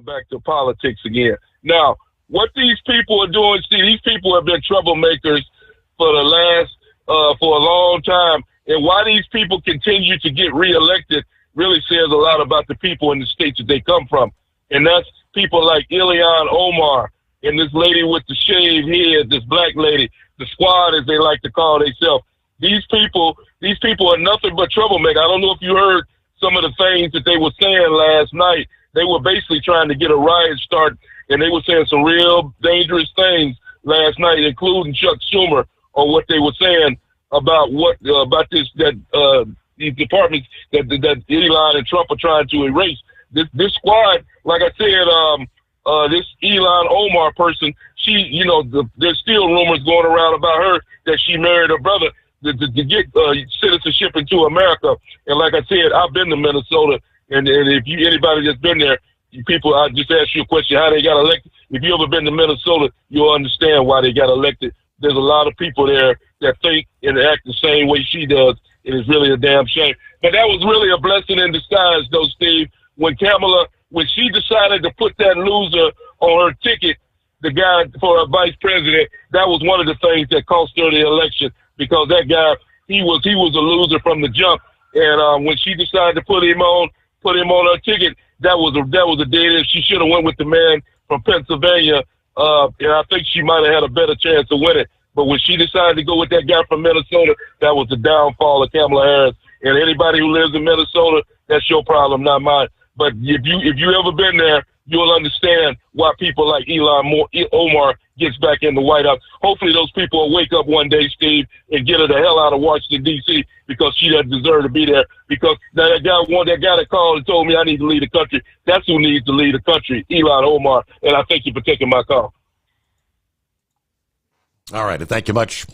Back to politics again. Now, what these people are doing, see, these people have been troublemakers for the last, for a long time. And why these people continue to get reelected really says a lot about the people in the states that they come from. And that's people like Ilhan Omar and this lady with the shaved head, this black lady, the squad, as they like to call themselves. These people are nothing but troublemakers. I don't know if you heard some of the things that they were saying last night. They were basically trying to get a riot started, and they were saying some real dangerous things last night, including Chuck Schumer, on what they were saying about these departments that Elon and Trump are trying to erase. This squad, like I said, this Ilhan Omar person, she, there's still rumors going around about her that she married her brother to get citizenship into America. And like I said, I've been to Minnesota, and if anybody that's been there, people, I just ask you a question, how they got elected. If you ever been to Minnesota, you'll understand why they got elected. There's a lot of people there that think and act the same way she does. It is really a damn shame. But that was really a blessing in disguise, though, Steve, when she decided to put that loser on her ticket, the guy for a vice president. That was one of the things that cost her the election, because that guy, he was a loser from the jump. And when she decided to put him on her ticket, that was a dead end. She should have went with the man from Pennsylvania, and I think she might have had a better chance of winning. But when she decided to go with that guy from Minnesota, that was the downfall of Kamala Harris. And anybody who lives in Minnesota, that's your problem, not mine. But if you ever been there, you'll understand why people like Ilhan Omar gets back in the White House. Hopefully those people will wake up one day, Steve, and get her the hell out of Washington, D.C., because she doesn't deserve to be there. Because that guy that called and told me I need to lead the country, that's who needs to lead the country, Ilhan Omar. And I thank you for taking my call. All right, thank you much.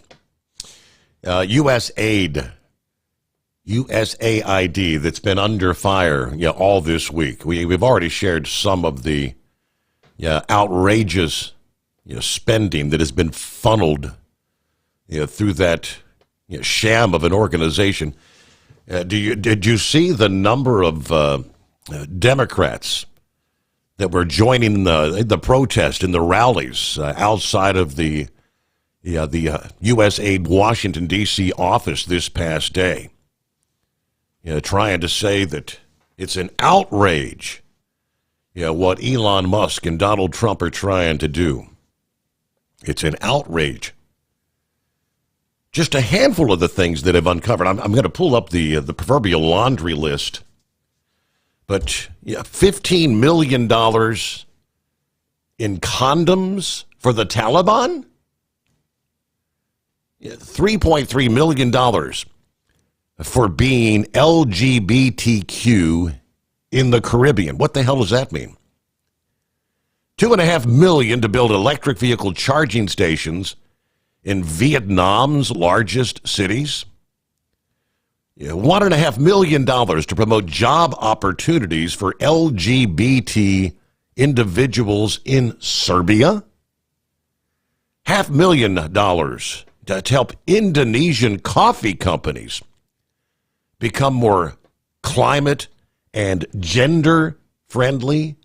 USAID that's been under fire all this week. We've already shared some of the outrageous spending that has been funneled through that sham of an organization. Did you see the number of Democrats that were joining the protest and the rallies outside of the USAID Washington, D.C. office this past day, trying to say that it's an outrage, what Elon Musk and Donald Trump are trying to do. It's an outrage. Just a handful of the things that have uncovered. I'm going to pull up the proverbial laundry list, but $15 million in condoms for the Taliban? $3.3 million for being LGBTQ in the Caribbean. What the hell does that mean? $2.5 million to build electric vehicle charging stations in Vietnam's largest cities. $1.5 million to promote job opportunities for LGBT individuals in Serbia. $500,000 to help Indonesian coffee companies become more climate and gender friendly.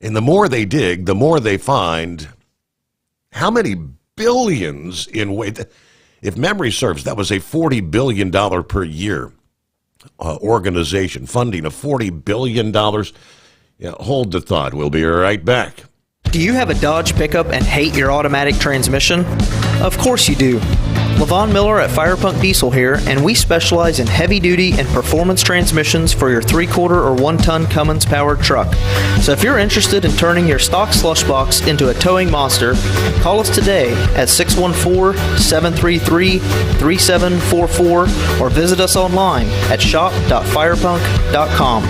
And the more they dig, the more they find. How many billions in waste? If memory serves, that was a $40 billion per year organization, funding of $40 billion. Hold the thought. We'll be right back. Do you have a Dodge pickup and hate your automatic transmission? Of course you do. LaVon Miller at Firepunk Diesel here, and we specialize in heavy-duty and performance transmissions for your 3/4 or 1-ton Cummins-powered truck. So if you're interested in turning your stock slush box into a towing monster, call us today at 614-733-3744 or visit us online at shop.firepunk.com.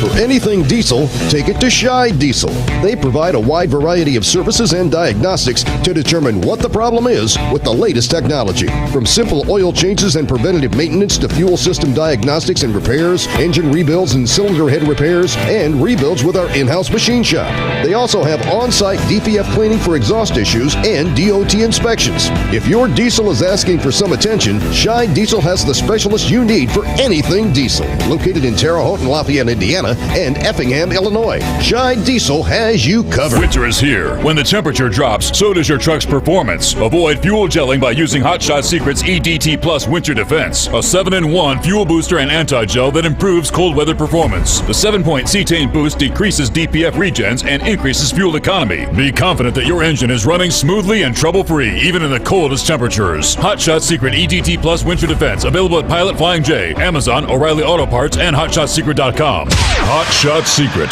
For anything diesel, take it to Shy Diesel. They provide a wide variety of services and diagnostics to determine what the problem is with the latest technology. From simple oil changes and preventative maintenance to fuel system diagnostics and repairs, engine rebuilds and cylinder head repairs, and rebuilds with our in-house machine shop. They also have on-site DPF cleaning for exhaust issues and DOT inspections. If your diesel is asking for some attention, Shy Diesel has the specialist you need for anything diesel. Located in Terre Haute and Lafayette, Indiana, Indiana, and Effingham, Illinois. Shide Diesel has you covered. Winter is here. When the temperature drops, so does your truck's performance. Avoid fuel gelling by using Hot Shot Secret's EDT Plus Winter Defense, a 7-in-1 fuel booster and anti-gel that improves cold weather performance. The 7-point cetane boost decreases DPF regens and increases fuel economy. Be confident that your engine is running smoothly and trouble-free, even in the coldest temperatures. Hot Shot Secret EDT Plus Winter Defense, available at Pilot Flying J, Amazon, O'Reilly Auto Parts, and HotShotSecret.com. Hot Shot Secret,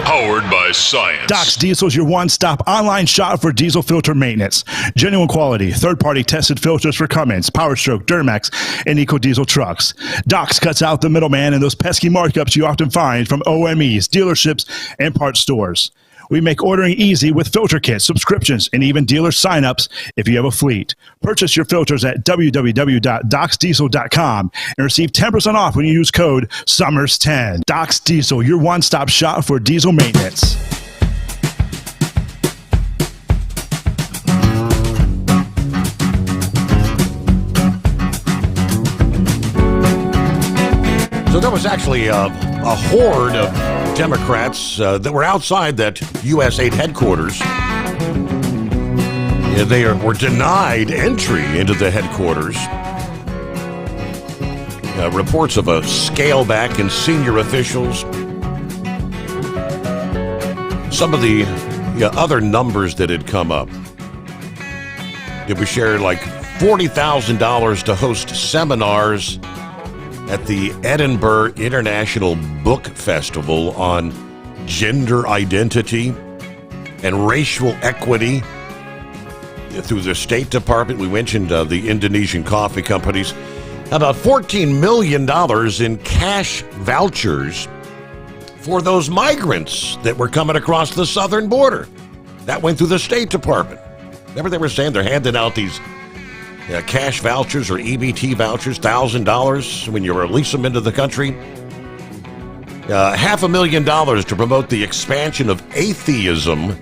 powered by science. Doc's Diesel is your one-stop online shop for diesel filter maintenance. Genuine quality, third-party tested filters for Cummins, PowerStroke, Duramax, and EcoDiesel trucks. Doc's cuts out the middleman and those pesky markups you often find from OMEs, dealerships, and parts stores. We make ordering easy with filter kits, subscriptions, and even dealer sign-ups if you have a fleet. Purchase your filters at www.docsdiesel.com and receive 10% off when you use code SOMMERS10. Doc's Diesel, your one-stop shop for diesel maintenance. So there was actually a horde of Democrats that were outside that U.S. 8 headquarters. They were denied entry into the headquarters. Reports of a scale back in senior officials. Some of the other numbers that had come up. Did we share like $40,000 to host seminars at the Edinburgh International Book Festival on gender identity and racial equity through the State Department. We mentioned the Indonesian coffee companies. About $14 million in cash vouchers for those migrants that were coming across the southern border. That went through the State Department. Remember they were saying they're handing out these cash vouchers or EBT vouchers, $1,000 when you release them into the country. $500,000 to promote the expansion of atheism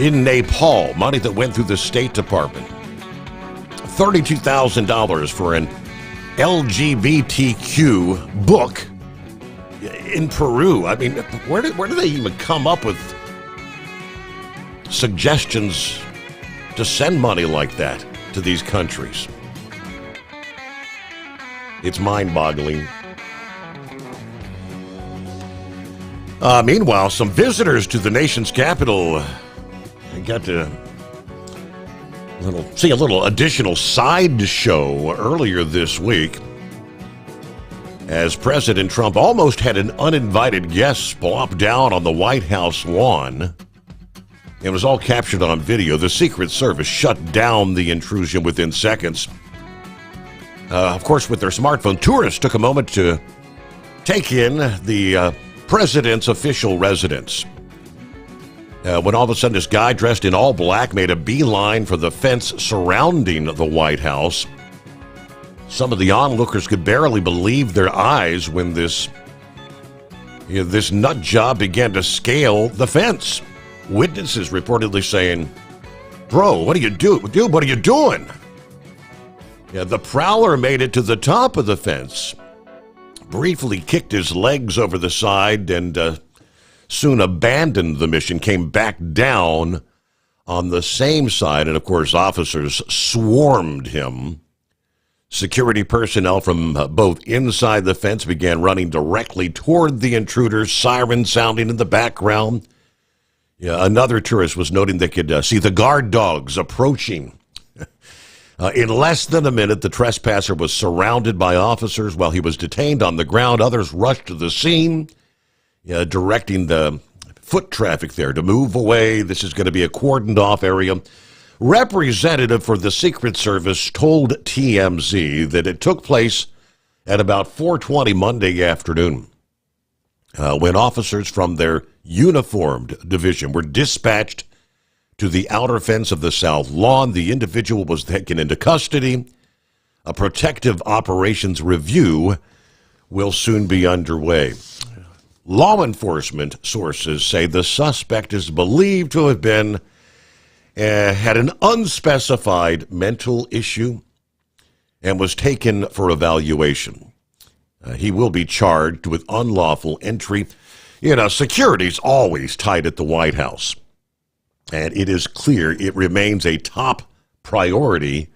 in Nepal, money that went through the State Department. $32,000 for an LGBTQ book in Peru. I mean, where do they even come up with suggestions to send money like that to these countries? It's mind-boggling. Meanwhile, some visitors to the nation's capital got to see a little additional sideshow earlier this week as President Trump almost had an uninvited guest plop down on the White House lawn. It was all captured on video. The Secret Service shut down the intrusion within seconds. Of course, with their smartphone, tourists took a moment to take in the president's official residence. When all of a sudden this guy dressed in all black made a beeline for the fence surrounding the White House. Some of the onlookers could barely believe their eyes when this nut job began to scale the fence. Witnesses reportedly saying, "Bro, what are you doing? Dude, what are you doing?" The prowler made it to the top of the fence, briefly kicked his legs over the side, and soon abandoned the mission, came back down on the same side, and of course officers swarmed him. Security personnel from both inside the fence began running directly toward the intruders, sirens sounding in the background. Another tourist was noting they could see the guard dogs approaching. In less than a minute, the trespasser was surrounded by officers while he was detained on the ground. Others rushed to the scene, directing the foot traffic there to move away. This is going to be a cordoned off area. Representative for the Secret Service told TMZ that it took place at about 4:20 Monday afternoon when officers from their uniformed division were dispatched to the outer fence of the South Lawn. The individual was taken into custody. A protective operations review will soon be underway. Law enforcement sources say the suspect is believed to have been had an unspecified mental issue and was taken for evaluation. He will be charged with unlawful entry. You know, security's always tight at the White House. And it is clear it remains a top priority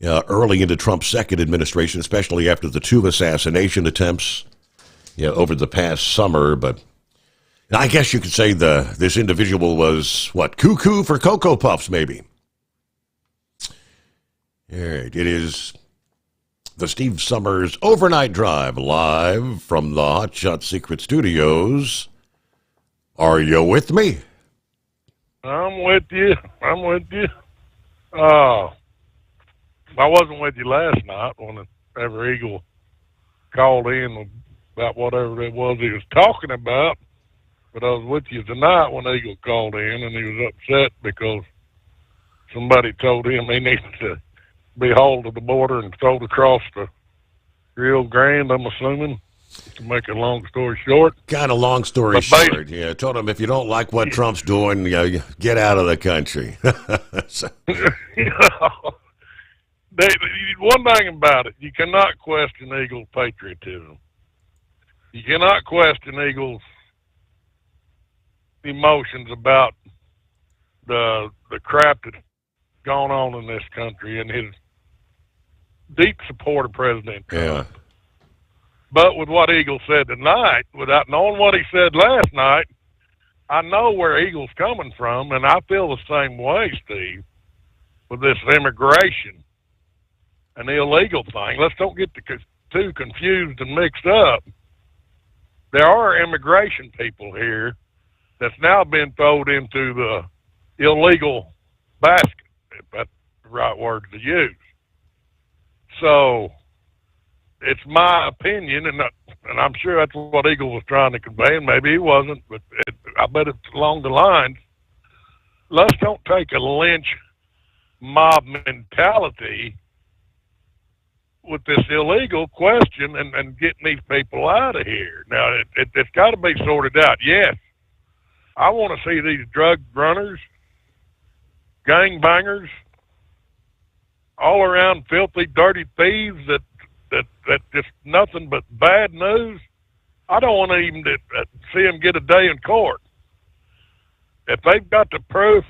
early into Trump's second administration, especially after the two assassination attempts over the past summer. But I guess you could say this individual was, cuckoo for Cocoa Puffs, maybe. All right, it is the Steve Sommers Overnight Drive, live from the Hotshot Secret Studios. Are you with me? I'm with you. I wasn't with you last night when every Eagle called in about whatever it was he was talking about, but I was with you tonight when Eagle called in, and he was upset because somebody told him he needed to be hauled to the border and sold across the Rio Grande, I'm assuming, to make a long story short. Kind of long story short, yeah. I told him if you don't like what Trump's doing, get out of the country. One thing about it, you cannot question Eagle's patriotism. You cannot question Eagle's emotions about the crap that's gone on in this country and his deep support of President Trump. Yeah. But with what Eagle said tonight, without knowing what he said last night, I know where Eagle's coming from, and I feel the same way, Steve, with this immigration and the illegal thing. Let's don't get too confused and mixed up. There are immigration people here that's now been thrown into the illegal basket, if that's the right word to use. So it's my opinion, and I'm sure that's what Eagle was trying to convey, and maybe he wasn't, but I bet it's along the lines. Let's don't take a lynch mob mentality with this illegal question and getting these people out of here. Now, it's got to be sorted out. Yes, I want to see these drug runners, gangbangers, all around filthy, dirty thieves that just nothing but bad news. I don't want to even see them get a day in court. If they've got the proof,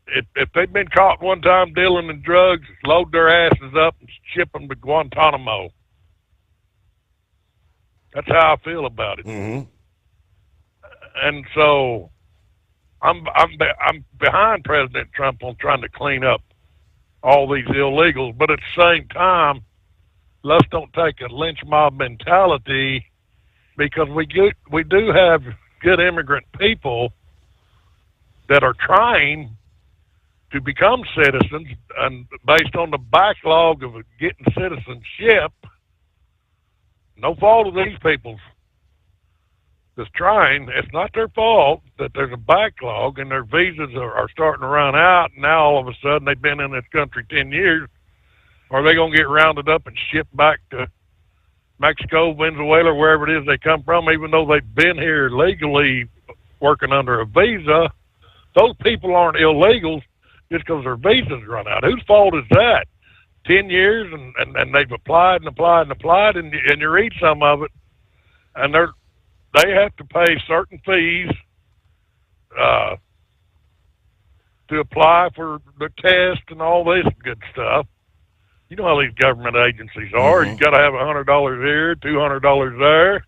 if they've been caught one time dealing in drugs, load their asses up and ship them to Guantanamo. That's how I feel about it. Mm-hmm. And so I'm behind President Trump on trying to clean up all these illegals, but at the same time, let's don't take a lynch mob mentality, because we do have good immigrant people that are trying to become citizens, and based on the backlog of getting citizenship, no fault of these people's that's trying. It's not their fault that there's a backlog and their visas are starting to run out, and now all of a sudden they've been in this country 10 years. Are they going to get rounded up and shipped back to Mexico, Venezuela, wherever it is they come from, even though they've been here legally working under a visa? Those people aren't illegals just because their visas run out. Whose fault is that? 10 years and they've applied and applied and applied, and you read some of it, and they have to pay certain fees to apply for the test and all this good stuff. You know how these government agencies are. Mm-hmm. You got to have $100 here, $200 there.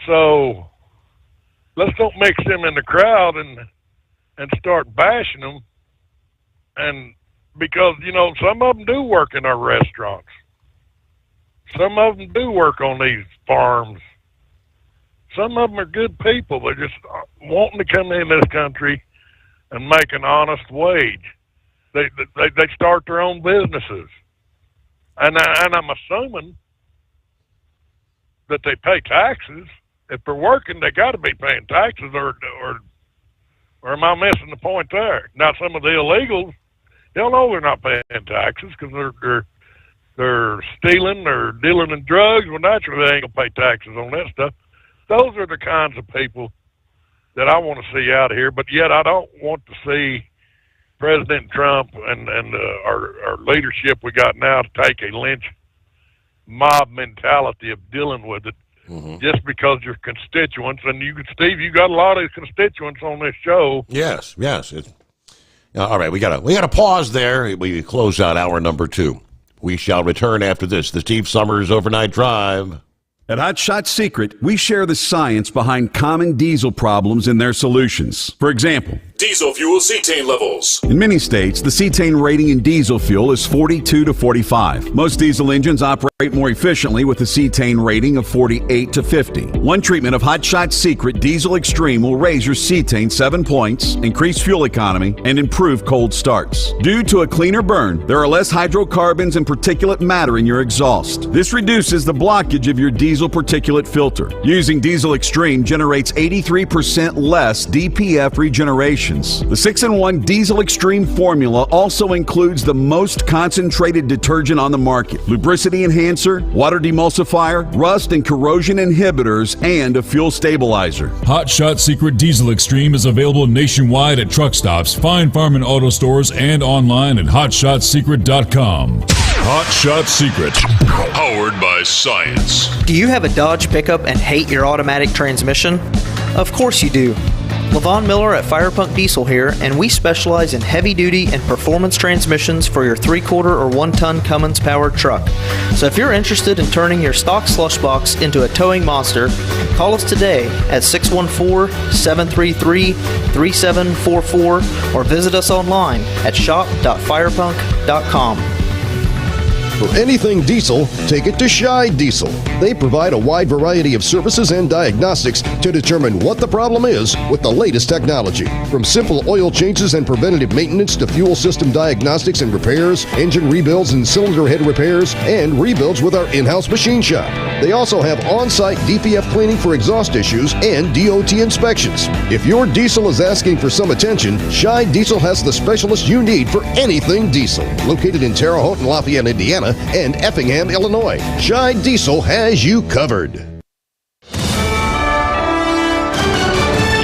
So let's don't mix them in the crowd and start bashing them. And because, some of them do work in our restaurants. Some of them do work on these farms. Some of them are good people. They're just wanting to come in this country and make an honest wage. They start their own businesses. And I'm assuming that they pay taxes. If they're working, they got to be paying taxes, or am I missing the point there? Now, some of the illegals, they'll know they're not paying taxes because they're stealing or dealing in drugs. Well, naturally, they ain't gonna pay taxes on that stuff. Those are the kinds of people that I want to see out of here. But yet, I don't want to see President Trump and our leadership we got now to take a lynch mob mentality of dealing with it. just because your constituents, and Steve, you got a lot of constituents on this show. Yes. All right, we gotta pause there. We close out hour number 2. We shall return after this. The Steve Sommers Overnight Drive. At Hot Shot Secret, we share the science behind common diesel problems and their solutions. For example, Diesel fuel cetane levels. in many states, the cetane rating in diesel fuel is 42 to 45. Most diesel engines operate more efficiently with a cetane rating of 48 to 50. One treatment of Hot Shot Secret Diesel Extreme will raise your cetane 7 points, increase fuel economy, and improve cold starts. Due to a cleaner burn, there are less hydrocarbons and particulate matter in your exhaust. This reduces the blockage of your diesel particulate filter. Using Diesel Extreme generates 83% less DPF regeneration. The 6-in-1 Diesel Extreme formula also includes the most concentrated detergent on the market, lubricity enhancer, water demulsifier, rust and corrosion inhibitors, and a fuel stabilizer. Hot Shot Secret Diesel Extreme is available nationwide at truck stops, fine farm and auto stores, and online at hotshotsecret.com. Hot Shot Secret, powered by science. Do you have a Dodge pickup and hate your automatic transmission? Of course you do. Levon Miller at Firepunk Diesel here, and we specialize in heavy-duty and performance transmissions for your 3-quarter or 1-ton Cummins-powered truck. So if you're interested in turning your stock slush box into a towing monster, call us today at 614-733-3744 or visit us online at shop.firepunk.com. For anything diesel, take it to Shy Diesel. They provide a wide variety of services and diagnostics to determine what the problem is with the latest technology. From simple oil changes and preventative maintenance to fuel system diagnostics and repairs, engine rebuilds and cylinder head repairs, and rebuilds with our in-house machine shop. They also have on-site DPF cleaning for exhaust issues and DOT inspections. If your diesel is asking for some attention, Shy Diesel has the specialist you need for anything diesel. Located in Terre Haute and Lafayette, Indiana, and Effingham, Illinois. Shy Diesel has you covered.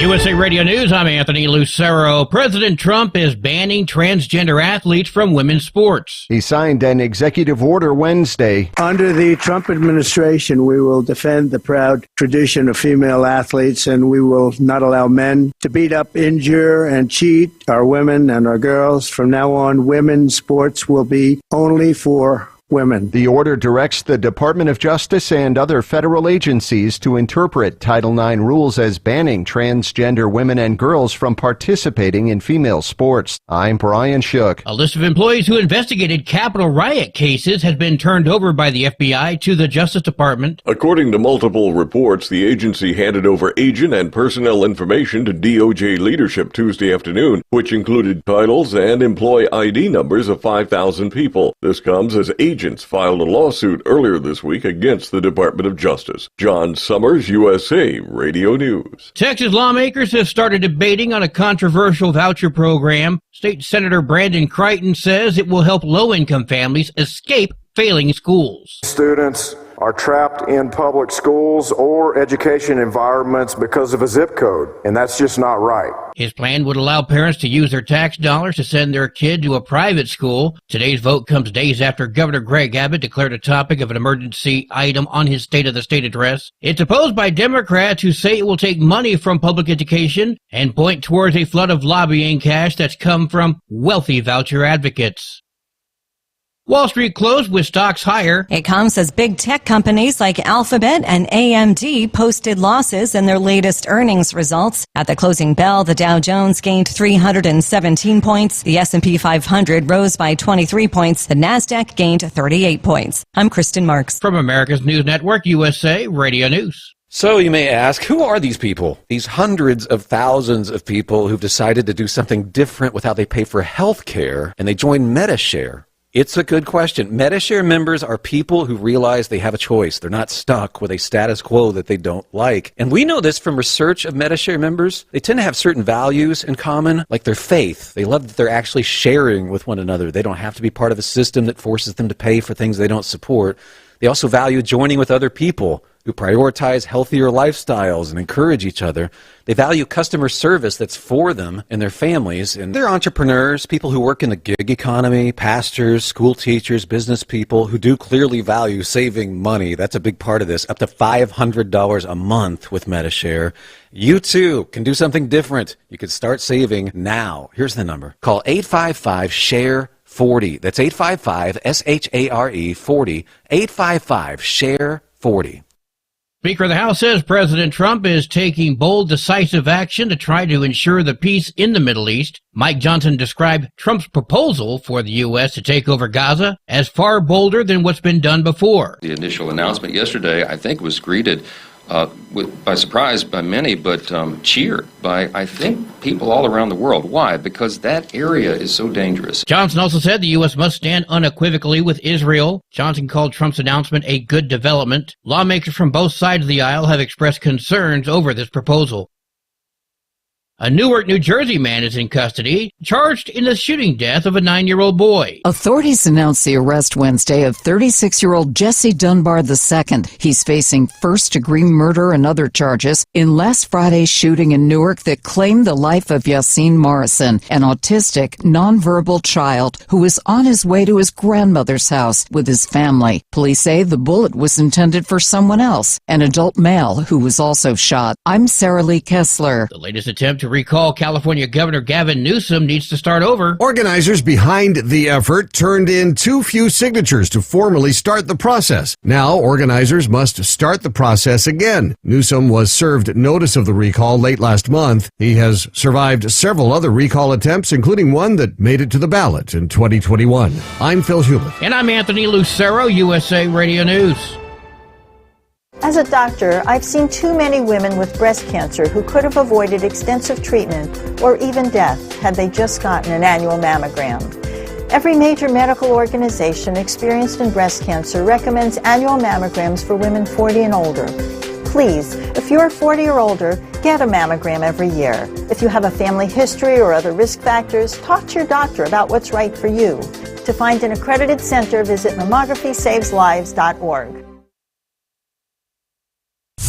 USA Radio News, I'm Anthony Lucero. President Trump is banning transgender athletes from women's sports. He signed an executive order Wednesday. Under the Trump administration, we will defend the proud tradition of female athletes, and we will not allow men to beat up, injure, and cheat our women and our girls. From now on, women's sports will be only for women. The order directs the Department of Justice and other federal agencies to interpret Title IX rules as banning transgender women and girls from participating in female sports. I'm Brian Shook. A list of employees who investigated Capitol riot cases has been turned over by the FBI to the Justice Department. According to multiple reports, the agency handed over agent and personnel information to DOJ leadership Tuesday afternoon, which included titles and employee ID numbers of 5,000 people. This comes as agents filed a lawsuit earlier this week against the Department of Justice. John Sommers, USA Radio News. Texas lawmakers have started debating on a controversial voucher program. State Senator Brandon Crichton says it will help low-income families escape failing schools. Students are trapped in public schools or education environments because of a zip code, and that's just not right. His plan would allow parents to use their tax dollars to send their kid to a private school. Today's vote comes days after Governor Greg Abbott declared a topic of an emergency item on his State of the State address. It's opposed by Democrats who say it will take money from public education and point towards a flood of lobbying cash that's come from wealthy voucher advocates. Wall Street closed with stocks higher. It comes as big tech companies like Alphabet and AMD posted losses in their latest earnings results. At the closing bell, the Dow Jones gained 317 points. The S&P 500 rose by 23 points. The Nasdaq gained 38 points. I'm Kristen Marks. From America's News Network, USA Radio News. So you may ask, who are these people? These hundreds of thousands of people who've decided to do something different with how they pay for health care, and they join MediShare. It's a good question. MediShare members are people who realize they have a choice. They're not stuck with a status quo that they don't like. And we know this from research of MediShare members. They tend to have certain values in common, like their faith. They love that they're actually sharing with one another. They don't have to be part of a system that forces them to pay for things they don't support. They also value joining with other people who prioritize healthier lifestyles and encourage each other. They value customer service that's for them and their families. And they're entrepreneurs, people who work in the gig economy, pastors, school teachers, business people who do clearly value saving money. That's a big part of this, up to $500 a month with MediShare. You too can do something different. You can start saving now. Here's the number. Call 855-SHARE-40. That's 855-SHARE 40. 855-SHARE-40. Speaker of the House says President Trump is taking bold, decisive action to try to ensure the peace in the Middle East. Mike Johnson described Trump's proposal for the U.S. to take over Gaza as far bolder than what's been done before. The initial announcement yesterday, I think, was greeted by surprise by many, but cheered by, I think, people all around the world. Why? Because that area is so dangerous. Johnson also said the U.S. must stand unequivocally with Israel. Johnson called Trump's announcement a good development. Lawmakers from both sides of the aisle have expressed concerns over this proposal. A Newark, New Jersey man is in custody, charged in the shooting death of a 9-year-old boy. Authorities announced the arrest Wednesday of 36-year-old Jesse Dunbar II. He's facing first-degree murder and other charges in last Friday's shooting in Newark that claimed the life of Yassine Morrison, an autistic, nonverbal child who was on his way to his grandmother's house with his family. Police say the bullet was intended for someone else, an adult male who was also shot. I'm Sarah Lee Kessler. The latest attempt to recall California Governor Gavin Newsom needs to start over. Organizers behind the effort turned in too few signatures to formally start the process. Now, organizers must start the process again. Newsom was served notice of the recall late last month. He has survived several other recall attempts, including one that made it to the ballot in 2021. I'm Phil Hewlett. And I'm Anthony Lucero, USA Radio News. As a doctor, I've seen too many women with breast cancer who could have avoided extensive treatment or even death had they just gotten an annual mammogram. Every major medical organization experienced in breast cancer recommends annual mammograms for women 40 and older. Please, if you're 40 or older, get a mammogram every year. If you have a family history or other risk factors, talk to your doctor about what's right for you. To find an accredited center, visit mammography-saves-lives.org.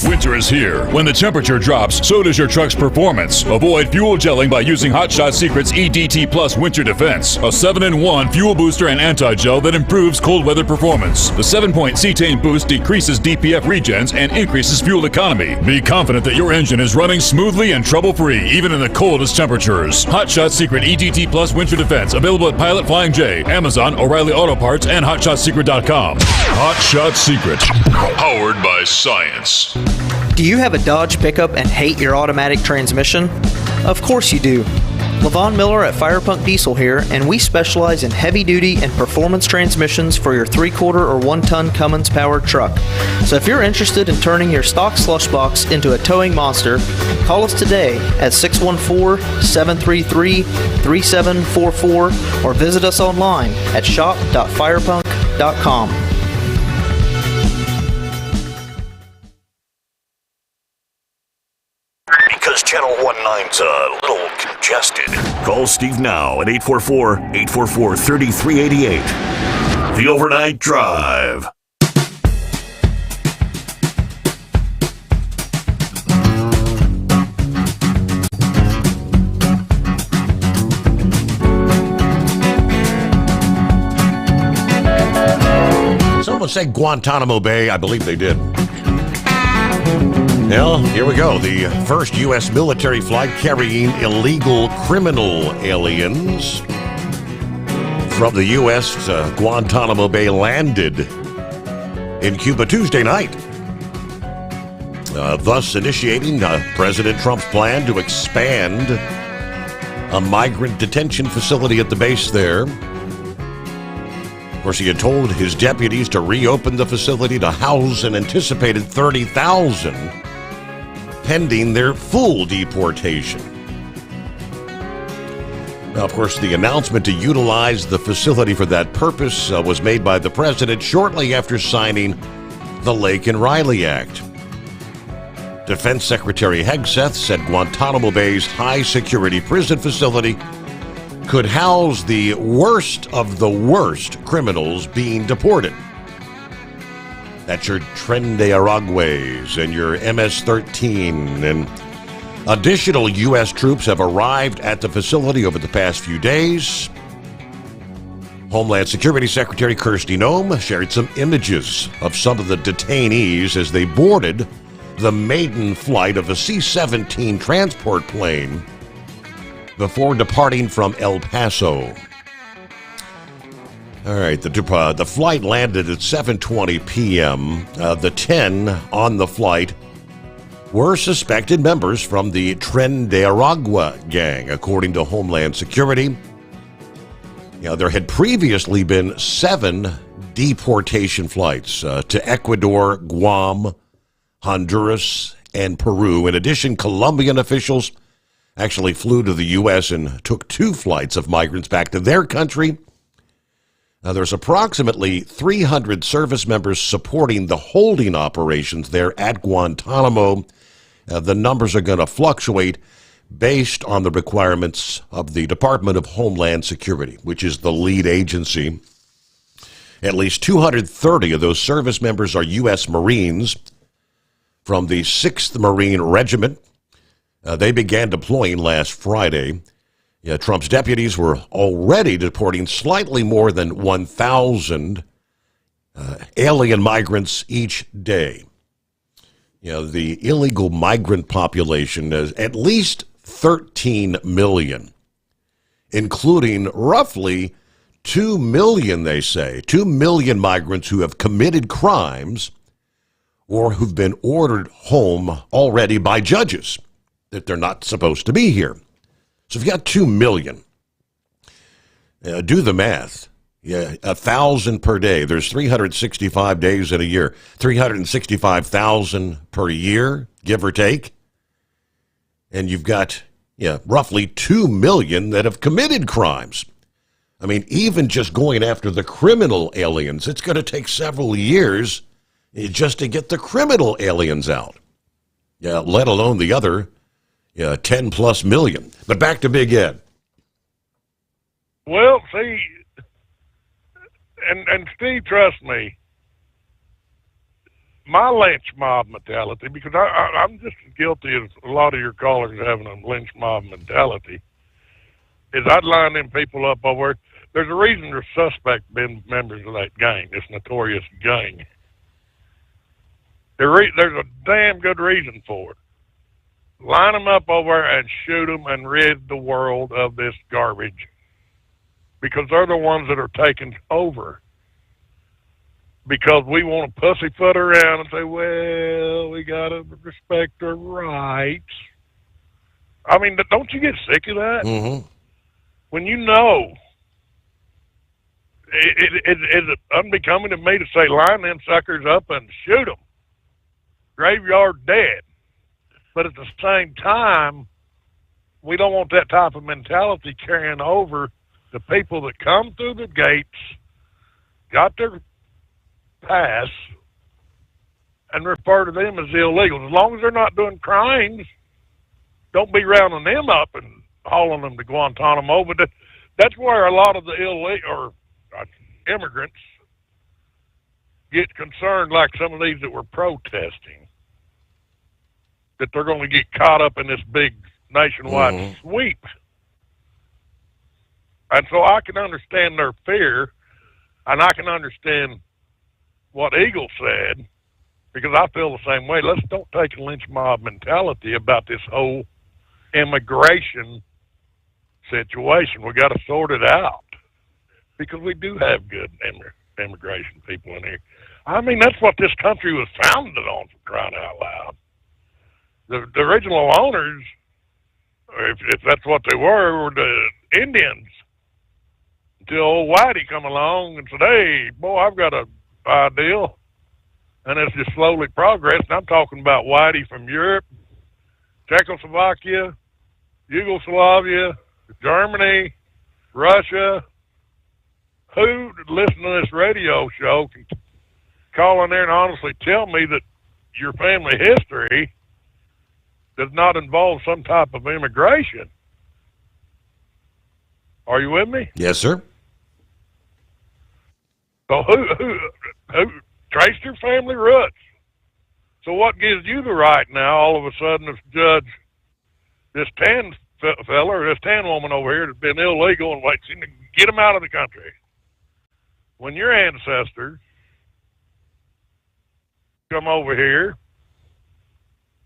Winter is here. When the temperature drops, so does your truck's performance. Avoid fuel gelling by using Hot Shot Secret's EDT Plus Winter Defense, a 7-in-1 fuel booster and anti-gel that improves cold weather performance. The 7-point cetane boost decreases DPF regens and increases fuel economy. Be confident that your engine is running smoothly and trouble-free, even in the coldest temperatures. Hot Shot Secret EDT Plus Winter Defense, available at Pilot Flying J, Amazon, O'Reilly Auto Parts, and HotShotSecret.com. Hot Shot Secret, powered by science. Do you have a Dodge pickup and hate your automatic transmission? Of course you do. Levon Miller at Firepunk Diesel here, and we specialize in heavy-duty and performance transmissions for your 3-quarter or 1-ton Cummins powered truck. So if you're interested in turning your stock slush box into a towing monster, call us today at 614-733-3744 or visit us online at shop.firepunk.com. Because Channel 19's a little congested. Call Steve now at 844-3388. The Overnight Drive. Someone say Guantanamo Bay. I believe they did. Well, here we go. The first U.S. military flight carrying illegal criminal aliens from the U.S. to Guantanamo Bay landed in Cuba Tuesday night, thus initiating President Trump's plan to expand a migrant detention facility at the base there. Of course, he had told his deputies to reopen the facility to house an anticipated 30,000 pending their full deportation. Now, of course, the announcement to utilize the facility for that purpose was made by the president shortly after signing the Lake and Riley Act. Defense Secretary Hegseth said Guantanamo Bay's high-security prison facility could house the worst of the worst criminals being deported. That's your Tren de Araguays and your MS-13. And additional U.S. troops have arrived at the facility over the past few days. Homeland Security Secretary Kirsty Noem shared some images of some of the detainees as they boarded the maiden flight of a C-17 transport plane before departing from El Paso. All right, the flight landed at 7:20 p.m. The 10 on the flight were suspected members from the Tren de Aragua gang, according to Homeland Security. There had previously been 7 deportation flights to Ecuador, Guam, Honduras, and Peru. In addition, Colombian officials actually flew to the U.S. and took 2 flights of migrants back to their country. There's approximately 300 service members supporting the holding operations there at Guantanamo. The numbers are going to fluctuate based on the requirements of the Department of Homeland Security, which is the lead agency. At least 230 of those service members are U.S. Marines from the 6th Marine Regiment. They began deploying last Friday. Trump's deputies were already deporting slightly more than 1,000 alien migrants each day. The illegal migrant population is at least 13 million, including roughly 2 million, they say, 2 million migrants who have committed crimes or who've been ordered home already by judges that they're not supposed to be here. So if you got 2 million, do the math. 1,000 per day. There's 365 days in a year. 365,000 per year, give or take. And you've got roughly 2 million that have committed crimes. I mean, even just going after the criminal aliens, it's going to take several years just to get the criminal aliens out. Let alone the other 10 plus million. But back to Big Ed. Well, see, and Steve, trust me, my lynch mob mentality, because I'm just as guilty as a lot of your callers having a lynch mob mentality, is I'd line them people up over. There's a reason they're suspect being members of that gang, this notorious gang. There's a damn good reason for it. Line them up over and shoot them and rid the world of this garbage, because they're the ones that are taking over. Because we want to pussyfoot around and say, well, we got to respect our rights. I mean, don't you get sick of that? Mm-hmm. When you know, it's unbecoming to me to say, line them suckers up and shoot them. Graveyard dead. But at the same time, we don't want that type of mentality carrying over the people that come through the gates, got their pass, and refer to them as illegals. As long as they're not doing crimes, don't be rounding them up and hauling them to Guantanamo. But that's where a lot of the immigrants get concerned, like some of these that were protesting, that they're going to get caught up in this big nationwide sweep. And so I can understand their fear, and I can understand what Eagle said, because I feel the same way. Let's don't take a lynch mob mentality about this whole immigration situation. We got to sort it out, because we do have good immigration people in here. I mean, that's what this country was founded on, for crying out loud. The original owners, if that's what they were the Indians, until old Whitey come along and said, hey, boy, I've got a deal. And it's just slowly progressed. I'm talking about Whitey from Europe, Czechoslovakia, Yugoslavia, Germany, Russia. Who listen to this radio show can call in there and honestly tell me that your family history does not involve some type of immigration? Are you with me? Yes, sir. So who traced your family roots. So what gives you the right now, all of a sudden, to judge this tan fella or this tan woman over here that's been illegal and waiting to get them out of the country? When your ancestors come over here,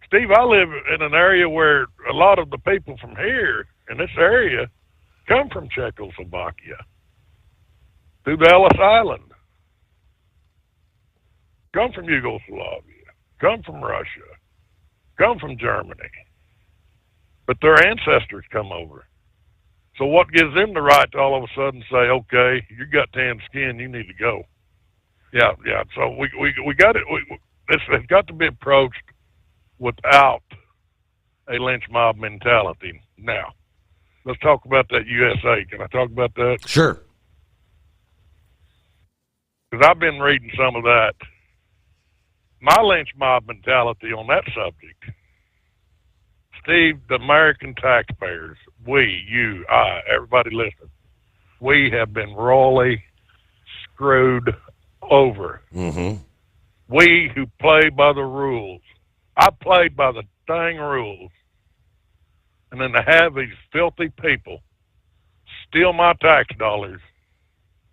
Steve, I live in an area where a lot of the people from here in this area come from Czechoslovakia, through the Ellis Island, come from Yugoslavia, come from Russia, come from Germany. But their ancestors come over. So what gives them the right to all of a sudden say, okay, you got tan skin, you need to go? Yeah. So we got it. It's got to be approached without a lynch mob mentality. Now, let's talk about that USA. Can I talk about that? Sure. Because I've been reading some of that. My lynch mob mentality on that subject, Steve, the American taxpayers, we, you, I, everybody listening, we have been royally screwed over. Mm-hmm. We who play by the rules. I played by the dang rules. And then to have these filthy people steal my tax dollars,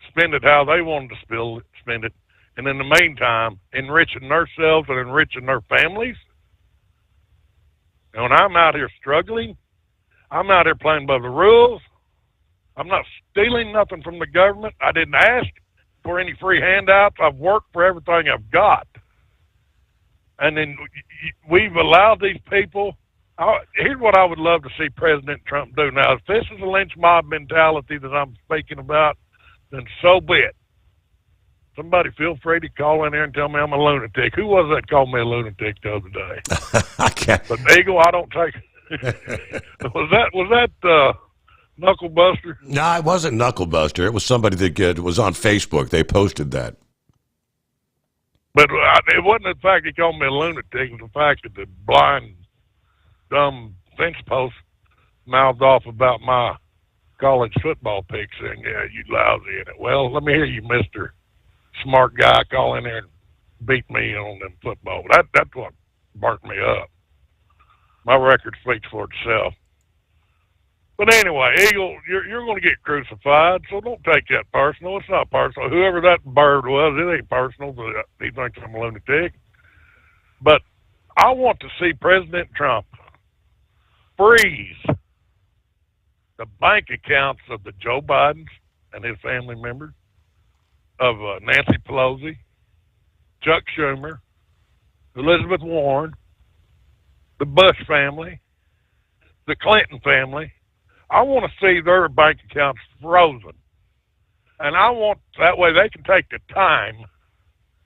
spend it how they wanted to spend it, and in the meantime, enriching themselves and enriching their families. And when I'm out here struggling, I'm out here playing by the rules. I'm not stealing nothing from the government. I didn't ask for any free handouts. I've worked for everything I've got. And then we've allowed these people. Here's what I would love to see President Trump do. Now, if this is a lynch mob mentality that I'm speaking about, then so be it. Somebody feel free to call in there and tell me I'm a lunatic. Who was that called me a lunatic the other day? I can't. But Eagle, I don't take. Was that Knucklebuster? No, it wasn't Knucklebuster. It was somebody that was on Facebook. They posted that. But it wasn't the fact he called me a lunatic. It was the fact that the blind, dumb fence post mouthed off about my college football picks, saying, yeah, you lousy in it. Well, let me hear you, Mr. Smart guy, call in there and beat me on them football. That's what burnt me up. My record speaks for itself. But anyway, Eagle, you're going to get crucified, so don't take that personal. It's not personal. Whoever that bird was, it ain't personal. He thinks I'm a lunatic. But I want to see President Trump freeze the bank accounts of the Joe Bidens and his family members, of Nancy Pelosi, Chuck Schumer, Elizabeth Warren, the Bush family, the Clinton family. I want to see their bank accounts frozen. And I want, that way they can take the time,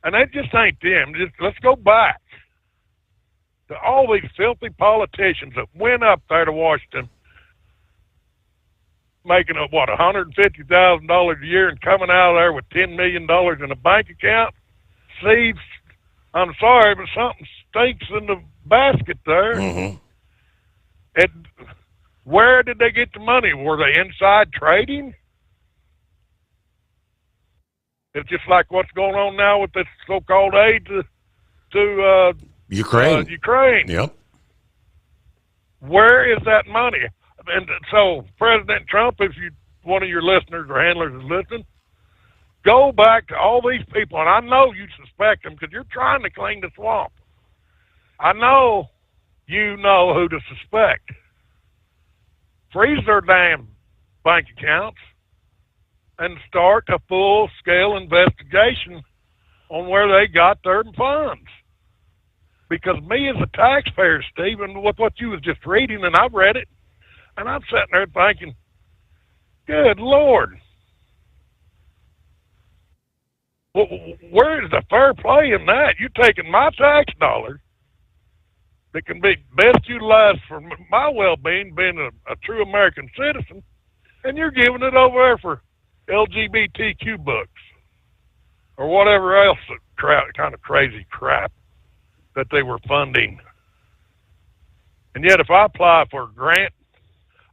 and that just ain't them. Let's go back to all these filthy politicians that went up there to Washington making $150,000 a year and coming out of there with $10 million in a bank account. See, I'm sorry, but something stinks in the basket there. Mm-hmm. Where did they get the money? Were they inside trading? It's just like what's going on now with this so-called aid to Ukraine. Ukraine. Yep. Where is that money? And so, President Trump, if one of your listeners or handlers is listening, go back to all these people, and I know you suspect them because you're trying to clean the swamp. I know you know who to suspect. Freeze their damn bank accounts and start a full-scale investigation on where they got their funds. Because me as a taxpayer, Stephen, with what you was just reading, and I've read it, and I'm sitting there thinking, good Lord, where is the fair play in that? You're taking my tax dollars that can be best utilized for my well-being, being a true American citizen, and you're giving it over there for LGBTQ books or whatever else kind of crazy crap that they were funding. And yet if I apply for a grant,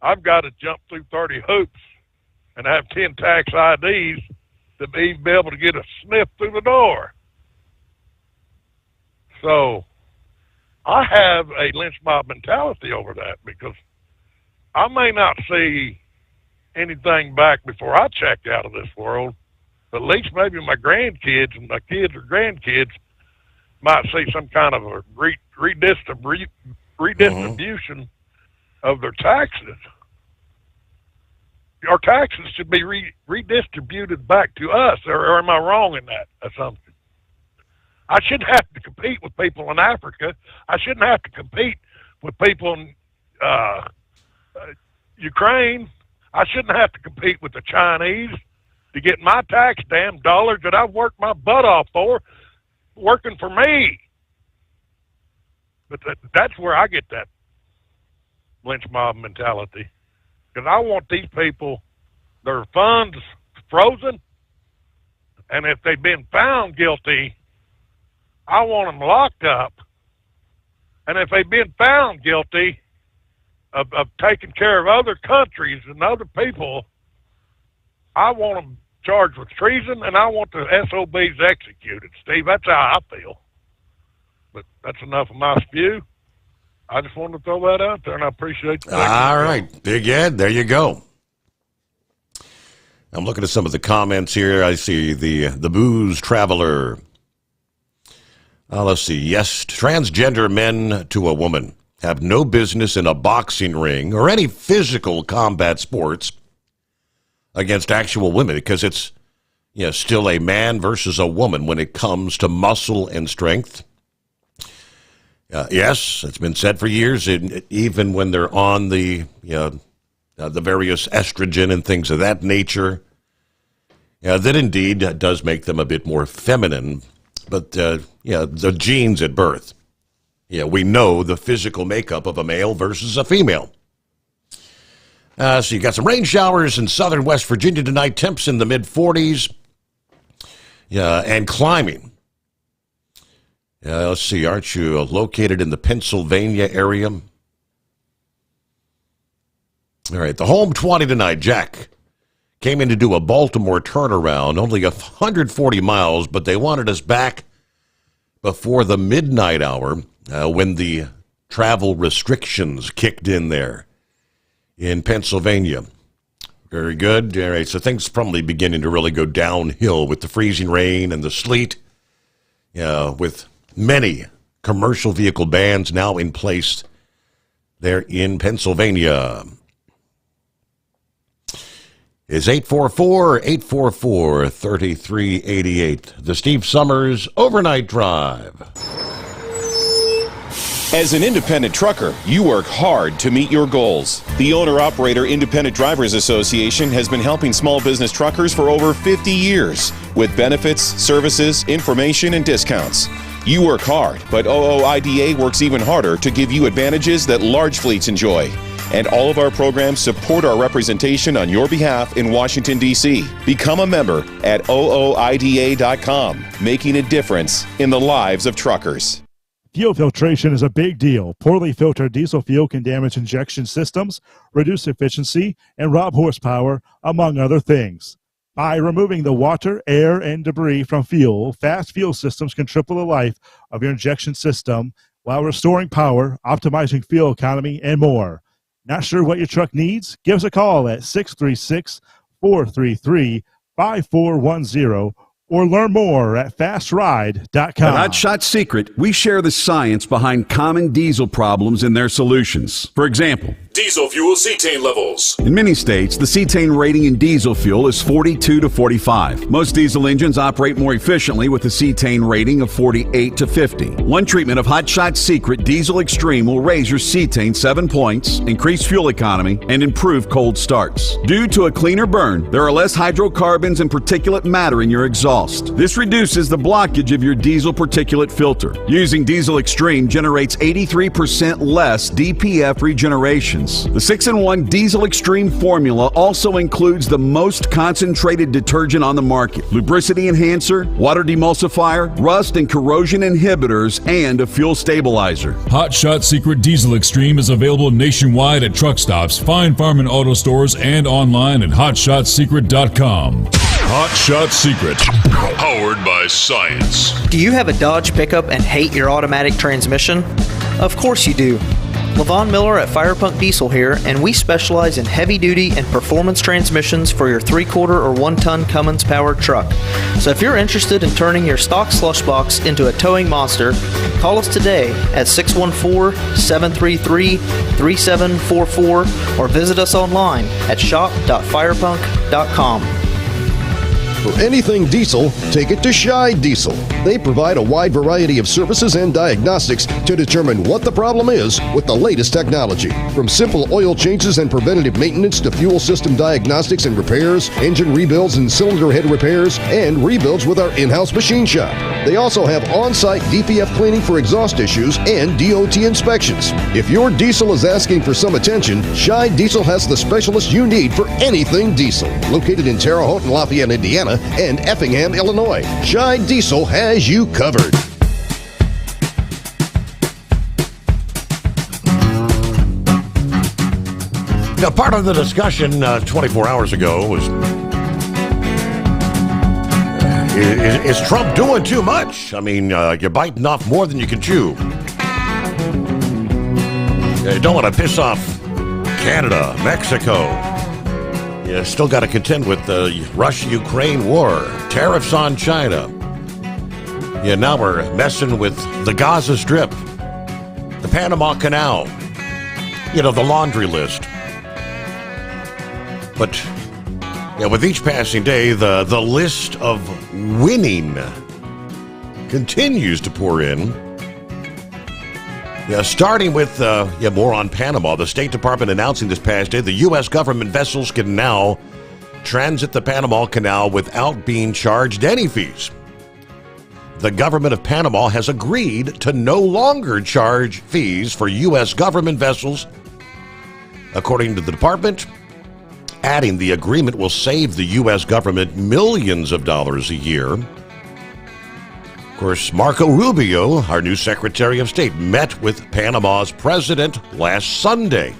I've got to jump through 30 hoops and have 10 tax IDs to be able to get a sniff through the door. So I have a lynch mob mentality over that, because I may not see anything back before I check out of this world, but at least maybe my grandkids and my kids or grandkids might see some kind of a redistribution of their taxes. Our taxes should be redistributed back to us, or am I wrong in that assumption? I shouldn't have to compete with people in Africa. I shouldn't have to compete with people in Ukraine. I shouldn't have to compete with the Chinese to get my tax damn dollars that I've worked my butt off for, working for me. But that's where I get that lynch mob mentality. Because I want these people, their funds frozen, and if they've been found guilty, I want them locked up. And if they've been found guilty of taking care of other countries and other people, I want them charged with treason, and I want the SOBs executed. Steve, that's how I feel. But that's enough of my spew. I just wanted to throw that out there, and I appreciate that. All right, Big Ed, there you go. I'm looking at some of the comments here. I see the booze traveler. Let's see. Yes, transgender men to a woman have no business in a boxing ring or any physical combat sports against actual women, because it's still a man versus a woman when it comes to muscle and strength. Yes, it's been said for years, even when they're on the various estrogen and things of that nature, that indeed does make them a bit more feminine. But, the genes at birth. We know the physical makeup of a male versus a female. So you got some rain showers in southern West Virginia tonight, temps in the mid-40s, and climbing. Let's see, aren't you located in the Pennsylvania area? All right, the home 20 tonight. Jack came in to do a Baltimore turnaround, only 140 miles, but they wanted us back before the midnight hour when the travel restrictions kicked in there in Pennsylvania. Very good. All right, so things probably beginning to really go downhill with the freezing rain and the sleet, with many commercial vehicle bans now in place there in Pennsylvania. Is 844-844-3388. The Steve Sommers Overnight Drive. As an independent trucker, you work hard to meet your goals. The Owner-Operator Independent Drivers Association has been helping small business truckers for over 50 years with benefits, services, information, and discounts. You work hard, but OOIDA works even harder to give you advantages that large fleets enjoy. And all of our programs support our representation on your behalf in Washington, D.C. Become a member at OOIDA.com, making a difference in the lives of truckers. Fuel filtration is a big deal. Poorly filtered diesel fuel can damage injection systems, reduce efficiency, and rob horsepower, among other things. By removing the water, air, and debris from fuel, fast fuel systems can triple the life of your injection system while restoring power, optimizing fuel economy, and more. Not sure what your truck needs? Give us a call at 636-433-5410 or learn more at fastride.com. At Hot Shot Secret, we share the science behind common diesel problems and their solutions. For example, diesel fuel cetane levels. in many states, the cetane rating in diesel fuel is 42 to 45. Most diesel engines operate more efficiently with a cetane rating of 48 to 50. One treatment of Hot Shot Secret Diesel Extreme will raise your cetane 7 points, increase fuel economy, and improve cold starts. Due to a cleaner burn, there are less hydrocarbons and particulate matter in your exhaust. This reduces the blockage of your diesel particulate filter. Using Diesel Extreme generates 83% less DPF regenerations. The 6-in-1 Diesel Extreme formula also includes the most concentrated detergent on the market, lubricity enhancer, water demulsifier, rust and corrosion inhibitors, and a fuel stabilizer. Hot Shot Secret Diesel Extreme is available nationwide at truck stops, fine farm and auto stores, and online at hotshotsecret.com. Hot Shot Secret, powered by science. Do you have a Dodge pickup and hate your automatic transmission? Of course you do. Levon Miller at Fire Punk Diesel here, and we specialize in heavy-duty and performance transmissions for your 3-quarter or 1-ton Cummins-powered truck. So if you're interested in turning your stock slush box into a towing monster, call us today at 614-733-3744 or visit us online at shop.firepunk.com. For anything diesel, take it to Shy Diesel. They provide a wide variety of services and diagnostics to determine what the problem is with the latest technology. From simple oil changes and preventative maintenance to fuel system diagnostics and repairs, engine rebuilds and cylinder head repairs, and rebuilds with our in-house machine shop. They also have on-site DPF cleaning for exhaust issues and DOT inspections. If your diesel is asking for some attention, Shy Diesel has the specialist you need for anything diesel. Located in Terre Haute and Lafayette, Indiana, and Effingham, Illinois. Shy Diesel has you covered. Now, part of the discussion 24 hours ago was, is Trump doing too much? I mean, you're biting off more than you can chew. You don't want to piss off Canada, Mexico. You still got to contend with the Russia-Ukraine war, tariffs on China. Yeah, now we're messing with the Gaza Strip, the Panama Canal, the laundry list. But with each passing day, the list of winning continues to pour in. Yeah, starting with more on Panama. The State Department announcing this past day the U.S. government vessels can now transit the Panama Canal without being charged any fees. The government of Panama has agreed to no longer charge fees for U.S. government vessels, according to the department, adding the agreement will save the U.S. government millions of dollars a year. Of course, Marco Rubio, our new Secretary of State, met with Panama's president last Sunday.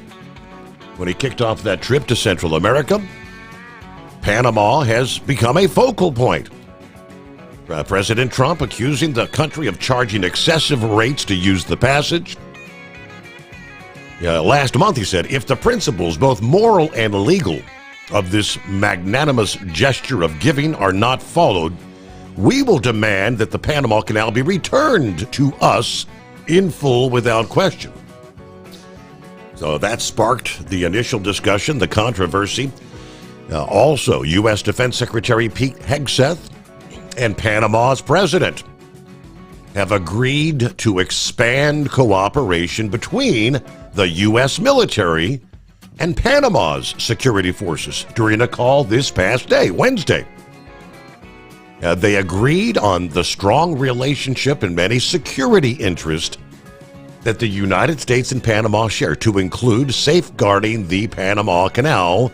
When he kicked off that trip to Central America, Panama has become a focal point. President Trump accusing the country of charging excessive rates to use the passage. Last month, he said, if the principles, both moral and legal, of this magnanimous gesture of giving are not followed, we will demand that the Panama Canal be returned to us in full without question. So that sparked the initial discussion, the controversy. Also, U.S. Defense Secretary Pete Hegseth and Panama's president have agreed to expand cooperation between the U.S. military and Panama's security forces during a call this past day, Wednesday. They agreed on the strong relationship and many security interests that the United States and Panama share, to include safeguarding the Panama Canal,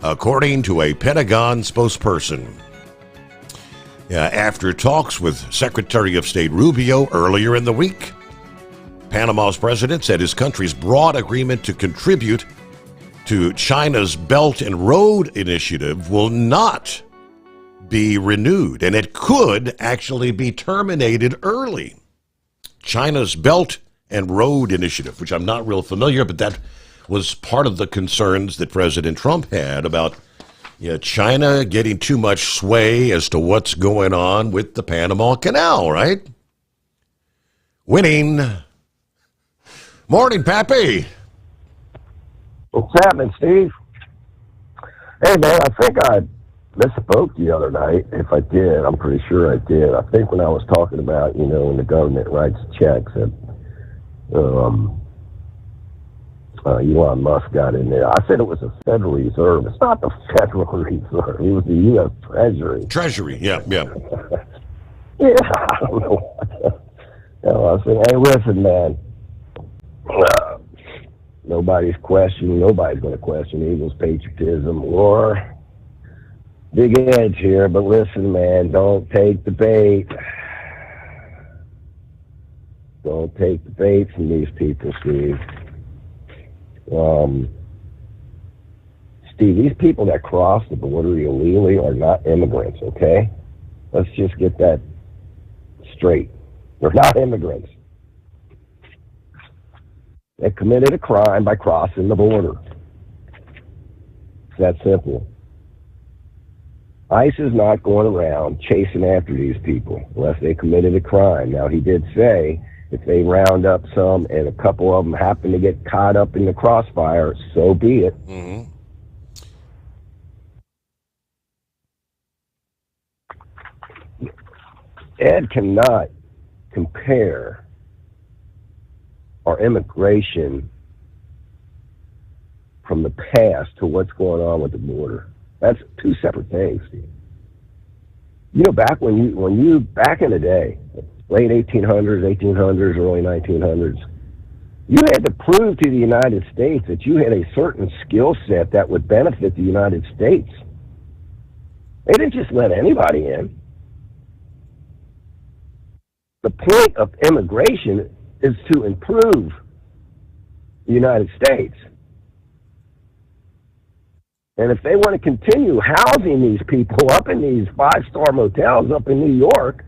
according to a Pentagon spokesperson. After talks with Secretary of State Rubio earlier in the week, Panama's president said his country's broad agreement to contribute to China's Belt and Road Initiative will not be renewed, and it could actually be terminated early. China's Belt and Road Initiative, which I'm not real familiar, but that was part of the concerns that President Trump had about China getting too much sway as to what's going on with the Panama Canal, right? Winning. Morning, Pappy. What's happening, Steve? Hey, man, I think I misspoke the other night. If I did, I'm pretty sure I did. I think when I was talking about, when the government writes checks and Elon Musk got in there, I said it was the Federal Reserve. It's not the Federal Reserve. It was the U.S. Treasury. Treasury, yeah. Yeah, I don't know. I was saying, hey, listen, man. Nobody's going to question Eagles patriotism or Big Edge here, but listen, man, don't take the bait. Don't take the bait from these people, Steve. Steve, these people that cross the border illegally are not immigrants, okay? Let's just get that straight. They're not immigrants. They committed a crime by crossing the border. It's that simple. ICE is not going around chasing after these people unless they committed a crime. Now, he did say if they round up some and a couple of them happen to get caught up in the crossfire, so be it. Mm-hmm. Ed cannot compare our immigration from the past to what's going on with the border. That's two separate things, Steve. You know, back when you back in the day, late 1800s, early 1900s, you had to prove to the United States that you had a certain skill set that would benefit the United States. They didn't just let anybody in. The point of immigration is to improve the United States. And if they want to continue housing these people up in these five-star motels up in New York,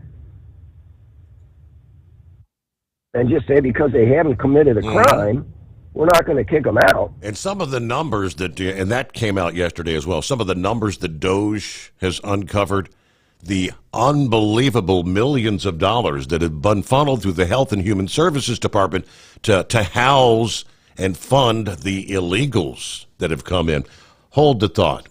and just say because they haven't committed a crime, we're not going to kick them out. And some of the numbers and that came out yesterday as well, some of the numbers that DOJ has uncovered, the unbelievable millions of dollars that have been funneled through the Health and Human Services Department to house and fund the illegals that have come in. Hold the thought.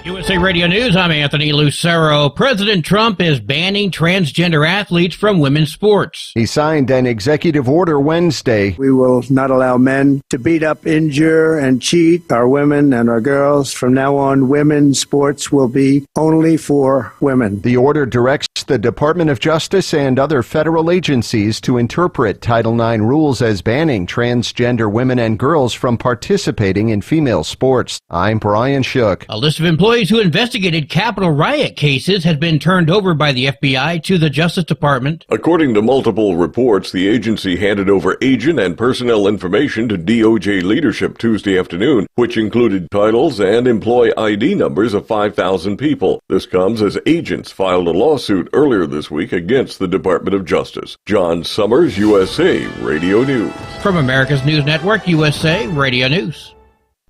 USA Radio News, I'm Anthony Lucero. President Trump is banning transgender athletes from women's sports. He signed an executive order Wednesday. We will not allow men to beat up, injure, and cheat our women and our girls. From now on, women's sports will be only for women. The order directs the Department of Justice and other federal agencies to interpret Title IX rules as banning transgender women and girls from participating in female sports. I'm Brian Shook. A list of employees who investigated Capitol riot cases has been turned over by the FBI to the Justice Department. According to multiple reports, the agency handed over agent and personnel information to DOJ leadership Tuesday afternoon, which included titles and employee ID numbers of 5,000 people. This comes as agents filed a lawsuit earlier this week against the Department of Justice. John Sommers, USA Radio News. From America's News Network, USA Radio News.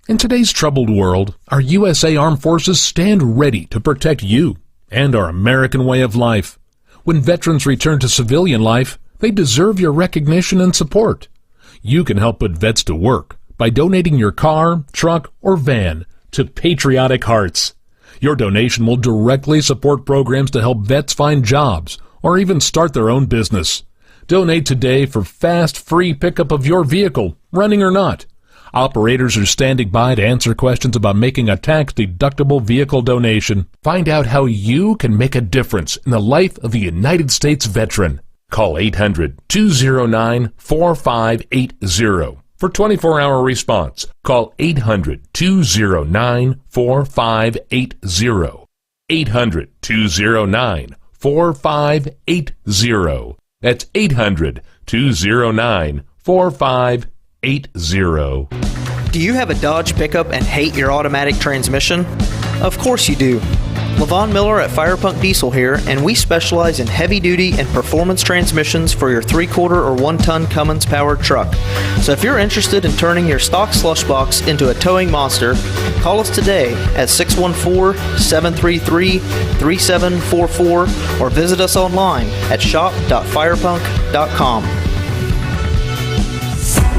In today's troubled world, our USA Armed Forces stand ready to protect you and our American way of life. When veterans return to civilian life, they deserve your recognition and support. You can help put vets to work by donating your car, truck, or van to Patriotic Hearts. Your donation will directly support programs to help vets find jobs or even start their own business. Donate today for fast, free pickup of your vehicle, running or not. Operators are standing by to answer questions about making a tax-deductible vehicle donation. Find out how you can make a difference in the life of a United States veteran. Call 800-209-4580 for 24-hour response. Call 800-209-4580. 800-209-4580. That's 800-209-4580. Do you have a Dodge pickup and hate your automatic transmission? Of course you do. Levon Miller at Firepunk Diesel here, and we specialize in heavy-duty and performance transmissions for your 3/4 or 1-ton Cummins-powered truck. So if you're interested in turning your stock slush box into a towing monster, call us today at 614-733-3744 or visit us online at shop.firepunk.com.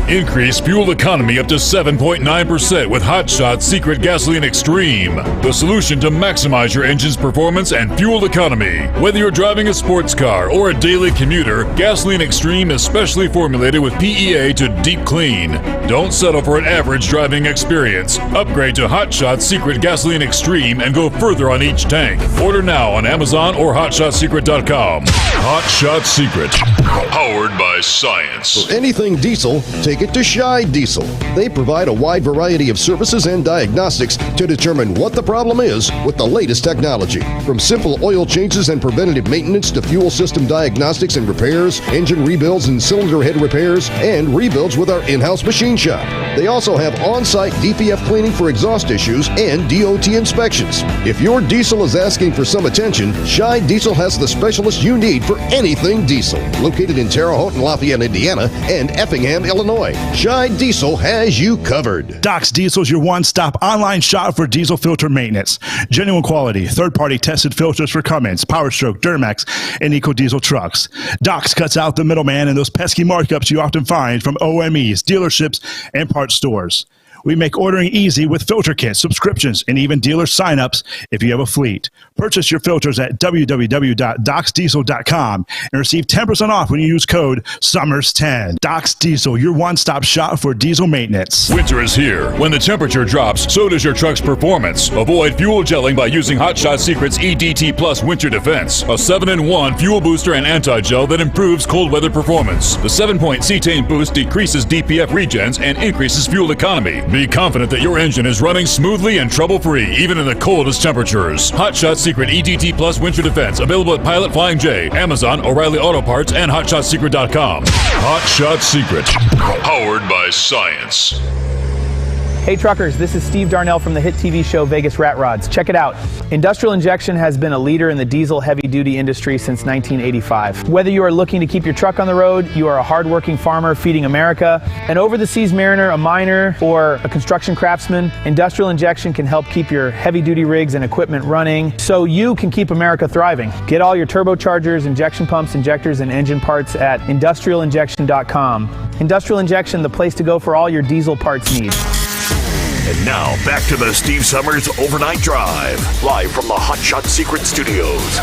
Increase fuel economy up to 7.9% with Hot Shot Secret Gasoline Extreme. The solution to maximize your engine's performance and fuel economy. Whether you're driving a sports car or a daily commuter, Gasoline Extreme is specially formulated with PEA to deep clean. Don't settle for an average driving experience. Upgrade to Hot Shot Secret Gasoline Extreme and go further on each tank. Order now on Amazon or HotShotSecret.com. Hot Shot Secret. Powered by science. For anything diesel, take it to Shy Diesel. They provide a wide variety of services and diagnostics to determine what the problem is with the latest technology. From simple oil changes and preventative maintenance to fuel system diagnostics and repairs, engine rebuilds and cylinder head repairs, and rebuilds with our in-house machine shop. They also have on-site DPF cleaning for exhaust issues and DOT inspections. If your diesel is asking for some attention, Shy Diesel has the specialist you need for anything diesel. Located in Terre Haute and Lafayette, Indiana, and Effingham, Illinois, Shy Diesel has you covered. Docs Diesel is your one-stop online shop for diesel filter maintenance. Genuine quality, third-party tested filters for Cummins, Power Stroke, Duramax, and EcoDiesel trucks. Docs cuts out the middleman and those pesky markups you often find from OMEs, dealerships, and parts stores. We make ordering easy with filter kits, subscriptions, and even dealer sign-ups if you have a fleet. Purchase your filters at www.docsdiesel.com and receive 10% off when you use code SOMMERS10. Docs Diesel, your one-stop shop for diesel maintenance. Winter is here. When the temperature drops, so does your truck's performance. Avoid fuel gelling by using Hot Shot Secret's EDT Plus Winter Defense, a 7-in-1 fuel booster and anti-gel that improves cold weather performance. The 7-point cetane boost decreases DPF regens and increases fuel economy. Be confident that your engine is running smoothly and trouble-free, even in the coldest temperatures. Hot Shot Secret EDT Plus Winter Defense, available at Pilot Flying J, Amazon, O'Reilly Auto Parts, and HotShotSecret.com. Hot Shot Secret, powered by science. Hey truckers, this is Steve Darnell from the hit TV show Vegas Rat Rods. Check it out. Industrial Injection has been a leader in the diesel heavy-duty industry since 1985. Whether you are looking to keep your truck on the road, you are a hard-working farmer feeding America, an over-the-seas mariner, a miner, or a construction craftsman, Industrial Injection can help keep your heavy-duty rigs and equipment running so you can keep America thriving. Get all your turbochargers, injection pumps, injectors, and engine parts at industrialinjection.com. Industrial Injection, the place to go for all your diesel parts needs. And now, back to the Steve Sommers Overnight Drive, live from the Hot Shot Secret Studios.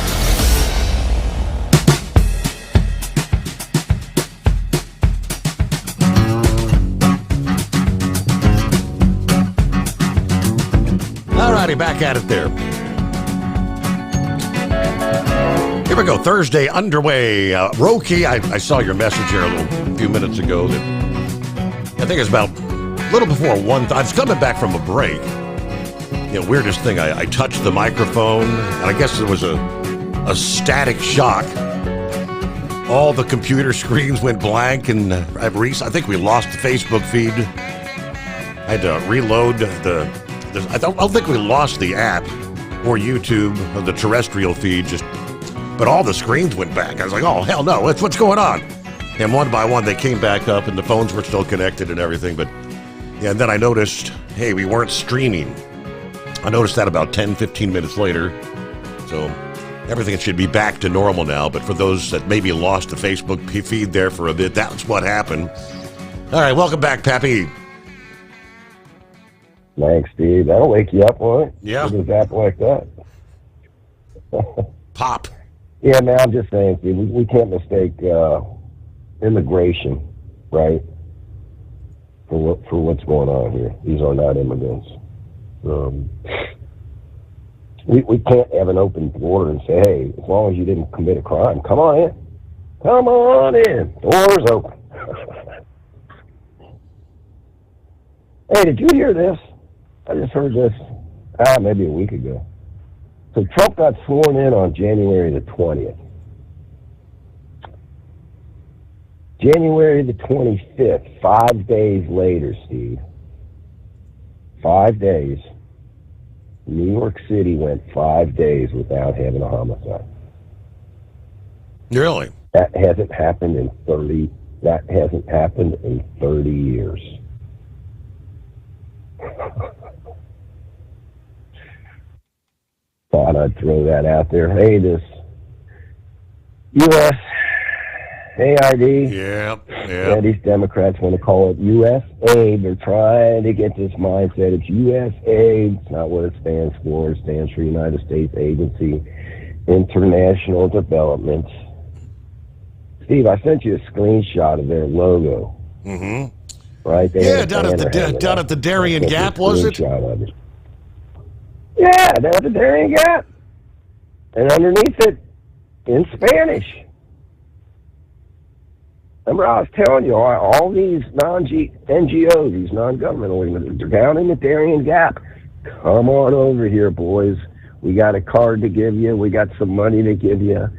All righty, back at it there. Here we go, Thursday underway. Roki, I saw your message here a few minutes ago that I think it's about a little before 1. I was coming back from a break. You know, weirdest thing, I touched the microphone, and I guess there was a static shock. All the computer screens went blank, and I think we lost the Facebook feed. I had to reload I don't think we lost the app or YouTube or the terrestrial feed, but all the screens went back. I was like, oh, hell no, what's going on? And one by one, they came back up, and the phones were still connected and everything, but yeah, and then I noticed, hey, we weren't streaming. I noticed that about 10, 15 minutes later. So everything should be back to normal now. But for those that maybe lost the Facebook feed there for a bit, that's what happened. All right, welcome back, Pappy. Thanks, Steve. That'll wake you up, won't it? Yeah. With a zap like that. Pop. Yeah, man, I'm just saying, Steve, we can't mistake immigration, right? For what's going on here. These are not immigrants. We can't have an open border and say, hey, as long as you didn't commit a crime, come on in. Come on in. Doors open. Hey, did you hear this? I just heard this maybe a week ago. So Trump got sworn in on January the 20th. January the 25th, 5 days later, Steve. 5 days. New York City went 5 days without having a homicide. Really? That hasn't happened in 30 years. Thought I'd throw that out there. Hey, this U.S. AID. Yeah. Yeah, these Democrats want to call it U.S. aid. They're trying to get this mindset. It's U.S. aid. It's not what it stands for. It stands for United States Agency International Development. Steve, I sent you a screenshot of their logo. Mm-hmm. Right there. Yeah, down at the Darien Gap, was it? Yeah, down at the Darien Gap. And underneath it, in Spanish, Remember I was telling you, all these NGOs, these non-governmental organizations, they're down in the Darien Gap. Come on over here, boys. We got a card to give you. We got some money to give you.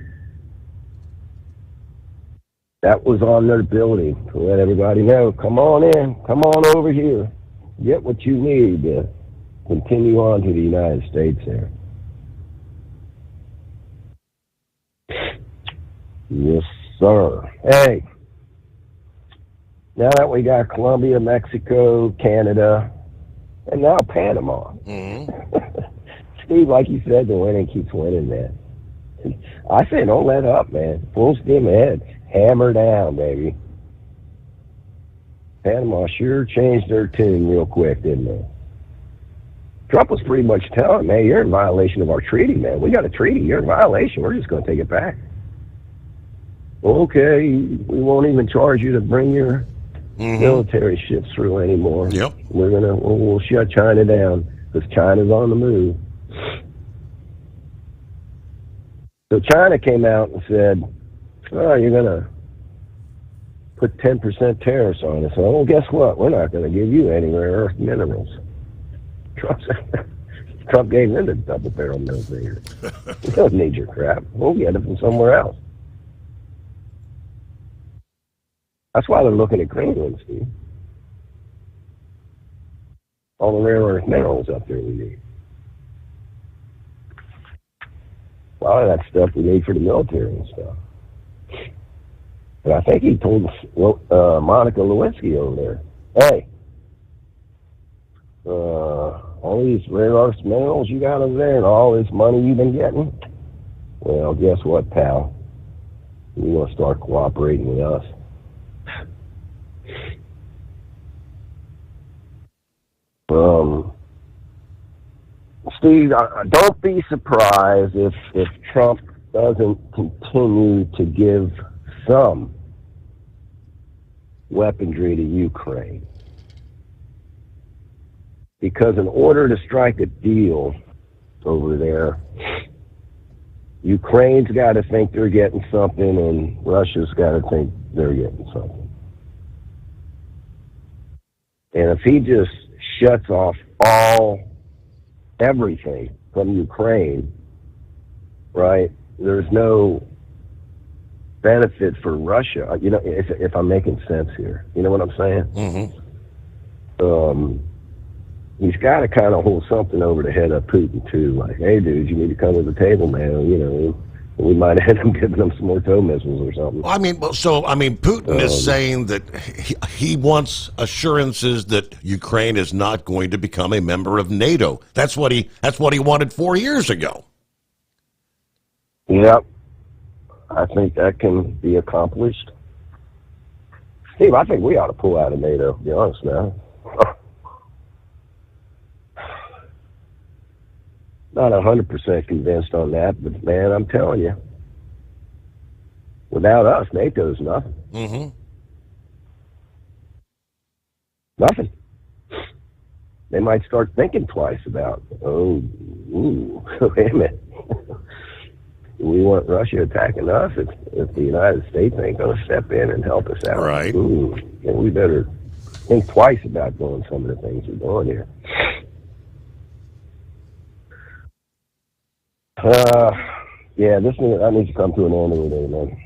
That was on their ability to let everybody know, come on in, come on over here. Get what you need to continue on to the United States there. Yes, sir. Hey, now that we got Colombia, Mexico, Canada, and now Panama. Steve, like you said, the winning keeps winning, man. I say don't let up, man. Full steam ahead. Hammer down, baby. Panama sure changed their tune real quick, didn't they? Trump was pretty much telling, man, you're in violation of our treaty, man. We got a treaty. You're in violation. We're just going to take it back. Okay, we won't even charge you to bring your military ships through anymore. Yep. We'll shut China down because China's on the move. So China came out and said, oh, you're going to put 10% tariffs on us. Well, guess what? We're not going to give you any rare earth minerals. Trump gave them the double barrel middle finger. We don't need your crap. We'll get it from somewhere else. That's why they're looking at Greenland, Steve. All the rare earth minerals up there we need. A lot of that stuff we need for the military and stuff. And I think he told Monica Lewinsky over there, hey, all these rare earth minerals you got over there and all this money you've been getting, well, guess what, pal? You're going to start cooperating with us. Steve, don't be surprised if Trump doesn't continue to give some weaponry to Ukraine. Because in order to strike a deal over there, Ukraine's got to think they're getting something and Russia's got to think they're getting something. And if he just shuts off everything from Ukraine, right, there's no benefit for Russia. You know, if I'm making sense here. You know what I'm saying? He's got to kind of hold something over the head of Putin, too. Like, hey, dude, you need to come to the table, man. You know, we might have him giving them some more tow missiles or something. Putin is saying that he wants assurances that Ukraine is not going to become a member of NATO. That's what he wanted 4 years ago. Yep. I think that can be accomplished. Steve, I think we ought to pull out of NATO, to be honest now. Not 100% convinced on that, but man, I'm telling you, without us, NATO's nothing. Nothing. They might start thinking twice about, wait a minute. We want Russia attacking us if the United States ain't going to step in and help us out. Right. And we better think twice about doing some of the things we're doing here. That needs to come to an end today, man.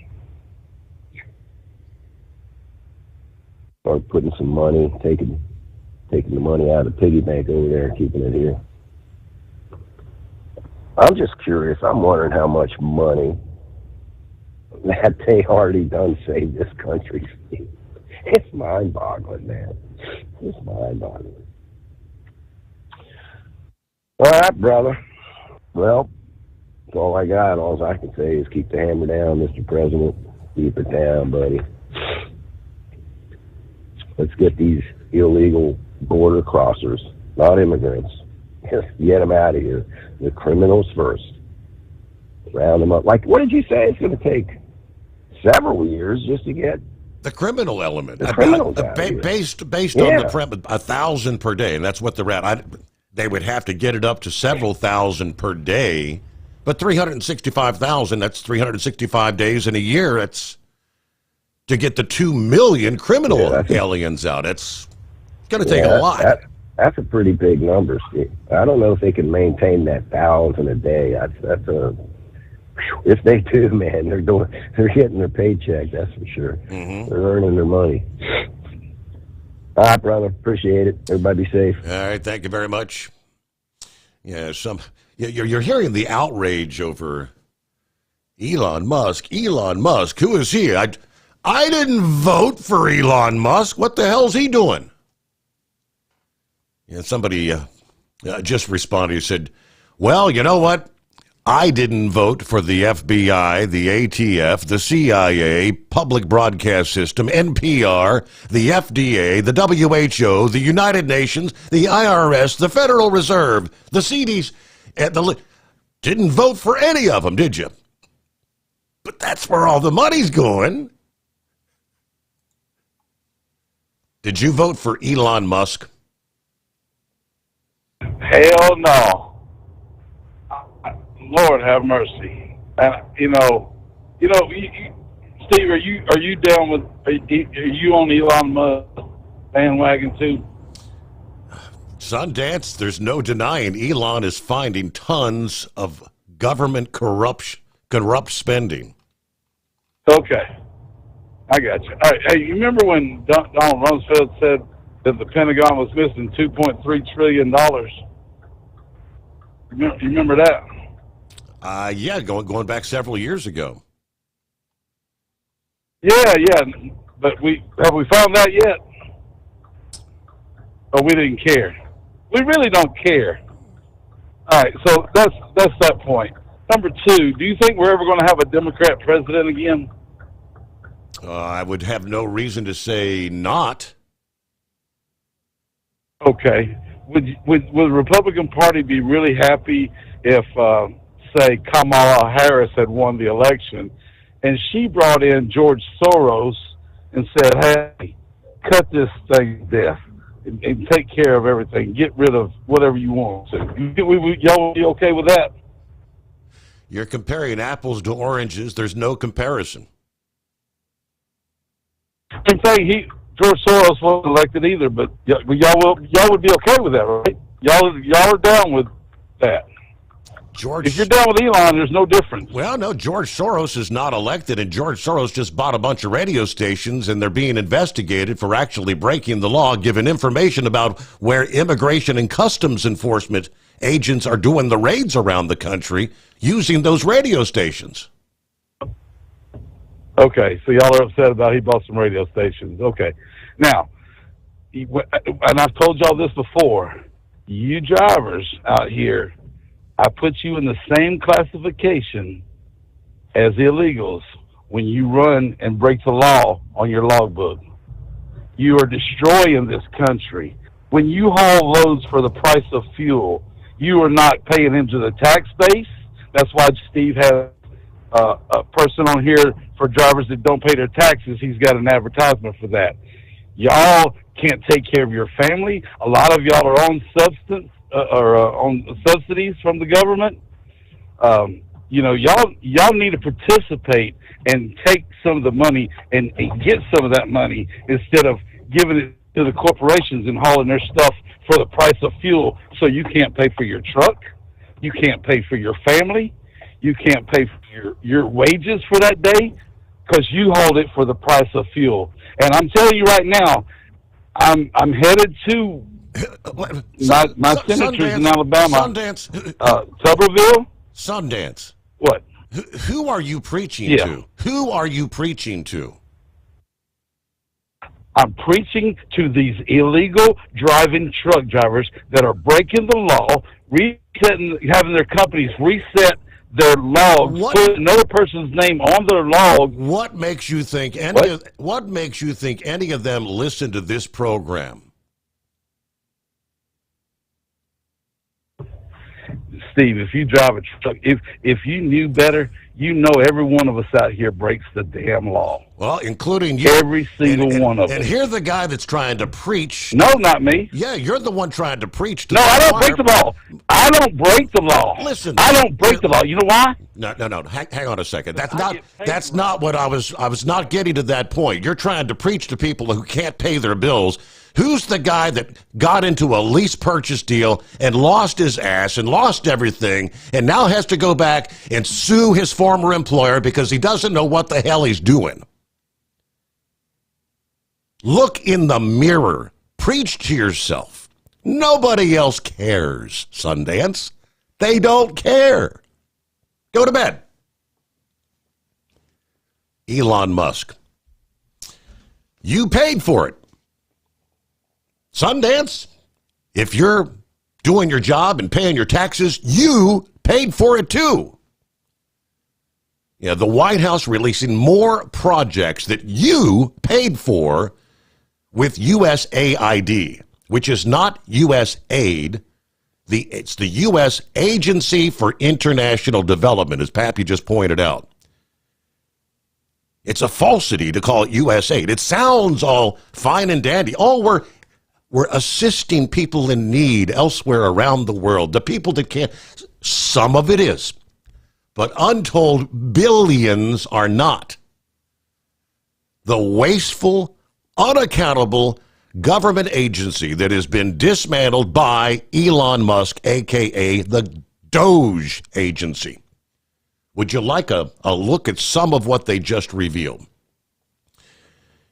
Start putting some money, taking the money out of the piggy bank over there and keeping it here. I'm just curious. I'm wondering how much money that they already done saved this country. It's mind-boggling, man. It's mind-boggling. All right, brother. Well, that's all I got. All I can say is keep the hammer down, Mr. President. Keep it down, buddy. Let's get these illegal border crossers, not immigrants. Just get them out of here. The criminals first. Round them up. Like, what did you say? It's going to take several years just to get the criminal element. The criminals based on the premise, 1,000 per day, and that's what they're at. They would have to get it up to several thousand per day, but 365,000, that's 365 days in a year. to get the 2 million criminal aliens out. It's going to take a lot. That's a pretty big number, Steve. I don't know if they can maintain that 1,000 a day. That's a. If they do, man, they're getting their paycheck. That's for sure. Mm-hmm. They're earning their money. All right, brother. Appreciate it. Everybody be safe. All right. Thank you very much. Yeah, you're hearing the outrage over Elon Musk. Elon Musk, who is he? I didn't vote for Elon Musk. What the hell's he doing? Yeah, somebody just responded. He said, well, you know what? I didn't vote for the FBI, the ATF, the CIA, Public Broadcast System, NPR, the FDA, the WHO, the United Nations, the IRS, the Federal Reserve, the CDC. Didn't vote for any of them, did you? But that's where all the money's going. Did you vote for Elon Musk? Hell no. Lord have mercy. And Steve, are you down with? Are you on Elon Musk bandwagon too? Sundance, there's no denying Elon is finding tons of government corrupt spending. Okay, I got you. All right, hey, you remember when Donald Rumsfeld said that the Pentagon was missing $2.3 trillion? You remember that? Yeah, going back several years ago. Yeah, but have we found that yet? Or we didn't care? We really don't care. All right, so that's that point. Number two, do you think we're ever going to have a Democrat president again? I would have no reason to say not. Okay. Would the Republican Party be really happy if, say, Kamala Harris had won the election and she brought in George Soros and said, hey, cut this thing to death and take care of everything. Get rid of whatever you want to. Y'all be okay with that? You're comparing apples to oranges. There's no comparison. I'm saying George Soros wasn't elected either, but y'all would be okay with that, right? Y'all are down with that. If you're down with Elon, there's no difference. Well, no, George Soros is not elected, and George Soros just bought a bunch of radio stations, and they're being investigated for actually breaking the law, giving information about where immigration and customs enforcement agents are doing the raids around the country using those radio stations. Okay, so y'all are upset about he bought some radio stations. Okay. Now, and I've told y'all this before, you drivers out here, I put you in the same classification as illegals when you run and break the law on your logbook. You are destroying this country. When you haul loads for the price of fuel, you are not paying into the tax base. That's why Steve has a person on here for drivers that don't pay their taxes. He's got an advertisement for that. Y'all can't take care of your family. A lot of y'all are on on subsidies from the government. Y'all need to participate and take some of the money and get some of that money instead of giving it to the corporations and hauling their stuff for the price of fuel. So you can't pay for your truck, you can't pay for your family, you can't pay for your wages for that day because you hauled it for the price of fuel. And I'm telling you right now, I'm headed to my senators in Alabama. Sundance. Tuberville? Sundance. What? Who are you preaching to? Who are you preaching to? I'm preaching to these illegal driving truck drivers that are breaking the law, having their companies reset their logs, put another person's name on their log. What makes you think what makes you think any of them listen to this program? Steve, if you drive a truck, if you knew better, you know every one of us out here breaks the damn law. Well, including you. Every single one of us. And here's the guy that's trying to preach. No, not me. Yeah, you're the one trying to preach to No, the I don't choir. break the law. I don't break the law. Listen. I don't break the law. You know why? No. Hang on a second. That's not what I was not getting to that point. You're trying to preach to people who can't pay their bills. Who's the guy that got into a lease purchase deal and lost his ass and lost everything and now has to go back and sue his former employer because he doesn't know what the hell he's doing? Look in the mirror. Preach to yourself. Nobody else cares, Sundance. They don't care. Go to bed. Elon Musk. You paid for it. Sundance, if you're doing your job and paying your taxes, you paid for it too. Yeah, the White House releasing more projects that you paid for with USAID, which is not U.S. aid. It's the U.S. Agency for International Development, as Pappy just pointed out. It's a falsity to call it U.S. aid. It sounds all fine and dandy. Oh, we're assisting people in need elsewhere around the world, the people that can't. Some of it is, but untold billions are not. The wasteful, unaccountable government agency that has been dismantled by Elon Musk, a.k.a. the Doge Agency. Would you like a look at some of what they just revealed?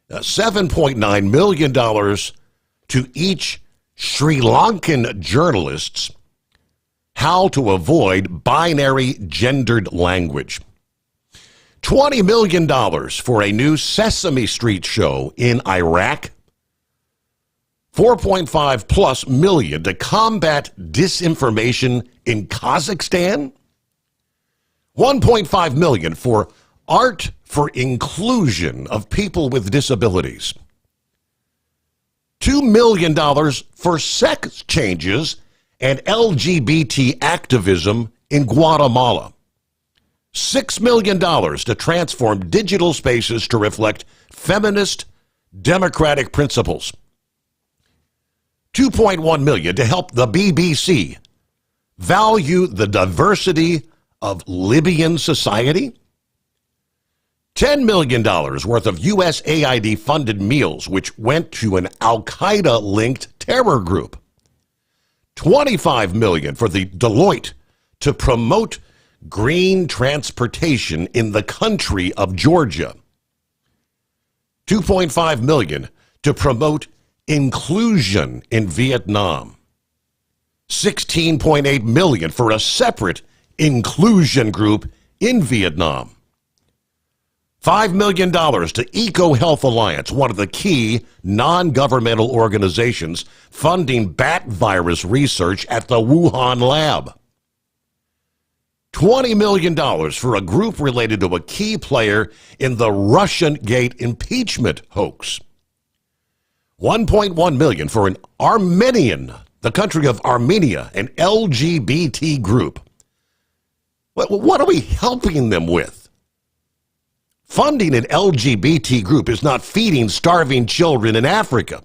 $7.9 million to each Sri Lankan journalists how to avoid binary gendered language. $20 million for a new Sesame Street show in Iraq. 4.5 plus million to combat disinformation in Kazakhstan. 1.5 million for art for inclusion of people with disabilities. $2 million for sex changes and LGBT activism in Guatemala. $6 million to transform digital spaces to reflect feminist democratic principles. $2.1 million to help the BBC value the diversity of Libyan society. $10 million worth of USAID-funded meals, which went to an Al-Qaeda-linked terror group. $25 million for the Deloitte to promote green transportation in the country of Georgia. $2.5 million to promote inclusion in Vietnam. $16.8 million for a separate inclusion group in Vietnam. $5 million to EcoHealth Alliance, one of the key non-governmental organizations funding bat virus research at the Wuhan lab. $20 million for a group related to a key player in the Russian Gate impeachment hoax. $1.1 million for an Armenian, the country of Armenia, an LGBT group. What are we helping them with? Funding an LGBT group is not feeding starving children in Africa.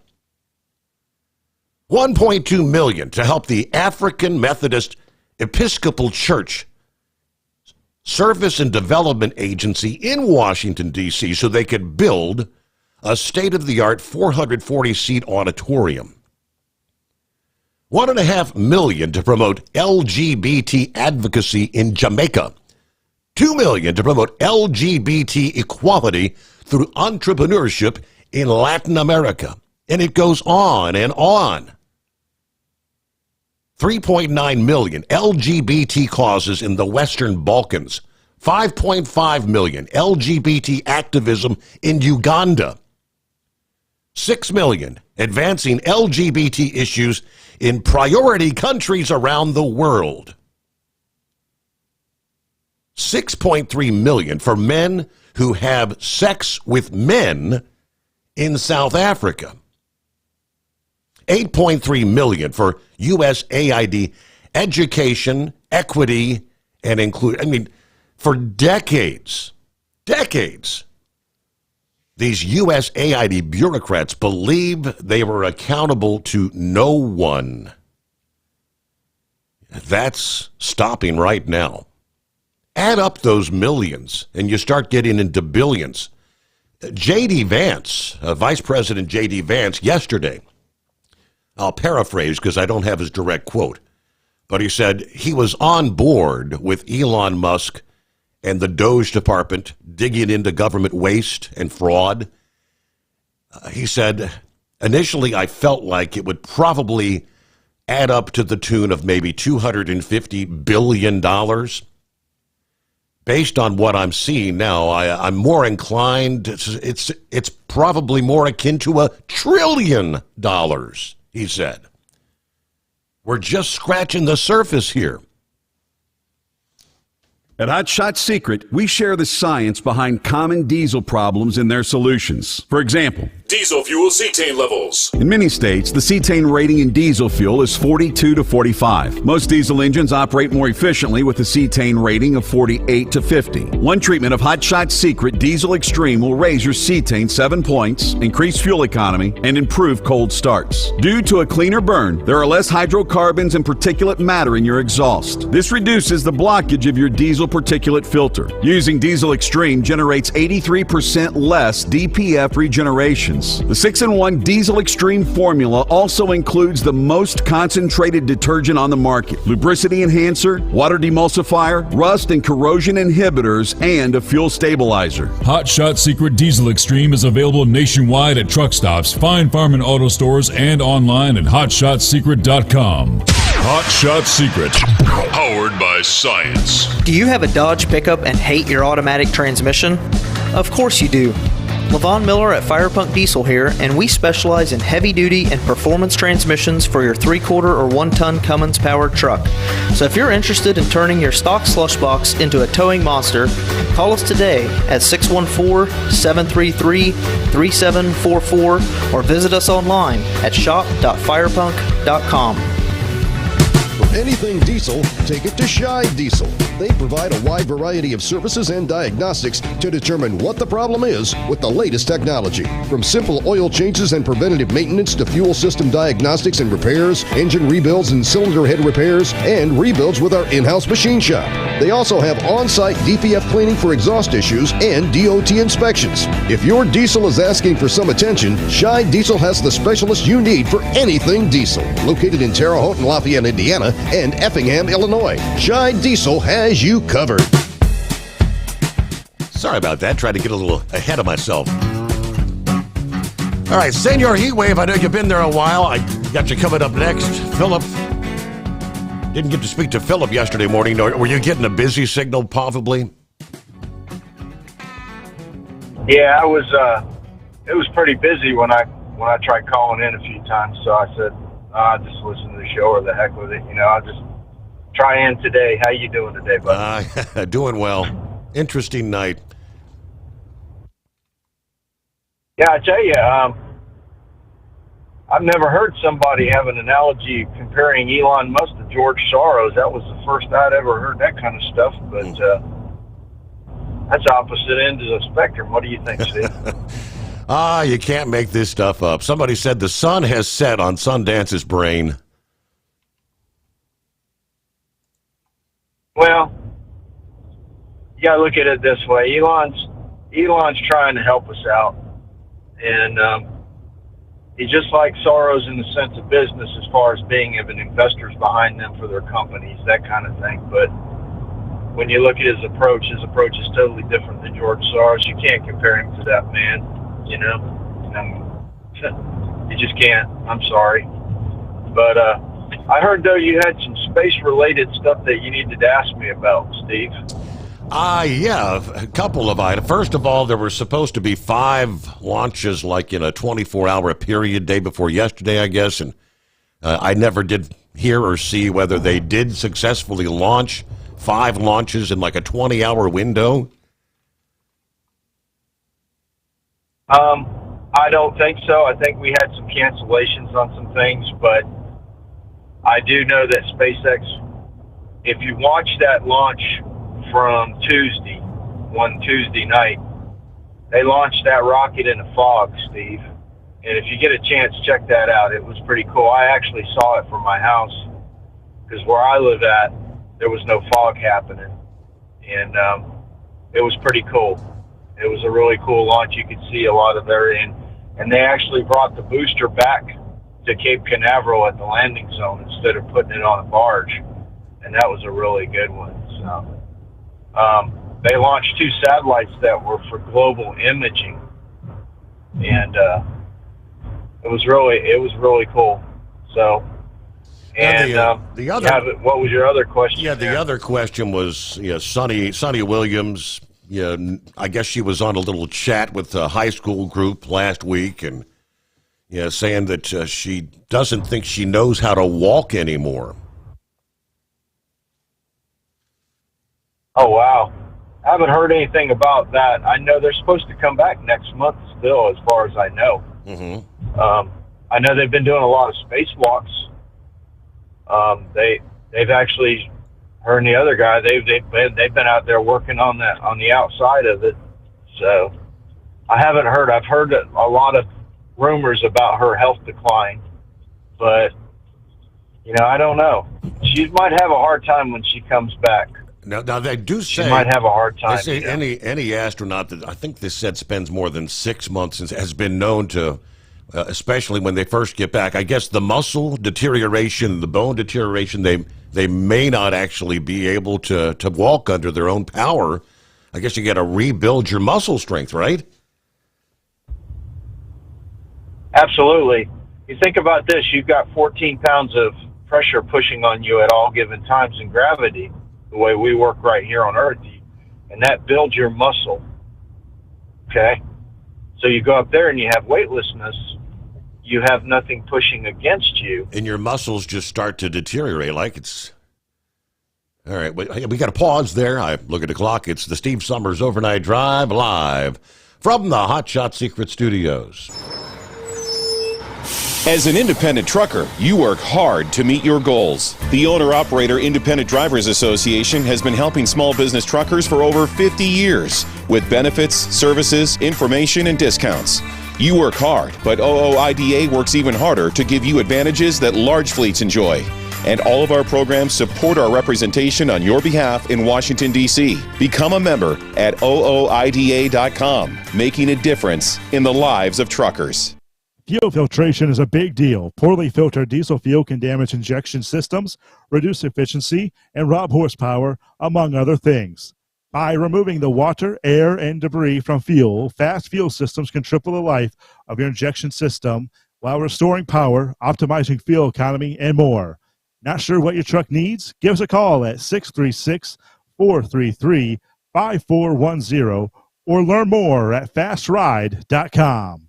$1.2 million to help the African Methodist Episcopal Church Service and Development Agency in Washington, D.C., so they could build a state-of-the-art 440-seat auditorium. $1.5 million to promote LGBT advocacy in Jamaica. $2 million to promote LGBT equality through entrepreneurship in Latin America. And it goes on and on. $3.9 million LGBT causes in the Western Balkans. $5.5 million LGBT activism in Uganda. $6 million advancing LGBT issues in priority countries around the world. $6.3 million for men who have sex with men in South Africa. $8.3 million for USAID education, equity, and include. I mean, for decades, these USAID bureaucrats believed they were accountable to no one. That's stopping right now. Add up those millions, and you start getting into billions. J.D. Vance, Vice President J.D. Vance, yesterday, I'll paraphrase because I don't have his direct quote, but he said he was on board with Elon Musk and the Doge Department digging into government waste and fraud. He said, initially I felt like it would probably add up to the tune of maybe $250 billion. Based on what I'm seeing now, I'm more inclined, it's probably more akin to $1 trillion, he said. We're just scratching the surface here. At Hot Shot Secret, we share the science behind common diesel problems and their solutions. For example, diesel fuel cetane levels. in many states, the cetane rating in diesel fuel is 42 to 45. Most diesel engines operate more efficiently with a cetane rating of 48 to 50. One treatment of Hot Shot Secret Diesel Extreme will raise your cetane 7 points, increase fuel economy, and improve cold starts. Due to a cleaner burn, there are less hydrocarbons and particulate matter in your exhaust. This reduces the blockage of your diesel particulate filter. Using Diesel Extreme generates 83% less DPF regeneration. The 6-in-1 Diesel Extreme formula also includes the most concentrated detergent on the market, lubricity enhancer, water demulsifier, rust and corrosion inhibitors, and a fuel stabilizer. Hot Shot Secret Diesel Extreme is available nationwide at truck stops, fine farm and auto stores, and online at hotshotsecret.com. Hot Shot Secret, powered by science. Do you have a Dodge pickup and hate your automatic transmission? Of course you do. Levon Miller at Firepunk Diesel here, and we specialize in heavy-duty and performance transmissions for your 3/4 or 1-ton Cummins-powered truck. So if you're interested in turning your stock slush box into a towing monster, call us today at 614-733-3744 or visit us online at shop.firepunk.com. For anything diesel, take it to Scheid Diesel. They provide a wide variety of services and diagnostics to determine what the problem is with the latest technology. From simple oil changes and preventative maintenance to fuel system diagnostics and repairs, engine rebuilds and cylinder head repairs, and rebuilds with our in-house machine shop. They also have on-site DPF cleaning for exhaust issues and DOT inspections. If your diesel is asking for some attention, Scheid Diesel has the specialist you need for anything diesel. Located in Terre Haute and Lafayette, Indiana, and Effingham, Illinois, Scheid Diesel has you covered. Sorry about that. Tried to get a little ahead of myself. All right, Senor Heatwave, I know you've been there a while. I got you coming up next. Philip. Didn't get to speak to Philip yesterday morning. Were you getting a busy signal, possibly? Yeah, I was. It was pretty busy when I tried calling in a few times. So I said, just listen to the show or the heck with it. I'll just try in today. How you doing today, buddy? Doing well. Interesting night. Yeah, I tell you, I've never heard somebody have an analogy comparing Elon Musk to George Soros. That was the first I'd ever heard that kind of stuff. But that's opposite ends of the spectrum. What do you think, Steve? You can't make this stuff up. Somebody said the sun has set on Sundance's brain. Well, you gotta look at it this way. Elon's trying to help us out, and he's just like Soros in the sense of business, as far as being of an investors behind them for their companies, that kind of thing. But when you look at his approach is totally different than George Soros. You can't compare him to that man. You just can't. I'm sorry. But I heard, though, you had some space-related stuff that you needed to ask me about, Steve. Yeah, a couple of items. First of all, there were supposed to be 5 launches, like in a 24-hour period, day before yesterday, I guess, and I never did hear or see whether they did successfully launch 5 launches in like a 20-hour window. I don't think so. I think we had some cancellations on some things, but I do know that SpaceX if you watch that launch from one Tuesday night, they launched that rocket in a fog, Steve. And if you get a chance, check that out. It was pretty cool. I actually saw it from my house because where I live at, there was no fog happening. And it was pretty cool. It was a really cool launch. You could see a lot of everything. And they actually brought the booster back to Cape Canaveral at the landing zone instead of putting it on a barge. And that was a really good one. So they launched 2 satellites that were for global imaging. And it was really cool. So, and the other, what was your other question? Yeah, the other question was, Sonny Williams. I guess she was on a little chat with the high school group last week, and saying that she doesn't think she knows how to walk anymore. Oh wow, I haven't heard anything about that. I know they're supposed to come back next month still, as far as I know. Mm-hmm. I know they've been doing a lot of spacewalks. They've actually, her and the other guy, they've been out there working on the outside of it. So I haven't heard. I've heard a lot of rumors about her health decline, but I don't know. She might have a hard time when she comes back. Now they do say she might have a hard time. They say any astronaut that I think they said spends more than 6 months has been known to, especially when they first get back. I guess the muscle deterioration, the bone deterioration, they may not actually be able to walk under their own power. I guess you got to rebuild your muscle strength, right? Absolutely. You think about this: you've got 14 pounds of pressure pushing on you at all given times in gravity. The way we work right here on Earth, and that builds your muscle. Okay, so you go up there and you have weightlessness. You have nothing pushing against you, and your muscles just start to deteriorate. Like it's all right. We got to pause there. I look at the clock. It's the Steve Sommers Overnight Drive live from the Hot Shot Secret Studios. As an independent trucker, you work hard to meet your goals. The Owner-Operator Independent Drivers Association has been helping small business truckers for over 50 years with benefits, services, information, and discounts. You work hard, but OOIDA works even harder to give you advantages that large fleets enjoy. And all of our programs support our representation on your behalf in Washington, D.C. Become a member at OOIDA.com, making a difference in the lives of truckers. Fuel filtration is a big deal. Poorly filtered diesel fuel can damage injection systems, reduce efficiency, and rob horsepower, among other things. By removing the water, air, and debris from fuel, fast fuel systems can triple the life of your injection system while restoring power, optimizing fuel economy, and more. Not sure what your truck needs? Give us a call at 636-433-5410 or learn more at fastride.com.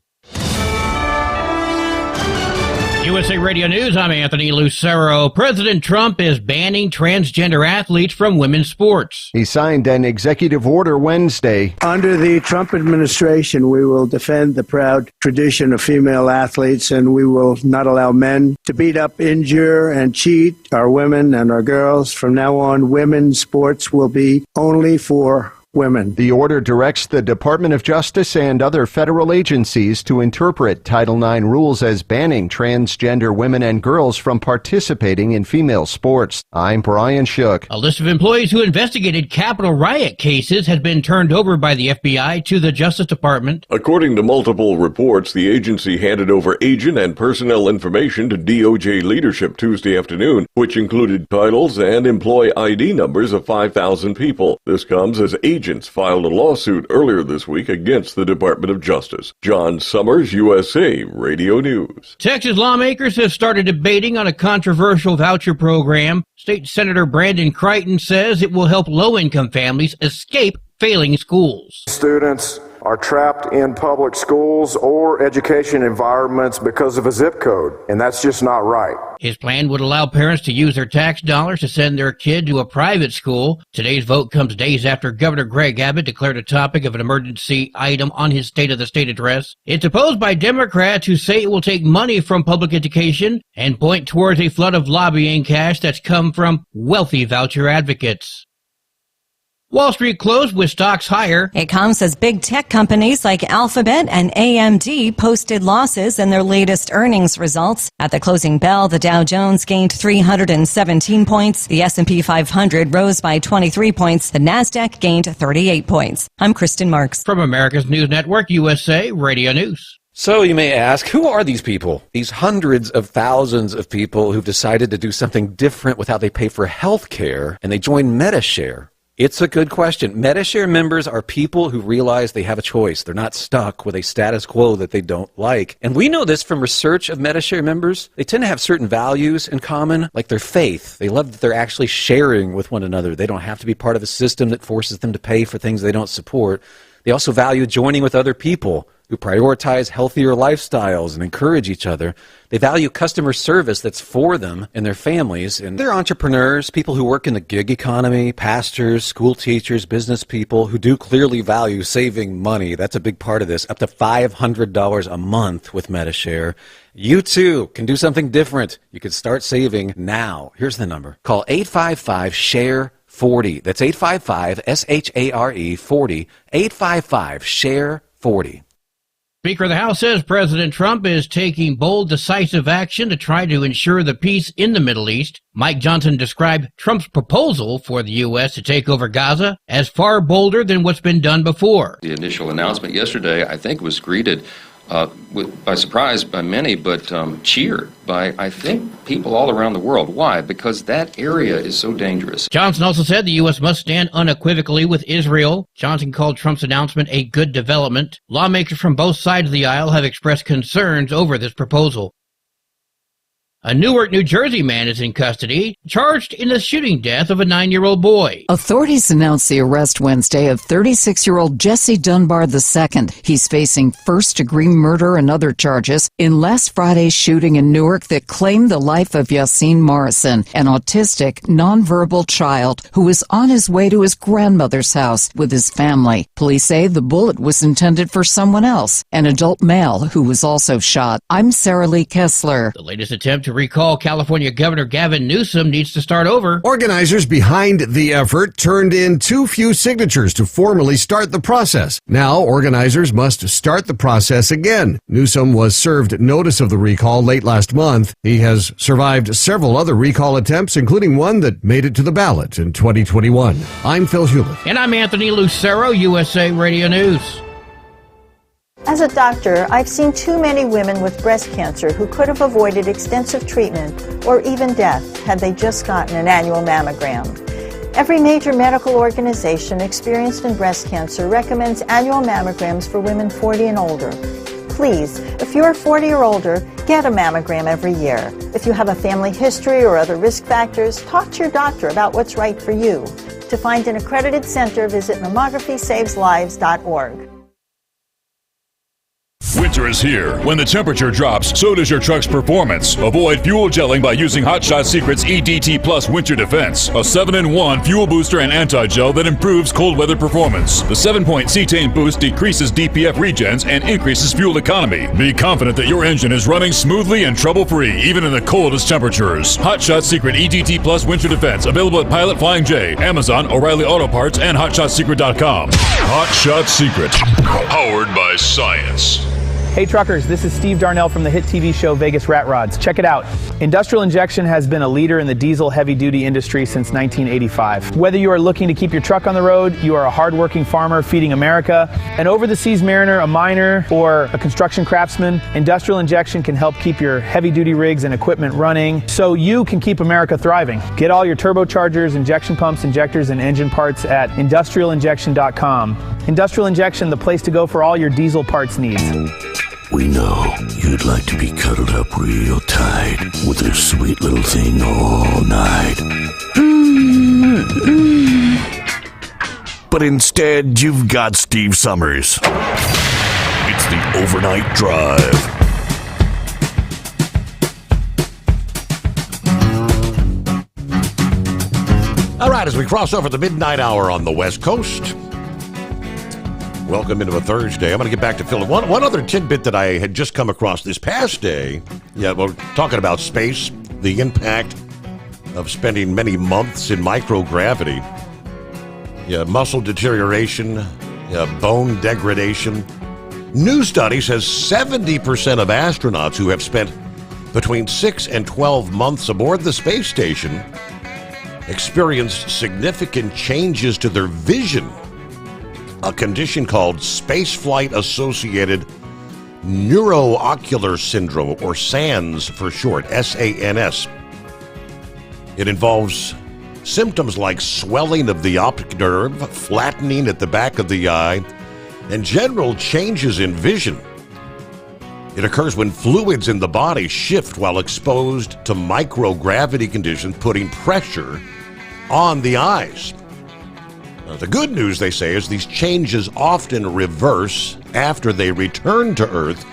USA Radio News, I'm Anthony Lucero. President Trump is banning transgender athletes from women's sports. He signed an executive order Wednesday. Under the Trump administration, we will defend the proud tradition of female athletes, and we will not allow men to beat up, injure, and cheat our women and our girls. From now on, women's sports will be only for women. The order directs the Department of Justice and other federal agencies to interpret Title IX rules as banning transgender women and girls from participating in female sports. I'm Brian Shook. A list of employees who investigated Capitol riot cases has been turned over by the FBI to the Justice Department. According to multiple reports, the agency handed over agent and personnel information to DOJ leadership Tuesday afternoon, which included titles and employee ID numbers of 5,000 people. This comes as agents filed a lawsuit earlier this week against the Department of Justice. John Sommers, USA Radio News. Texas lawmakers have started debating on a controversial voucher program. State Senator Brandon Crichton says it will help low-income families escape failing schools. Students are trapped in public schools or education environments because of a zip code, and that's just not right. His plan would allow parents to use their tax dollars to send their kid to a private school. Today's vote comes days after Governor Greg Abbott declared a topic of an emergency item on his State of the State address. It's opposed by Democrats who say it will take money from public education and point towards a flood of lobbying cash that's come from wealthy voucher advocates. Wall Street closed with stocks higher. It comes as big tech companies like Alphabet and AMD posted losses in their latest earnings results. At the closing bell, the Dow Jones gained 317 points. The S&P 500 rose by 23 points. The Nasdaq gained 38 points. I'm Kristen Marks. From America's News Network, USA Radio News. So you may ask, who are these people? These hundreds of thousands of people who've decided to do something different with how they pay for health care, and they join MediShare. It's a good question. MediShare members are people who realize they have a choice. They're not stuck with a status quo that they don't like. And we know this from research of MediShare members. They tend to have certain values in common, like their faith. They love that they're actually sharing with one another. They don't have to be part of a system that forces them to pay for things they don't support. They also value joining with other people who prioritize healthier lifestyles and encourage each other. They value customer service that's for them and their families. And they're entrepreneurs, people who work in the gig economy, pastors, school teachers, business people who do clearly value saving money. That's a big part of this. Up to $500 a month with MediShare. You too can do something different. You can start saving now. Here's the number. Call 855-SHARE-40. That's 855-SHARE 40. 855-SHARE-40. Speaker of the House says President Trump is taking bold, decisive action to try to ensure the peace in the Middle East. Mike Johnson described Trump's proposal for the U.S. to take over Gaza as far bolder than what's been done before. The initial announcement yesterday, I think, was greeted by surprise by many, but cheered by, I think, people all around the world. Why? Because that area is so dangerous. Johnson also said the U.S. must stand unequivocally with Israel. Johnson called Trump's announcement a good development. Lawmakers from both sides of the aisle have expressed concerns over this proposal. A Newark, New Jersey man is in custody, charged in the shooting death of a 9-year-old boy. Authorities announced the arrest Wednesday of 36-year-old Jesse Dunbar II. He's facing first-degree murder and other charges in last Friday's shooting in Newark that claimed the life of Yassine Morrison, an autistic, nonverbal child who was on his way to his grandmother's house with his family. Police say the bullet was intended for someone else, an adult male who was also shot. I'm Sarah Lee Kessler. The latest attempt to recall California Governor Gavin Newsom needs to start over. Organizers behind the effort turned in too few signatures to formally start the process. Now, organizers must start the process again. Newsom was served notice of the recall late last month. He has survived several other recall attempts, including one that made it to the ballot in 2021. I'm Phil Hewlett. And I'm Anthony Lucero, USA Radio News. As a doctor, I've seen too many women with breast cancer who could have avoided extensive treatment or even death had they just gotten an annual mammogram. Every major medical organization experienced in breast cancer recommends annual mammograms for women 40 and older. Please, if you're 40 or older, get a mammogram every year. If you have a family history or other risk factors, talk to your doctor about what's right for you. To find an accredited center, visit mammography-saves-lives.org. Winter is here. When the temperature drops, so does your truck's performance. Avoid fuel gelling by using Hot Shot Secret's EDT Plus Winter Defense, a 7-in-1 fuel booster and anti-gel that improves cold weather performance. The 7-point cetane boost decreases DPF regens and increases fuel economy. Be confident that your engine is running smoothly and trouble-free, even in the coldest temperatures. Hot Shot Secret EDT Plus Winter Defense, available at Pilot Flying J, Amazon, O'Reilly Auto Parts, and HotShotSecret.com. Hot Shot Secret, powered by science. Hey truckers, this is Steve Darnell from the hit TV show Vegas Rat Rods. Check it out. Industrial Injection has been a leader in the diesel heavy-duty industry since 1985. Whether you are looking to keep your truck on the road, you are a hard-working farmer feeding America, an over-the-seas mariner, a miner, or a construction craftsman, Industrial Injection can help keep your heavy-duty rigs and equipment running so you can keep America thriving. Get all your turbochargers, injection pumps, injectors, and engine parts at industrialinjection.com. Industrial Injection, the place to go for all your diesel parts needs. We know you'd like to be cuddled up real tight with a sweet little thing all night. but instead you've got Steve Sommers. It's the Overnight Drive. All right, as we cross over the midnight hour on the West Coast, welcome into a Thursday. I'm going to get back to Philip. One other tidbit that I had just come across this past day. Yeah, we're talking about space, the impact of spending many months in microgravity. Yeah, muscle deterioration, bone degradation. New study says 70% of astronauts who have spent between 6 and 12 months aboard the space station experienced significant changes to their vision, a condition called spaceflight-associated neuroocular syndrome, or SANS for short, SANS. It involves symptoms like swelling of the optic nerve, flattening at the back of the eye, and general changes in vision. It occurs when fluids in the body shift while exposed to microgravity conditions, putting pressure on the eyes. Now, the good news, they say, is these changes often reverse after they return to Earth,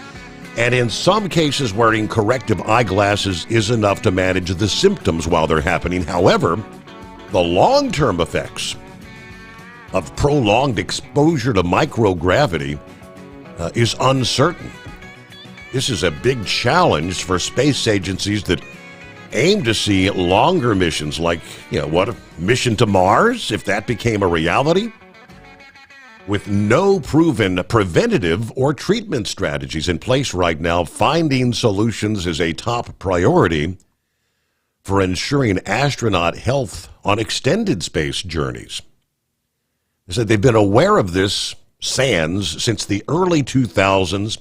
and in some cases wearing corrective eyeglasses is enough to manage the symptoms while they're happening. However, the long-term effects of prolonged exposure to microgravity is uncertain. This is a big challenge for space agencies that aim to see longer missions, like, what a mission to Mars, if that became a reality. With no proven preventative or treatment strategies in place right now, finding solutions is a top priority for ensuring astronaut health on extended space journeys. They said they've been aware of this SANS since the early 2000s.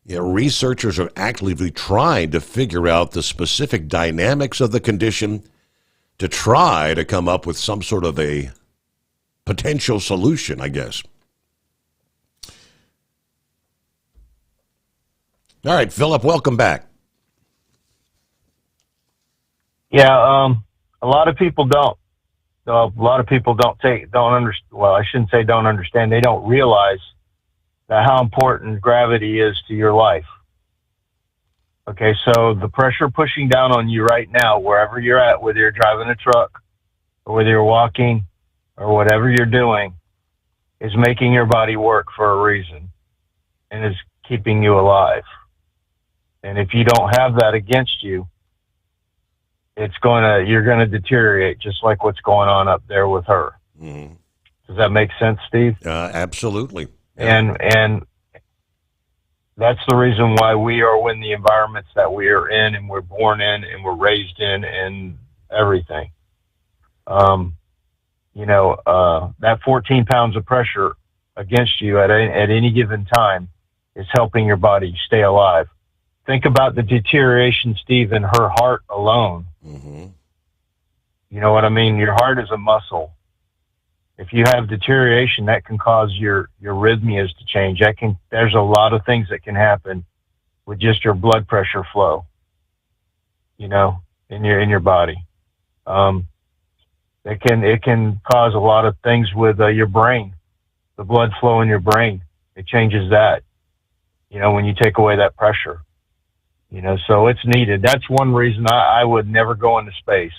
Researchers are actively trying to figure out the specific dynamics of the condition to try to come up with some sort of a potential solution, I guess. All right, Philip, welcome back. Yeah, a lot of people don't. A lot of people don't understand. Well, I shouldn't say don't understand. They don't realize that how important gravity is to your life. Okay, so the pressure pushing down on you right now, wherever you're at, whether you're driving a truck or whether you're walking or whatever you're doing, is making your body work for a reason and is keeping you alive. And if you don't have that against you, you're gonna deteriorate, just like what's going on up there with her. Mm-hmm. Does that make sense, Steve? Absolutely. And that's the reason why we are in the environments that we are in and we're born in and we're raised in and everything. That 14 pounds of pressure against you at any given time is helping your body stay alive. Think about the deterioration, Steve, in her heart alone. Mm-hmm. You know what I mean? Your heart is a muscle. If you have deterioration, that can cause your arrhythmias to change. There's a lot of things that can happen with just your blood pressure flow, in your body. It can cause a lot of things with your brain, the blood flow in your brain. It changes that, when you take away that pressure, so it's needed. That's one reason I would never go into space.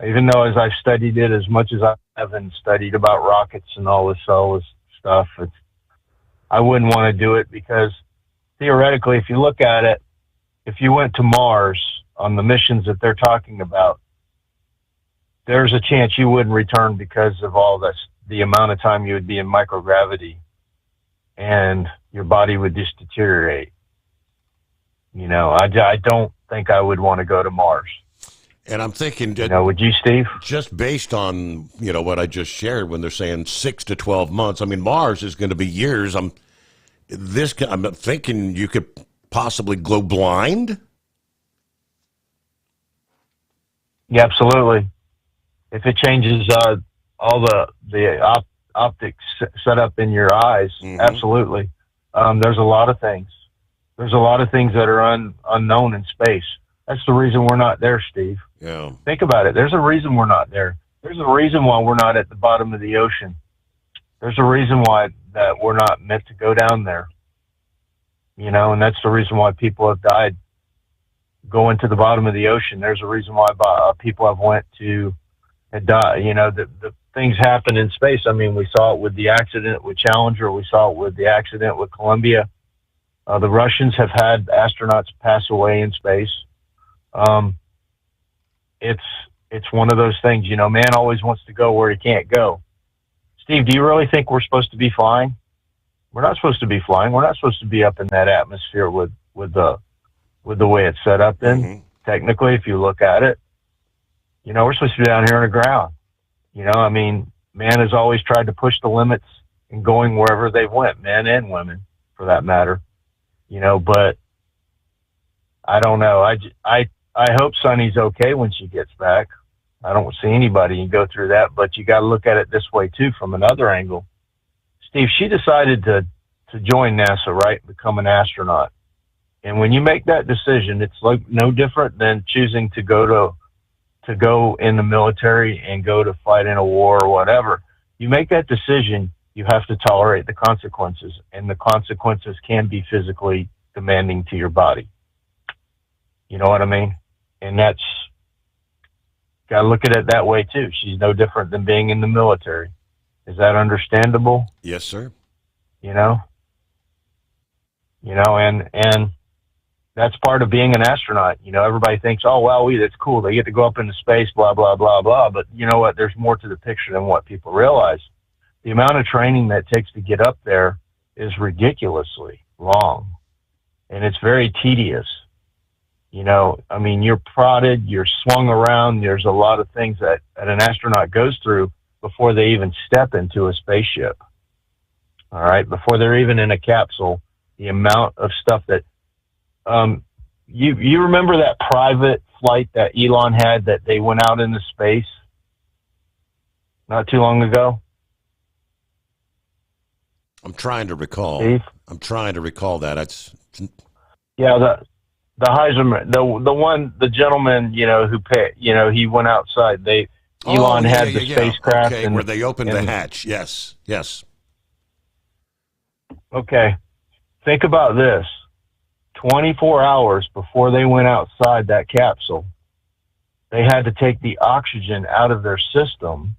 Even though as I've studied it as much as I haven't studied about rockets and all this stuff, I wouldn't want to do it because theoretically, if you look at it, if you went to Mars on the missions that they're talking about, there's a chance you wouldn't return because of all this, the amount of time you would be in microgravity and your body would just deteriorate. I don't think I would want to go to Mars. And I'm thinking, would you, Steve? Just based on, what I just shared, when they're saying 6 to 12 months, I mean, Mars is going to be years. I'm thinking you could possibly go blind. Yeah, absolutely. If it changes all the optics set up in your eyes, mm-hmm. Absolutely. There's a lot of things. There's a lot of things that are unknown in space. That's the reason we're not there, Steve. Yeah. Think about it. There's a reason we're not there. There's a reason why we're not at the bottom of the ocean There's a reason why that we're not meant to go down there, and that's the reason why people have died going to the bottom of the ocean. There's a reason why people had died. The things happen in space. I mean, we saw it with the accident with Challenger. We saw it with the accident with Columbia. The Russians have had astronauts pass away in space. It's one of those things, man always wants to go where he can't go. Steve, do you really think we're supposed to be flying? We're not supposed to be flying. We're not supposed to be up in that atmosphere with the way it's set up in. Mm-hmm. Technically, if you look at it, we're supposed to be down here on the ground. Man has always tried to push the limits in going wherever they went, men and women, for that matter. But I don't know. I hope Sunny's okay when she gets back. I don't see anybody go through that, but you got to look at it this way too, from another angle. Steve, she decided to join NASA, right? Become an astronaut. And when you make that decision, it's like no different than choosing to go in the military and go to fight in a war or whatever. You make that decision, you have to tolerate the consequences, and the consequences can be physically demanding to your body. You know what I mean? And that's, got to look at it that way too. She's no different than being in the military. Is that understandable? Yes, sir. And that's part of being an astronaut. Everybody thinks, oh, wow, that's cool. They get to go up into space, blah, blah, blah, blah. But you know what? There's more to the picture than what people realize. The amount of training that takes to get up there is ridiculously long, and it's very tedious. You're prodded, you're swung around. There's a lot of things that an astronaut goes through before they even step into a spaceship. All right. Before they're even in a capsule, the amount of stuff that, you remember that private flight that Elon had that they went out into space not too long ago? I'm trying to recall. Steve? I'm trying to recall that. Yeah, the Heisenberg, the gentleman, who paid, he went outside. Elon had the spacecraft, okay, where they opened the hatch. Yes. Okay, think about this: 24 hours before they went outside that capsule, they had to take the oxygen out of their system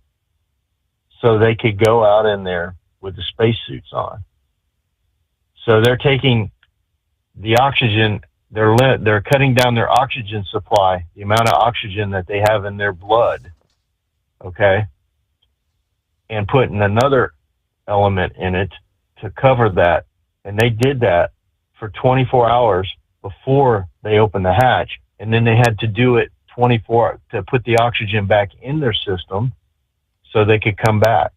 so they could go out in there with the spacesuits on. So they're taking the oxygen. They're cutting down their oxygen supply, the amount of oxygen that they have in their blood, okay, and putting another element in it to cover that. And they did that for 24 hours before they opened the hatch, and then they had to do it 24 to put the oxygen back in their system so they could come back.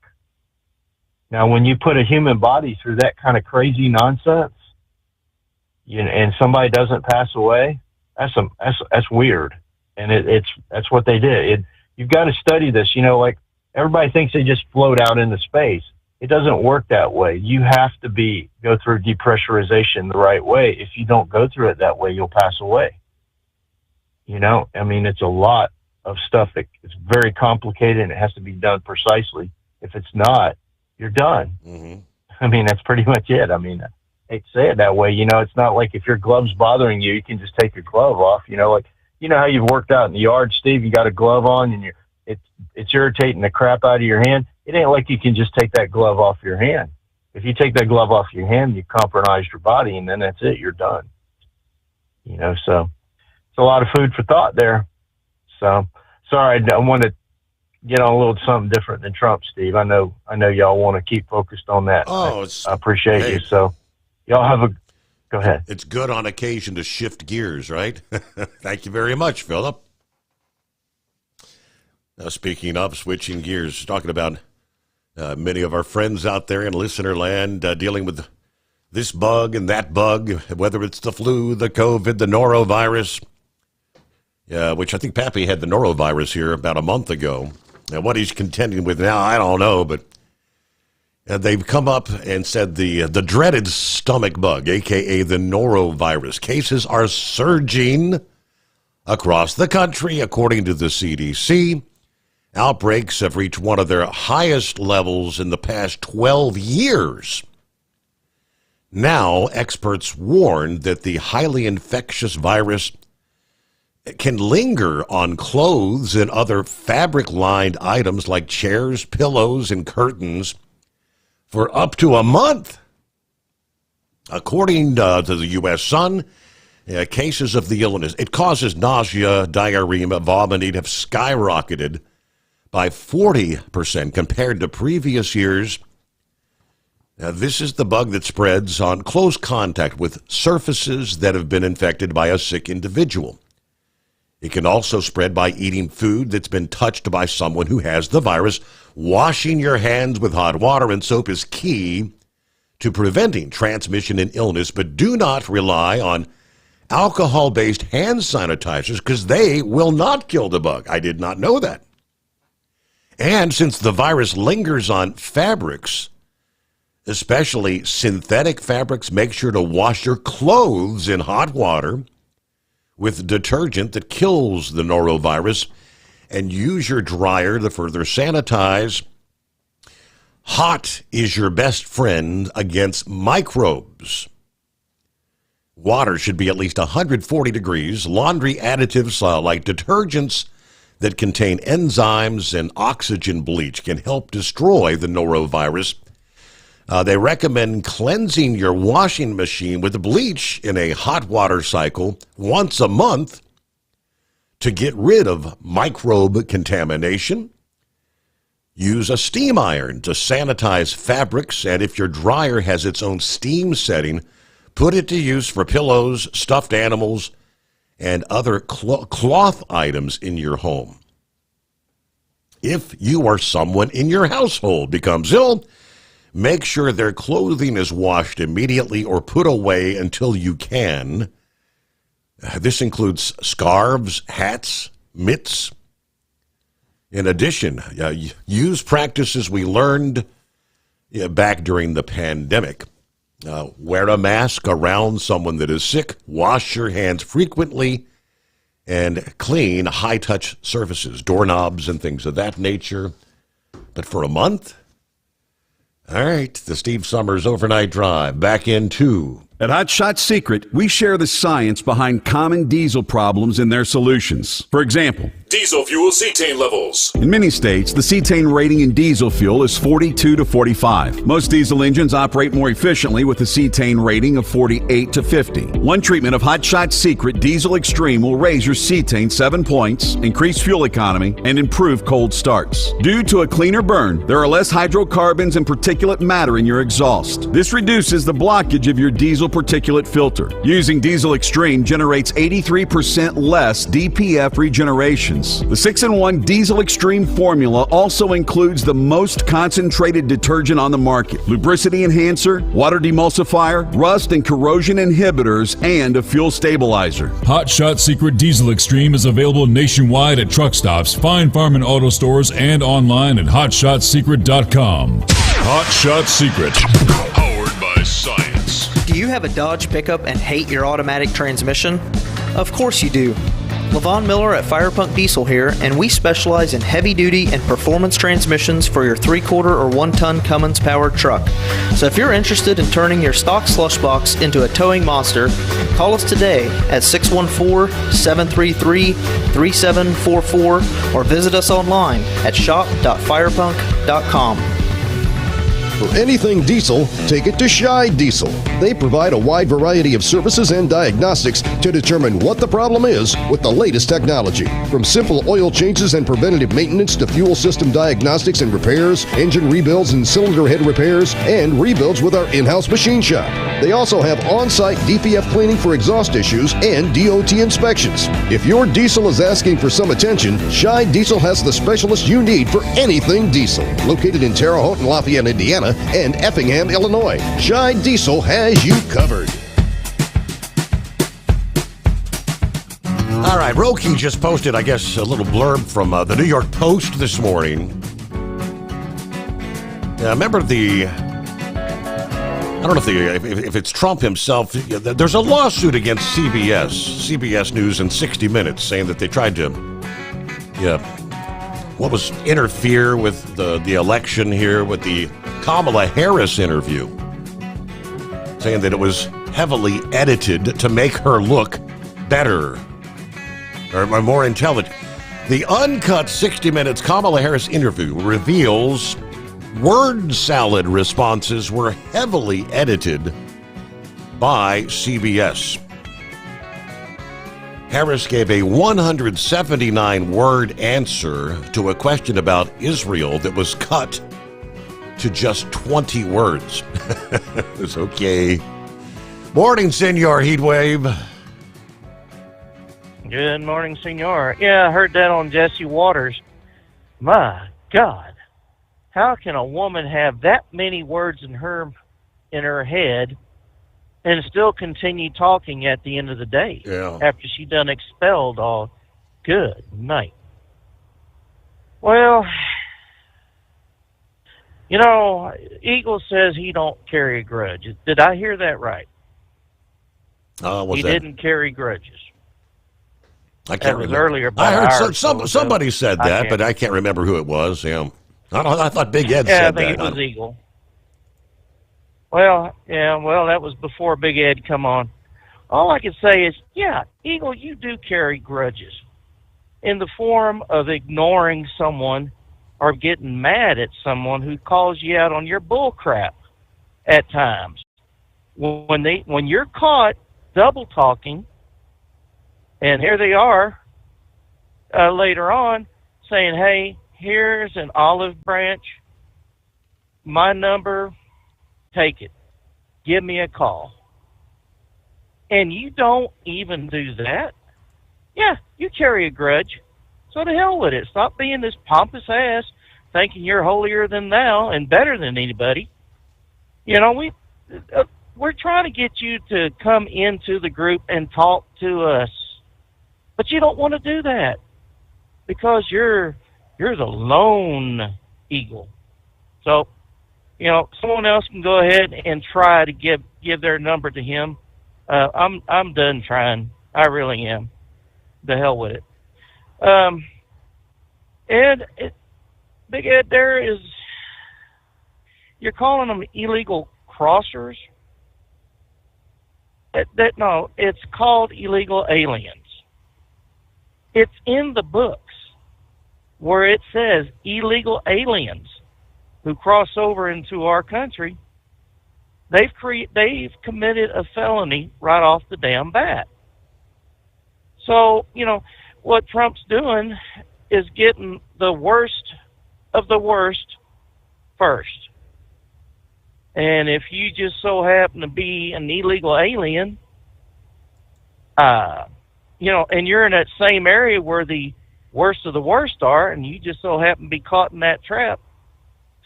Now, when you put a human body through that kind of crazy nonsense, and somebody doesn't pass away, that's weird, and that's what they did. You've got to study this. Like everybody thinks they just float out into space. It doesn't work that way. You have to go through depressurization the right way. If you don't go through it that way, you'll pass away. It's a lot of stuff that it's very complicated, and it has to be done precisely. If it's not, you're done. Mm-hmm. That's pretty much it. I hate to say it that way. It's not like if your glove's bothering you, you can just take your glove off. How you've worked out in the yard, Steve, you got a glove on and it's irritating the crap out of your hand. It ain't like you can just take that glove off your hand. If you take that glove off your hand, you compromise your body, and then that's it. You're done. So it's a lot of food for thought there. So sorry, I want to get on a little something different than Trump, Steve. I know y'all want to keep focused on that. Oh, I appreciate you. So y'all have go ahead. It's good on occasion to shift gears, right? Thank you very much, Philip. Now, speaking of switching gears, talking about many of our friends out there in listener land dealing with this bug and that bug, whether it's the flu, the COVID, the norovirus, which I think Pappy had the norovirus here about a month ago. Now, what he's contending with now, I don't know, but they've come up and said the dreaded stomach bug, a.k.a. the norovirus, cases are surging across the country, according to the CDC. Outbreaks have reached one of their highest levels in the past 12 years. Now, experts warn that the highly infectious virus can linger on clothes and other fabric-lined items like chairs, pillows, and curtains for up to a month. According to the U.S. Sun, cases of the illness, it causes nausea, diarrhea, vomiting have skyrocketed by 40% compared to previous years. Now, this is the bug that spreads on close contact with surfaces that have been infected by a sick individual. It can also spread by eating food that's been touched by someone who has the virus. Washing your hands with hot water and soap is key to preventing transmission and illness, but do not rely on alcohol-based hand sanitizers because they will not kill the bug. I did not know that. And since the virus lingers on fabrics, especially synthetic fabrics, make sure to wash your clothes in hot water with detergent that kills the norovirus and use your dryer to further sanitize. Hot is your best friend against microbes. Water should be at least 140 degrees. Laundry additives like detergents that contain enzymes and oxygen bleach can help destroy the norovirus. They recommend cleansing your washing machine with bleach in a hot water cycle once a month to get rid of microbe contamination. Use a steam iron to sanitize fabrics, and if your dryer has its own steam setting, put it to use for pillows, stuffed animals, and other cloth items in your home. If you or someone in your household becomes ill, make sure their clothing is washed immediately or put away until you can. This includes scarves, hats, mitts. In addition, use practices we learned back during the pandemic. Wear a mask around someone that is sick. Wash your hands frequently and clean high-touch surfaces, doorknobs and things of that nature. But for a month? All right, the Steve Sommers Overnight Drive back into. At Hot Shot Secret, we share the science behind common diesel problems and their solutions. For example, diesel fuel cetane levels. In many states, the cetane rating in diesel fuel is 42 to 45. Most diesel engines operate more efficiently with a cetane rating of 48 to 50. One treatment of Hot Shot Secret Diesel Extreme will raise your cetane 7 points, increase fuel economy, and improve cold starts. Due to a cleaner burn, there are less hydrocarbons and particulate matter in your exhaust. This reduces the blockage of your diesel particulate filter. Using Diesel Extreme generates 83% less DPF regenerations. The 6-in-1 Diesel Extreme formula also includes the most concentrated detergent on the market, lubricity enhancer, water demulsifier, rust and corrosion inhibitors, and a fuel stabilizer. Hot Shot Secret Diesel Extreme is available nationwide at truck stops, fine farm and auto stores, and online at hotshotsecret.com. Hot Shot Secret. Powered by science. Do you have a Dodge pickup and hate your automatic transmission? Of course you do. Levon Miller at Firepunk Diesel here, and we specialize in heavy-duty and performance transmissions for your 3/4 or 1-ton Cummins-powered truck. So if you're interested in turning your stock slush box into a towing monster, call us today at 614-733-3744 or visit us online at shop.firepunk.com. For anything diesel, take it to Shy Diesel. They provide a wide variety of services and diagnostics to determine what the problem is with the latest technology. From simple oil changes and preventative maintenance to fuel system diagnostics and repairs, engine rebuilds and cylinder head repairs, and rebuilds with our in-house machine shop. They also have on-site DPF cleaning for exhaust issues and DOT inspections. If your diesel is asking for some attention, Shy Diesel has the specialist you need for anything diesel. Located in Terre Haute and Lafayette, Indiana, and Effingham, Illinois. Shy Diesel has you covered. All right, Roki just posted, I guess, a little blurb from the New York Post this morning. Remember I don't know if it's Trump himself. There's a lawsuit against CBS News and 60 Minutes, saying that they tried to interfere with the election here with the Kamala Harris interview, saying that it was heavily edited to make her look better or more intelligent. The uncut 60 Minutes Kamala Harris interview reveals word salad responses were heavily edited by CBS. Harris gave a 179-word answer to a question about Israel that was cut to just 20 words. It's okay. Morning, Senor Heatwave. Good morning, Senor. Yeah, I heard that on Jesse Waters. My God, how can a woman have that many words in her head and still continue talking at the end of the day after she done expelled all? Good night. Well, you know, Eagle says he don't carry grudges. Did I hear that right? He didn't carry grudges. I can't remember. Earlier. I heard somebody said that, but I can't remember who it was. Yeah, I thought Big Ed said that. I think it was Eagle. Well, that was before Big Ed come on. All I can say is, yeah, Eagle, you do carry grudges in the form of ignoring someone or getting mad at someone who calls you out on your bull crap at times. When you're caught double talking, and here they are later on saying, hey, here's an olive branch, my number, take it, give me a call. And you don't even do that? Yeah, you carry a grudge. So to hell with it. Stop being this pompous ass, thinking you're holier than thou and better than anybody. You know, we're trying to get you to come into the group and talk to us. But you don't want to do that because you're the lone eagle. So, you know, someone else can go ahead and try to give their number to him. I'm done trying. I really am. The hell with it. Big Ed, you're calling them illegal crossers. No, it's called illegal aliens. It's in the books where it says illegal aliens who cross over into our country. They've committed a felony right off the damn bat. So, you know, what Trump's doing is getting the worst of the worst first. And if you just so happen to be an illegal alien, you know, and you're in that same area where the worst of the worst are, and you just so happen to be caught in that trap,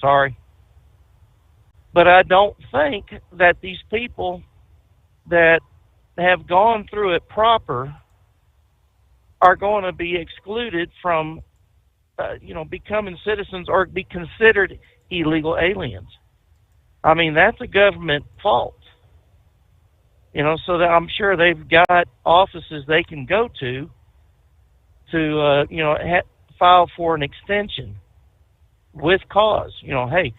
sorry. But I don't think that these people that have gone through it proper are going to be excluded from, you know, becoming citizens or be considered illegal aliens. I mean, that's a government fault. You know, so that I'm sure they've got offices they can go to you know, file for an extension with cause. You know, hey,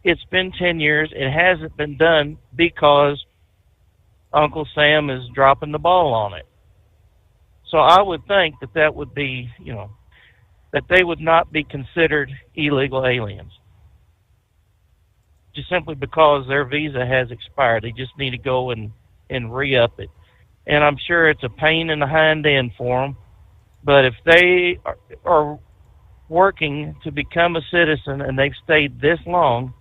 it's been 10 years. It hasn't been done because Uncle Sam is dropping the ball on it. So I would think that would be, you know, that they would not be considered illegal aliens. Just simply because their visa has expired. They just need to go and re-up it. And I'm sure it's a pain in the hind end for them. But if they are working to become a citizen and they've stayed this long,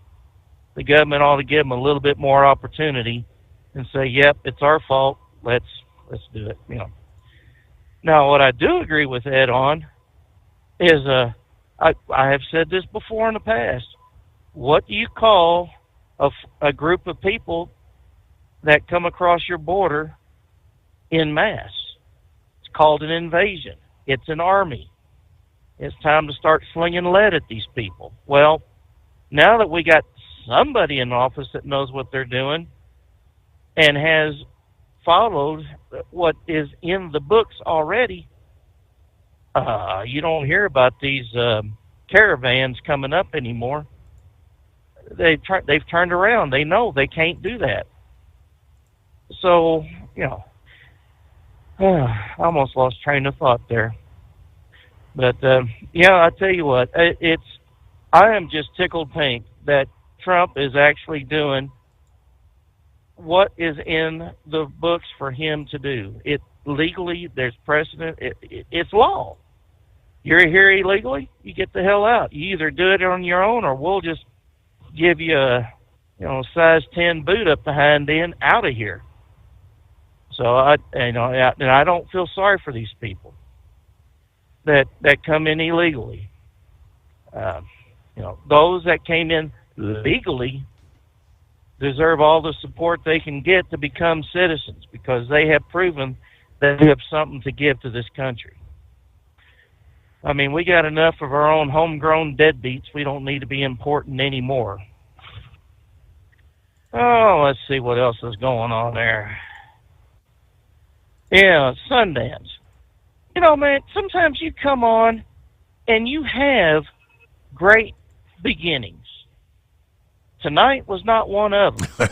the government ought to give them a little bit more opportunity and say, yep, it's our fault. Let's do it. You know. Now, what I do agree with Ed on is I have said this before in the past. What do you call a group of people that come across your border in mass? It's called an invasion. It's an army. It's time to start slinging lead at these people. Well, now that we got somebody in office that knows what they're doing and has followed what is in the books already, You don't hear about these caravans coming up anymore. They've turned around. They know they can't do that. So, I almost lost train of thought there. But, I tell you what, I am just tickled pink that Trump is actually doing what is in the books for him to do. It legally, there's precedent. It's law. You're here illegally, you get the hell out. You either do it on your own, or we'll just give you a size 10 boot up the hind end, out of here. So I don't feel sorry for these people that come in illegally. Those that came in legally deserve all the support they can get to become citizens, because they have proven that they have something to give to this country. I mean, we got enough of our own homegrown deadbeats. We don't need to be important anymore. Oh, let's see what else is going on there. Yeah, Sundance. Man, sometimes you come on and you have great beginnings. Tonight was not one of them.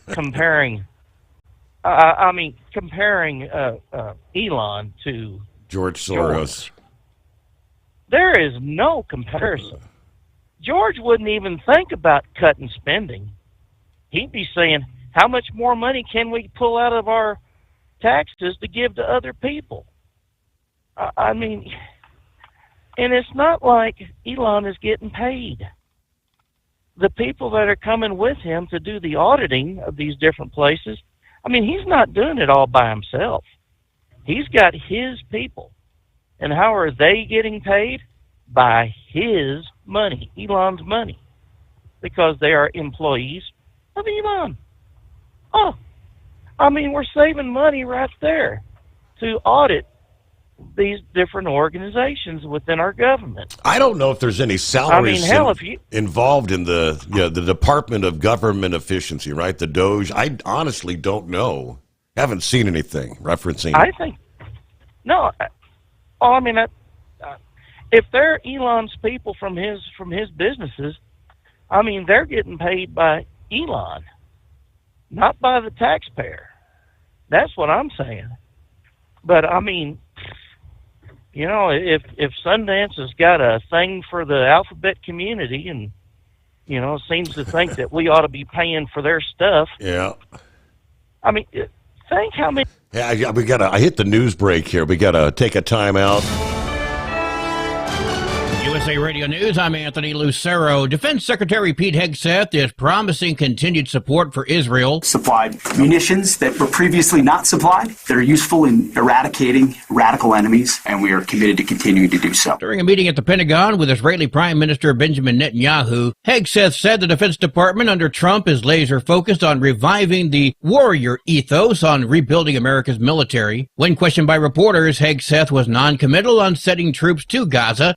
Comparing Elon to George Soros. There is no comparison. George wouldn't even think about cutting spending. He'd be saying, how much more money can we pull out of our taxes to give to other people? And it's not like Elon is getting paid. The people that are coming with him to do the auditing of these different places, he's not doing it all by himself. He's got his people. And how are they getting paid? By his money, Elon's money, because they are employees of Elon. We're saving money right there to audit these different organizations within our government. I don't know if there's any salaries involved in the Department of Government Efficiency, right? The DOJ. I honestly don't know. Haven't seen anything referencing. I think no. If they're Elon's people from his businesses, they're getting paid by Elon, not by the taxpayer. That's what I'm saying. But if Sundance has got a thing for the alphabet community and seems to think that we ought to be paying for their stuff. Yeah. Think how many. Yeah, I hit the news break here. We gotta take a time out. USA Radio News, I'm Anthony Lucero. Defense Secretary Pete Hegseth is promising continued support for Israel. Supplied munitions that were previously not supplied that are useful in eradicating radical enemies, and we are committed to continuing to do so. During a meeting at the Pentagon with Israeli Prime Minister Benjamin Netanyahu, Hegseth said the Defense Department under Trump is laser focused on reviving the warrior ethos on rebuilding America's military. When questioned by reporters, Hegseth was non-committal on sending troops to Gaza.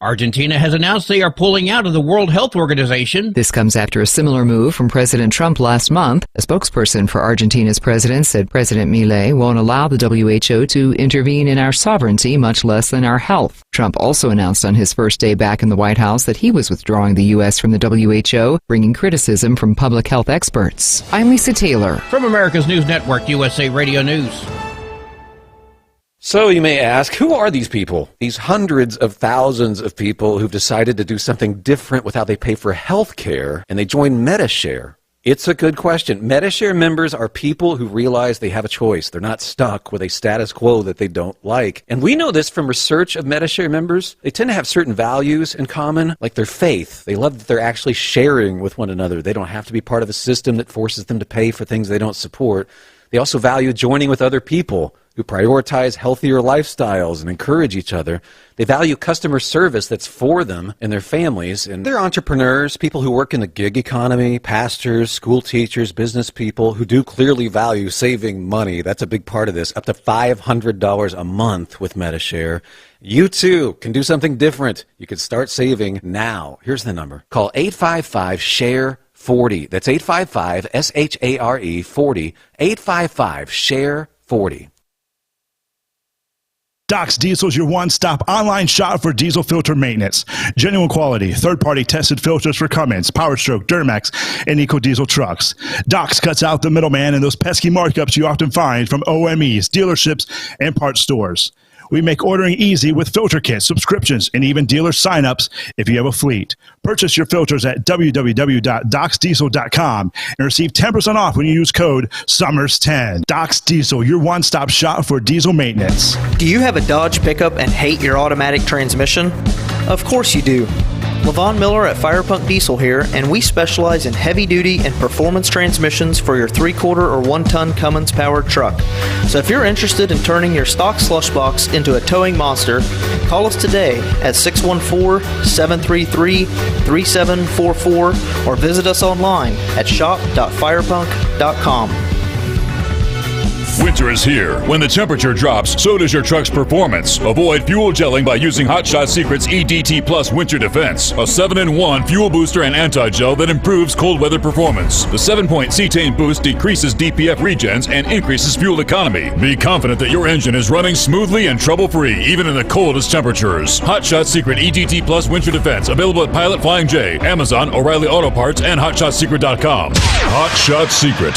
Argentina has announced they are pulling out of the World Health Organization. This comes after a similar move from President Trump last month. A spokesperson for Argentina's president said President Milei won't allow the WHO to intervene in our sovereignty, much less than our health. Trump also announced on his first day back in the White House that he was withdrawing the U.S. from the WHO, bringing criticism from public health experts. I'm Lisa Taylor. From America's News Network, USA Radio News. So you may ask, who are these people? These hundreds of thousands of people who've decided to do something different with how they pay for health care, and they join MediShare. It's a good question. MediShare members are people who realize they have a choice. They're not stuck with a status quo that they don't like. And we know this from research of MediShare members. They tend to have certain values in common, like their faith. They love that they're actually sharing with one another. They don't have to be part of a system that forces them to pay for things they don't support. They also value joining with other people who prioritize healthier lifestyles and encourage each other. They value customer service that's for them and their families. And they're entrepreneurs, people who work in the gig economy, pastors, school teachers, business people who do clearly value saving money. That's a big part of this. Up to $500 a month with MediShare. You too can do something different. You can start saving now. Here's the number. Call 855-SHARE-40. That's 855-SHARE-40. 855-SHARE-40. Doc's Diesel is your one-stop online shop for diesel filter maintenance. Genuine quality, third-party tested filters for Cummins, Powerstroke, Duramax, and EcoDiesel trucks. Doc's cuts out the middleman and those pesky markups you often find from OMEs, dealerships, and parts stores. We make ordering easy with filter kits, subscriptions, and even dealer sign-ups if you have a fleet. Purchase your filters at www.docsdiesel.com and receive 10% off when you use code SOMMERS10. Doc's Diesel, your one-stop shop for diesel maintenance. Do you have a Dodge pickup and hate your automatic transmission? Of course you do. Levon Miller at Firepunk Diesel here, and we specialize in heavy-duty and performance transmissions for your 3/4 or 1-ton Cummins-powered truck. So if you're interested in turning your stock slush box into a towing monster, call us today at 614-733-3744 or visit us online at shop.firepunk.com. Winter is here. When the temperature drops, so does your truck's performance. Avoid fuel gelling by using Hot Shot Secret's EDT Plus Winter Defense, a 7-in-1 fuel booster and anti-gel that improves cold weather performance. The 7-point cetane boost decreases DPF regens and increases fuel economy. Be confident that your engine is running smoothly and trouble-free, even in the coldest temperatures. Hot Shot Secret EDT Plus Winter Defense, available at Pilot Flying J, Amazon, O'Reilly Auto Parts, and HotShotSecret.com. Hot Shot Secret,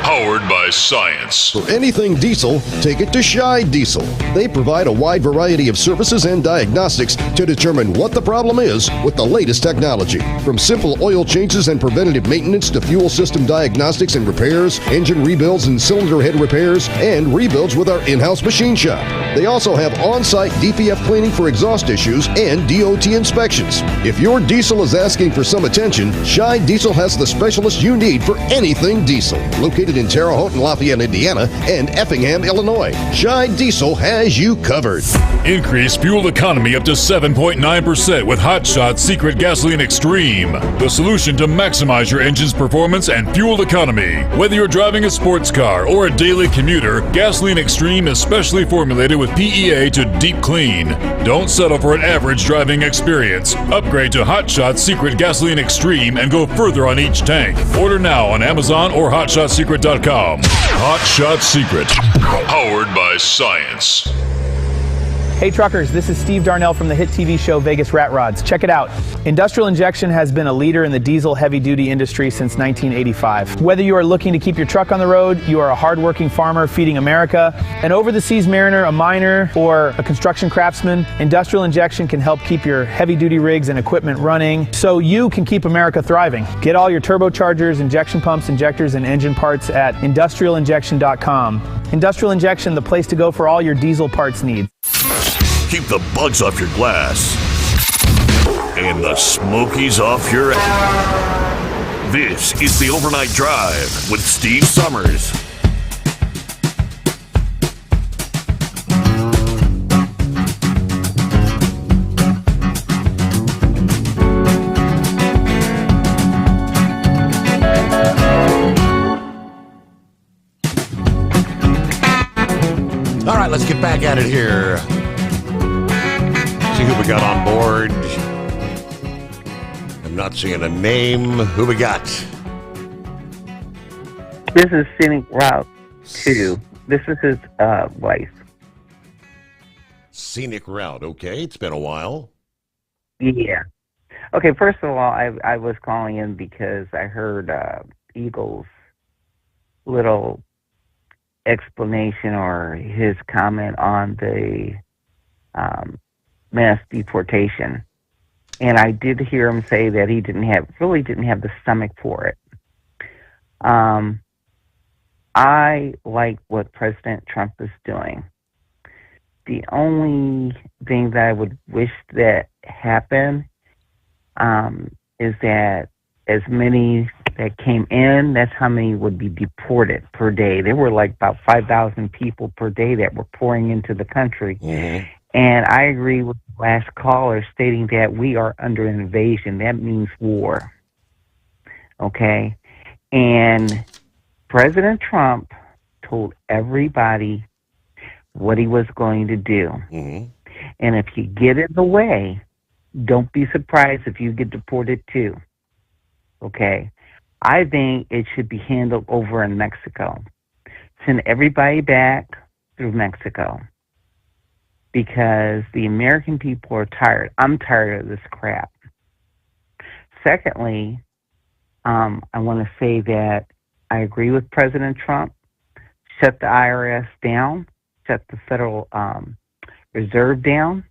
powered by science. For anything diesel, take it to Shy Diesel. They provide a wide variety of services and diagnostics to determine what the problem is with the latest technology. From simple oil changes and preventative maintenance to fuel system diagnostics and repairs, engine rebuilds and cylinder head repairs, and rebuilds with our in-house machine shop. They also have on-site DPF cleaning for exhaust issues and DOT inspections. If your diesel is asking for some attention, Shy Diesel has the specialist you need for anything diesel. Located in Terre Haute and Lafayette, Indiana, and Effingham, Illinois. Shy Diesel has you covered. Increase fuel economy up to 7.9% with Hot Shot Secret Gasoline Extreme, the solution to maximize your engine's performance and fuel economy. Whether you're driving a sports car or a daily commuter, Gasoline Extreme is specially formulated with PEA to deep clean. Don't settle for an average driving experience. Upgrade to Hot Shot Secret Gasoline Extreme and go further on each tank. Order now on Amazon or HotShotSecret.com. Hot Shot Secret, powered by science. Hey truckers, this is Steve Darnell from the hit TV show Vegas Rat Rods. Check it out. Industrial Injection has been a leader in the diesel heavy-duty industry since 1985. Whether you are looking to keep your truck on the road, you are a hardworking farmer feeding America, an over-the-seas mariner, a miner, or a construction craftsman, Industrial Injection can help keep your heavy-duty rigs and equipment running so you can keep America thriving. Get all your turbochargers, injection pumps, injectors, and engine parts at industrialinjection.com. Industrial Injection, the place to go for all your diesel parts needs. Keep the bugs off your glass and the smokies off your ass. This is the Overnight Drive with Steve Sommers. All right, let's get back at it here. See who we got on board. I'm not seeing a name. Who we got? This is Scenic Route 2. This is his wife. Scenic Route. Okay, it's been a while. Yeah. Okay, first of all, I was calling in because I heard Eagle's little explanation or his comment on the mass deportation, and I did hear him say that he really didn't have the stomach for it. I like what President Trump is doing. The only thing that I would wish that happened is that as many that came in, that's how many would be deported per day. There were like about 5,000 people per day that were pouring into the country. Mm-hmm. And I agree with the last caller stating that we are under an invasion. That means war. Okay? And President Trump told everybody what he was going to do. Mm-hmm. And if you get in the way, don't be surprised if you get deported too. Okay? I think it should be handled over in Mexico. Send everybody back through Mexico. because the American people are tired. I'm tired of this crap. Secondly, I want to say that I agree with President Trump. Shut the IRS down, shut the Federal Reserve down,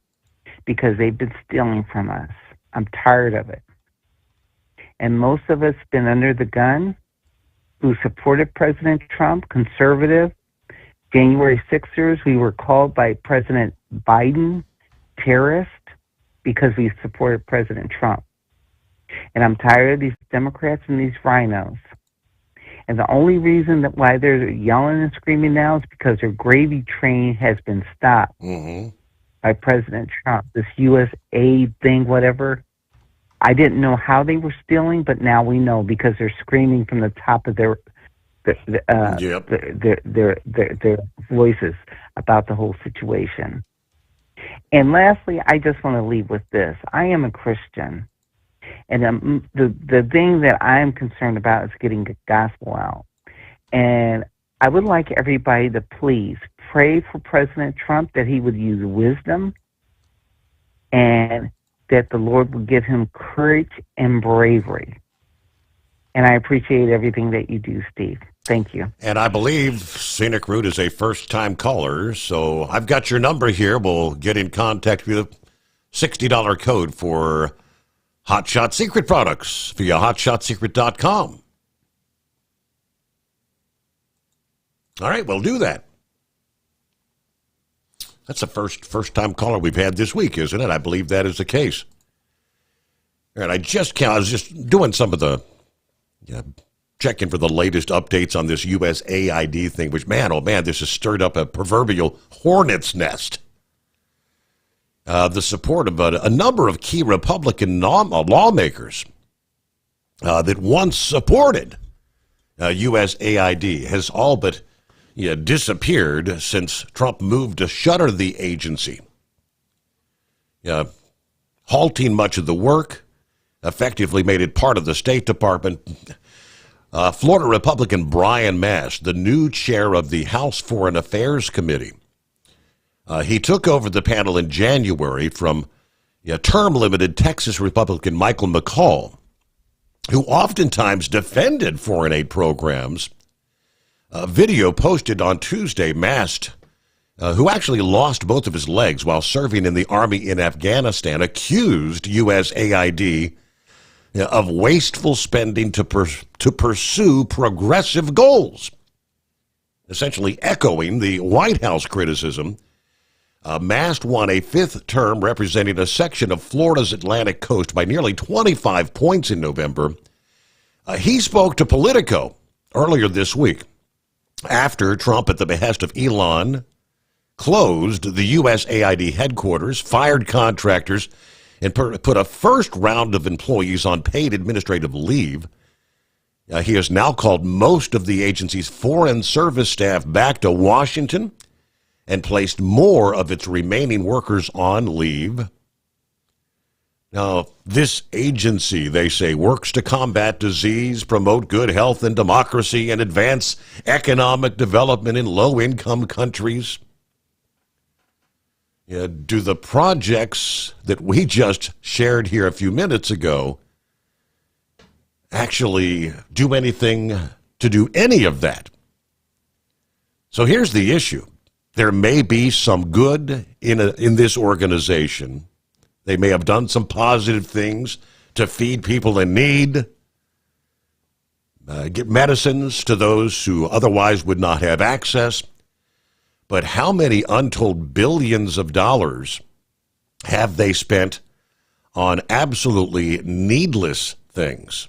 because they've been stealing from us. I'm tired of it. And most of us been under the gun who supported President Trump, conservative. January 6ers, we were called by President Biden terrorist because we supported President Trump. And I'm tired of these Democrats and these rhinos. And the only reason that why they're yelling and screaming now is because their gravy train has been stopped by President Trump. This U.S. aid thing, whatever. I didn't know how they were stealing, but now we know because they're screaming from the top of their voices about the whole situation. And lastly, I just want to leave with this. I am a Christian. And the thing that I am concerned about is getting the gospel out. And I would like everybody to please pray for President Trump that he would use wisdom and that the Lord would give him courage and bravery. And I appreciate everything that you do, Steve. Thank you. And I believe Scenic Route is a first-time caller, so I've got your number here. We'll get in contact with you. $60 code for Hot Shot Secret products via hotshotsecret.com. All right, we'll do that. That's the first-time caller we've had this week, isn't it? I believe that is the case. All right, I was just doing some of the checking for the latest updates on this USAID thing, which, man, oh man, this has stirred up a proverbial hornet's nest. The support of a number of key Republican lawmakers that once supported USAID has all but disappeared since Trump moved to shutter the agency, halting much of the work, effectively made it part of the State Department. Florida Republican Brian Mast, the new chair of the House Foreign Affairs Committee, he took over the panel in January from term-limited Texas Republican Michael McCall, who oftentimes defended foreign aid programs. A video posted on Tuesday, Mast, who actually lost both of his legs while serving in the Army in Afghanistan, accused USAID of wasteful spending to pursue progressive goals, essentially echoing the White House criticism. Mast won a fifth term representing a section of Florida's Atlantic coast by nearly 25 points in November. He spoke to Politico earlier this week after Trump, at the behest of Elon, closed the USAID headquarters, fired contractors, and put a first round of employees on paid administrative leave. He has now called most of the agency's foreign service staff back to Washington and placed more of its remaining workers on leave. Now, this agency, they say, works to combat disease, promote good health and democracy, and advance economic development in low-income countries. Do the projects that we just shared here a few minutes ago actually do anything to do any of that? So here's the issue. There may be some good in this organization. They may have done some positive things to feed people in need, get medicines to those who otherwise would not have access. But how many untold billions of dollars have they spent on absolutely needless things?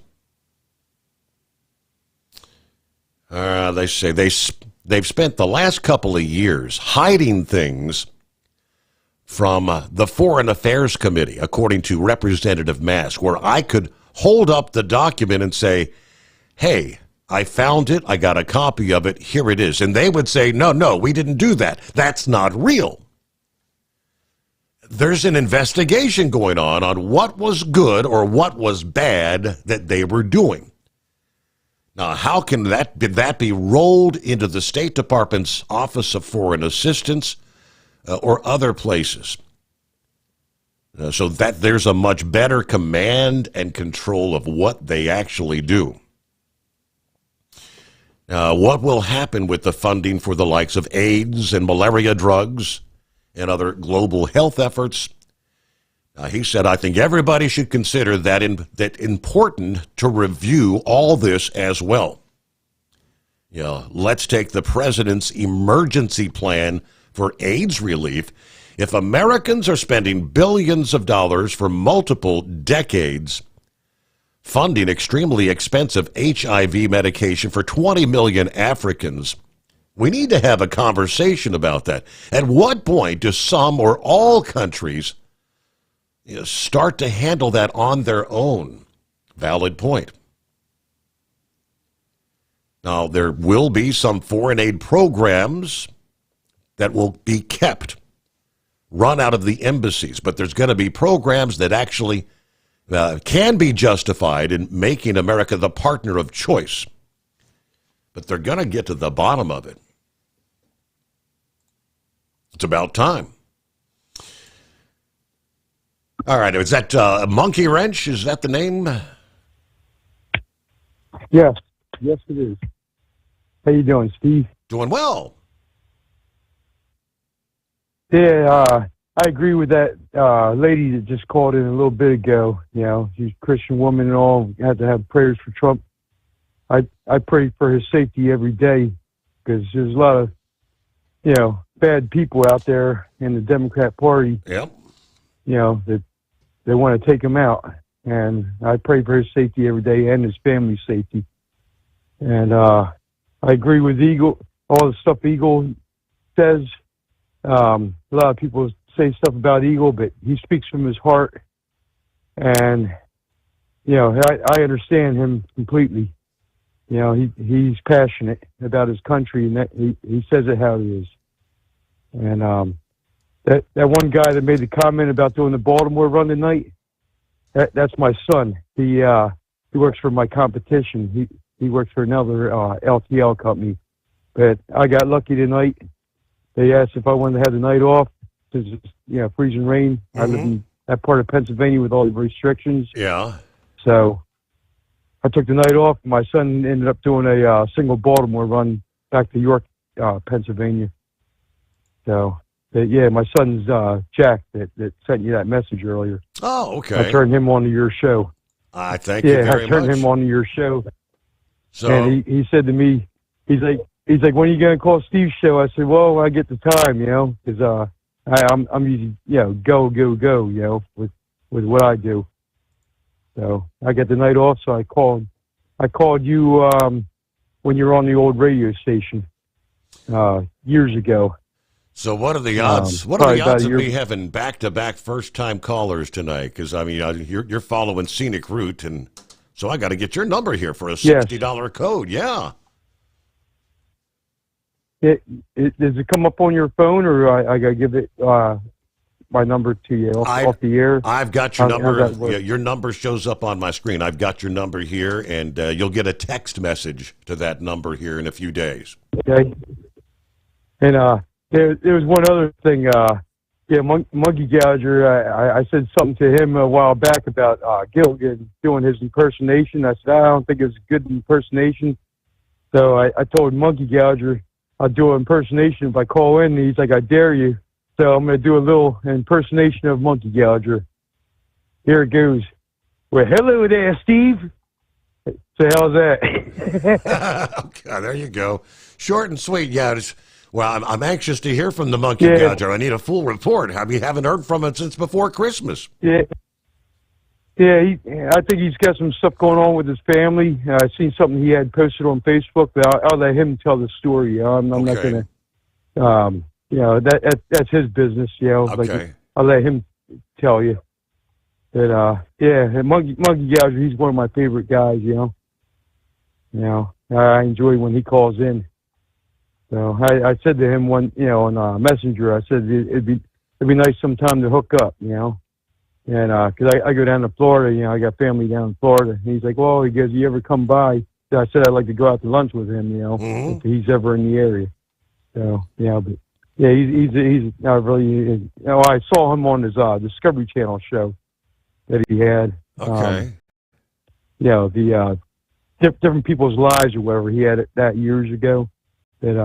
They say they've spent the last couple of years hiding things from the Foreign Affairs Committee, according to Representative Mast, where I could hold up the document and say, hey, I found it, I got a copy of it, here it is. And they would say, no, we didn't do that. That's not real. There's an investigation going on what was good or what was bad that they were doing. Now, how can did that be rolled into the State Department's Office of Foreign Assistance or other places. So that there's a much better command and control of what they actually do. What will happen with the funding for the likes of AIDS and malaria drugs and other global health efforts? He said, I think everybody should consider that important to review all this as well. Let's take the president's emergency plan for AIDS relief. If Americans are spending billions of dollars for multiple decades funding extremely expensive HIV medication for 20 million Africans, we need to have a conversation about that. At what point do some or all countries start to handle that on their own? Valid point. Now, there will be some foreign aid programs that will be kept, run out of the embassies, but there's going to be programs that actually can be justified in making America the partner of choice. But they're going to get to the bottom of it. It's about time. All right, is that Monkey Wrench? Is that the name? Yes, it is. How you doing, Steve? Doing well. Yeah, I agree with that lady that just called in a little bit ago. She's a Christian woman and all. Had to have prayers for Trump. I pray for his safety every day because there's a lot of, bad people out there in the Democrat Party. Yep. That they want to take him out. And I pray for his safety every day and his family's safety. And I agree with Eagle, all the stuff Eagle says. A lot of people say stuff about Eagle, but he speaks from his heart. And, I understand him completely. He's passionate about his country, and that he says it how it is. And that one guy that made the comment about doing the Baltimore run tonight, that's my son. He works for my competition. He works for another LTL company. But I got lucky tonight. They asked if I wanted to have the night off because it's freezing rain. Mm-hmm. I live in that part of Pennsylvania with all the restrictions. Yeah. So I took the night off. My son ended up doing a single Baltimore run back to York, Pennsylvania. So, my son's Jack that sent you that message earlier. Oh, okay. I turned him on to your show. I thank you very much. Yeah, I turned him on to your show. So, and he said to me, he's like, when are you going to call Steve's show? I said, well, when I get the time, because I'm usually, go, with what I do. So I got the night off, so I called you when you were on the old radio station years ago. So what are the odds? What are the odds of me having back-to-back first-time callers tonight? Because you're following Scenic Route, and so I got to get your number here for a $60 code. Yeah. Does it come up on your phone, or I got to give it my number to you off the air? I've got your number. Your number shows up on my screen. I've got your number here, and you'll get a text message to that number here in a few days. Okay. And there was one other thing. Monkey Gouger, I said something to him a while back about Gilligan doing his impersonation. I said, I don't think it's a good impersonation. So I told Monkey Gouger I'll do an impersonation if I call in. And he's like, I dare you. So I'm going to do a little impersonation of Monkey Gouger. Here it goes. Well, hello there, Steve. So how's that? Okay, there you go. Short and sweet. Yeah. I'm anxious to hear from the Monkey Gouger. I need a full report. We haven't heard from him since before Christmas. Yeah. Yeah, I think he's got some stuff going on with his family. I seen something he had posted on Facebook, but I'll let him tell the story. I'm not going to, that's his business. Okay. I'll let him tell you. But Monkey Gouger, he's one of my favorite guys. I enjoy when he calls in. So I said to him on Messenger, I said it'd be nice sometime to hook up, And because I go down to Florida, I got family down in Florida. And he's like, well, he goes, you ever come by? So I said I'd like to go out to lunch with him, if he's ever in the area. So, but Yeah, he's not really. I saw him on his Discovery Channel show that he had. Okay. The different people's lives or whatever. He had it that years ago. That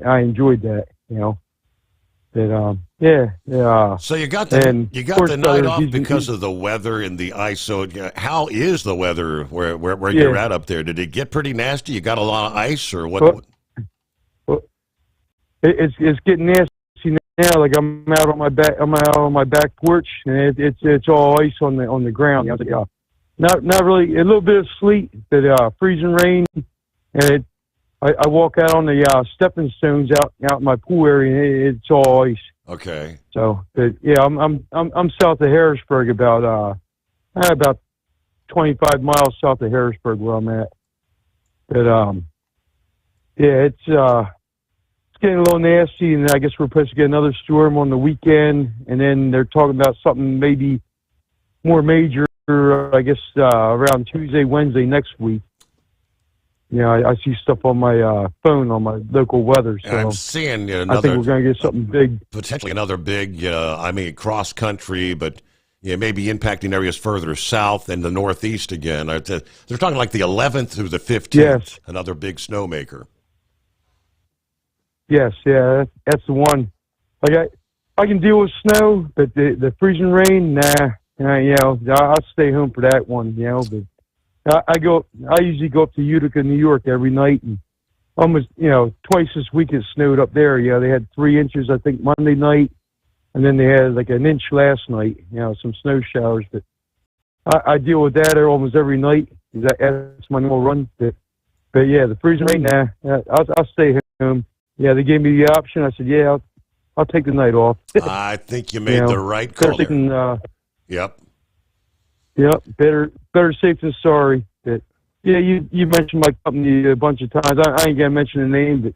I enjoyed that. So you got the night off because of the weather and the ice. So how is the weather where you're at up there? Did it get pretty nasty? You got a lot of ice or what? Well, it's getting nasty now. Like I'm out on my back porch, and it's all ice on the ground. Not really. A little bit of sleet, but freezing rain, and I walk out on the stepping stones out in my pool area, and it's all ice. Okay. So, but I'm south of Harrisburg, about 25 miles south of Harrisburg, where I'm at. But it's getting a little nasty, and I guess we're supposed to get another storm on the weekend, and then they're talking about something maybe more major, I guess, around Tuesday, Wednesday next week. I see stuff on my phone on my local weather. So I'm seeing I think we're going to get something big. Potentially another big, cross country, but maybe impacting areas further south and the Northeast again. They're talking like the 11th through the 15th. Yes. Another big snowmaker. Yes, that's the one. Like I can deal with snow, but the freezing rain, nah. I'll stay home for that one. But I usually go up to Utica, New York every night, and almost twice this week it snowed up there. They had 3 inches, I think, Monday night, and then they had like an inch last night. Some snow showers. But I deal with that almost every night. That's my normal run. But the freezing rain, nah. I'll stay home. They gave me the option. I said, I'll take the night off. I think you made the right call there. Yep. Better safe than sorry. But you mentioned my company a bunch of times. I ain't gonna mention the name, but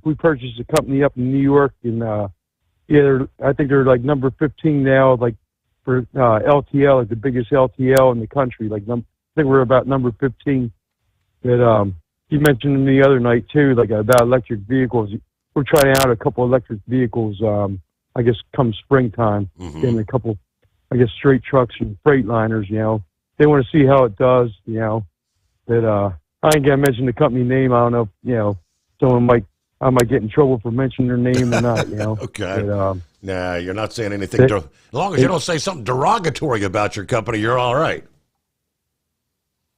we purchased a company up in New York, and I think they're like number 15 now, like for LTL, like the biggest LTL in the country. Like I think we're about number 15. But you mentioned to me the other night too, like about electric vehicles. We're trying out a couple electric vehicles. I guess come springtime, getting a couple, I guess, straight trucks and freight liners. They want to see how it does. But I ain't gonna mention the company name. I don't know if I might get in trouble for mentioning their name or not. Okay. But, nah, you're not saying anything. As long as you don't say something derogatory about your company, you're all right.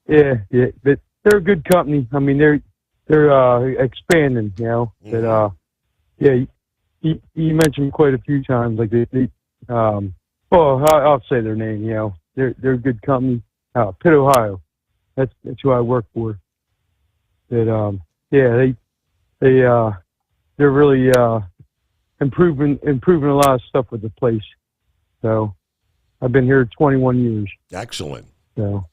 Yeah, but they're a good company. I mean, they're expanding. But you mentioned quite a few times, like I'll say their name. They're a good company. Pitt, Ohio. That's who I work for. But they're really improving a lot of stuff with the place. So I've been here 21 years. Excellent. So.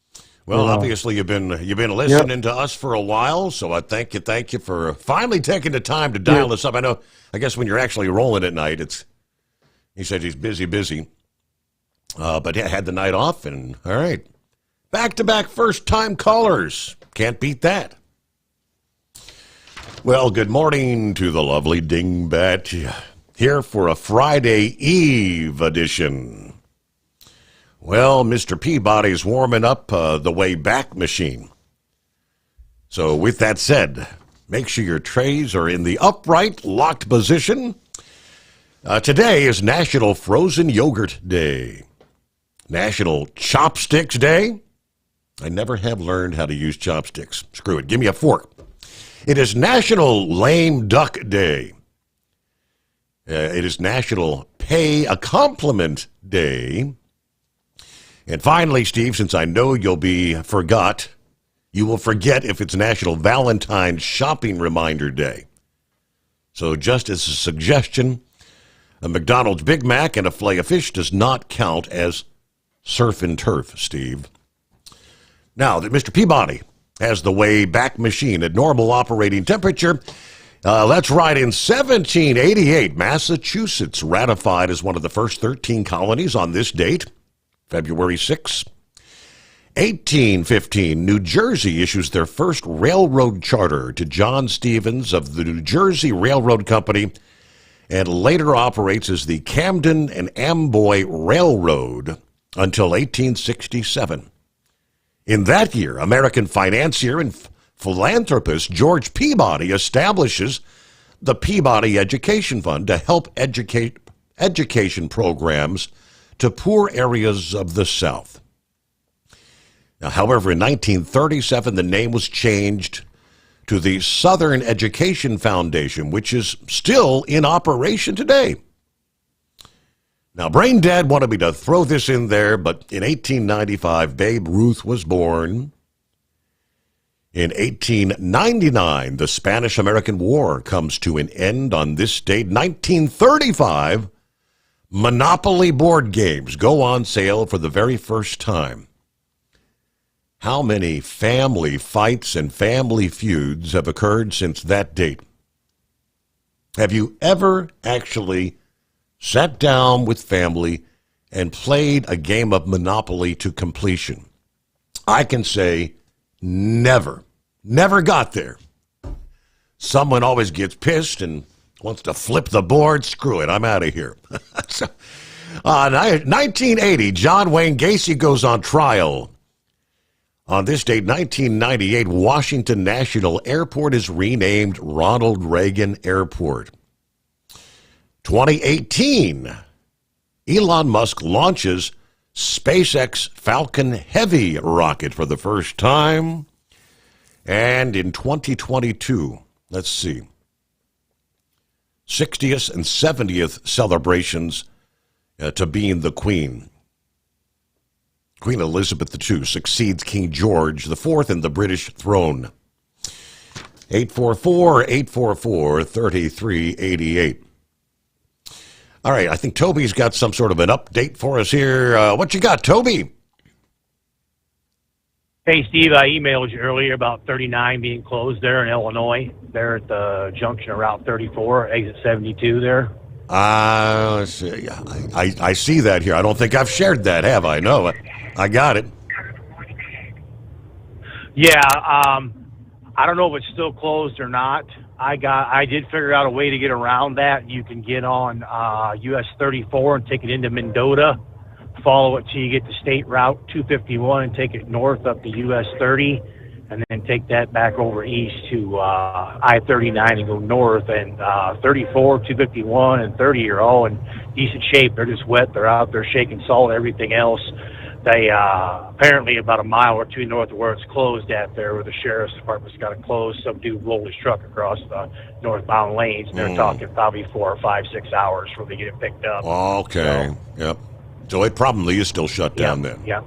Well, obviously you've been listening to us for a while, so I thank you for finally taking the time to dial us up. I guess when you're actually rolling at night, he said he's busy. But had the night off, and all right. Back-to-back first-time callers. Can't beat that. Well, good morning to the lovely Dingbat here for a Friday Eve edition. Well, Mr. Peabody's warming up the way back machine. So with that said, make sure your trays are in the upright, locked position. Today is National Frozen Yogurt Day. National Chopsticks Day. I never have learned how to use chopsticks. Screw it. Give me a fork. It is National Lame Duck Day. It is National Pay a Compliment Day. And finally, Steve, since I know you will forget if it's National Valentine's Shopping Reminder Day. So just as a suggestion, a McDonald's Big Mac and a fillet of fish does not count as surf and turf, Steve. Now that Mr. Peabody has the way back machine at normal operating temperature, let's right. In 1788, Massachusetts ratified as one of the first 13 colonies on this date, February 6. 1815, New Jersey issues their first railroad charter to John Stevens of the New Jersey Railroad Company, and later operates as the Camden and Amboy Railroad until 1867. In that year, American financier and philanthropist George Peabody establishes the Peabody Education Fund to help education programs to poor areas of the South. Now, however, in 1937, the name was changed to the Southern Education Foundation, which is still in operation today. Now, Brain Dad wanted me to throw this in there, but in 1895, Babe Ruth was born. In 1899, the Spanish-American War comes to an end on this date. 1935, Monopoly board games go on sale for the very first time. How many family fights and family feuds have occurred since that date? Have you ever actually sat down with family and played a game of Monopoly to completion? I can say never. Never got there. Someone always gets pissed and wants to flip the board. Screw it, I'm out of here. 1980, John Wayne Gacy goes on trial. On this date, 1998, Washington National Airport is renamed Ronald Reagan Airport. 2018, Elon Musk launches SpaceX Falcon Heavy rocket for the first time. And in 2022, let's see, 60th and 70th celebrations to being the Queen. Queen Elizabeth II succeeds King George IV in the British throne. 844-844-3388. All right, I think Toby's got some sort of an update for us here. What you got, Toby? Hey, Steve, I emailed you earlier about 39 being closed there in Illinois. They're at the junction of Route 34, exit 72 there. Let's see. I see that here. I don't think I've shared that, have I? No, I got it. Yeah, I don't know if it's still closed or not. I did figure out a way to get around that. You can get on US 34 and take it into Mendota, follow it till you get to State Route 251 and take it north up to US 30, and then take that back over east to I-39 and go north. And 34, 251, and 30 are all in decent shape. They're just wet. They're out there shaking salt, everything else. They apparently about a mile or two north of where it's closed at there, where the sheriff's department's got it closed. Some dude rolled his truck across the northbound lanes, and they're talking probably 4 or 5, 6 hours before they get it picked up. Okay, so, yep. So it probably is still shut down then. Yeah.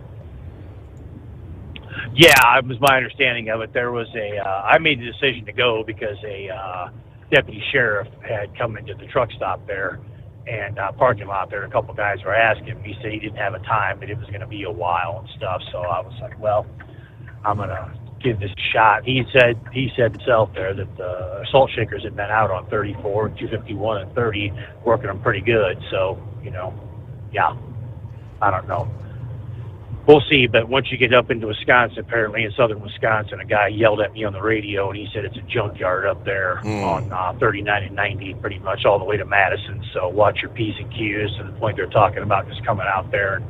Yeah, it was my understanding of it. There was I made the decision to go because a deputy sheriff had come into the truck stop there and parking lot there. A couple of guys were asking him. He said he didn't have a time, but it was going to be a while and stuff. So I was like, well, I'm going to give this a shot. He said himself there that the assault shakers had been out on 34, 251, and 30, working them pretty good. So, yeah, I don't know. We'll see, but once you get up into Wisconsin, apparently in southern Wisconsin, a guy yelled at me on the radio, and he said it's a junkyard up there on 39 and 90, pretty much all the way to Madison. So watch your P's and Q's to the point they're talking about just coming out there and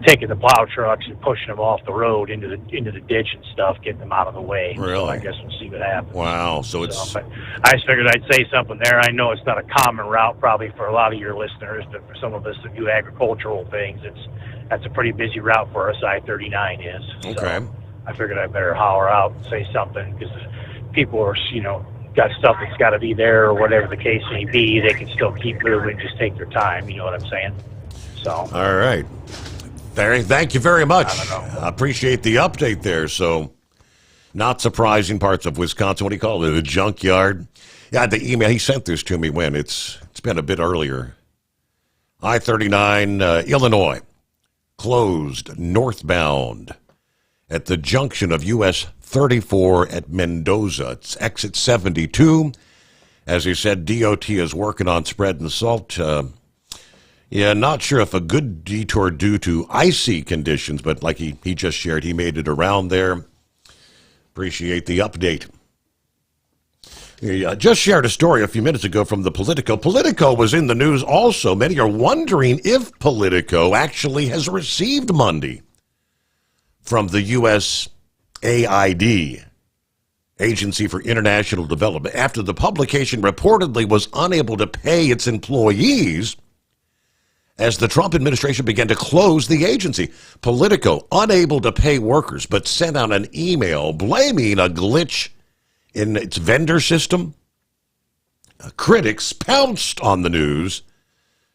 taking the plow trucks and pushing them off the road into the ditch and stuff, getting them out of the way. Really? So I guess we'll see what happens. Wow. So it's. But I just figured I'd say something there. I know it's not a common route probably for a lot of your listeners, but for some of us that do agricultural things, that's a pretty busy route for us. I-39 is. Okay. So I figured I better holler out and say something because people are, got stuff that's got to be there or whatever the case may be. They can still keep moving, just take their time. You know what I'm saying? So. All right. Thank you very much. I appreciate the update there. So, not surprising parts of Wisconsin. What do you call it? The junkyard. Yeah, the email he sent this to me when it's been a bit earlier. I-39, Illinois, closed northbound at the junction of US 34 at Mendoza. It's exit 72. As he said, DOT is working on spreading salt. Yeah, not sure if a good detour due to icy conditions, but like he just shared, he made it around there. Appreciate the update. He just shared a story a few minutes ago from the Politico. Politico was in the news also. Many are wondering if Politico actually has received money from the USAID, Agency for International Development, after the publication reportedly was unable to pay its employees as the Trump administration began to close the agency. Politico, unable to pay workers, but sent out an email blaming a glitch in its vendor system. Critics pounced on the news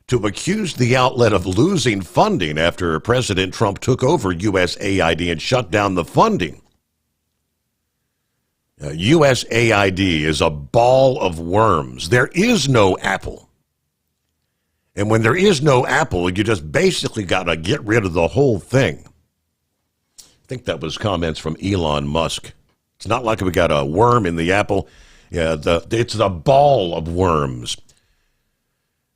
to accuse the outlet of losing funding after President Trump took over USAID and shut down the funding. USAID is a ball of worms. There is no apple. And when there is no apple, you just basically got to get rid of the whole thing. I think that was comments from Elon Musk. It's not like we got a worm in the apple. Yeah, it's a ball of worms.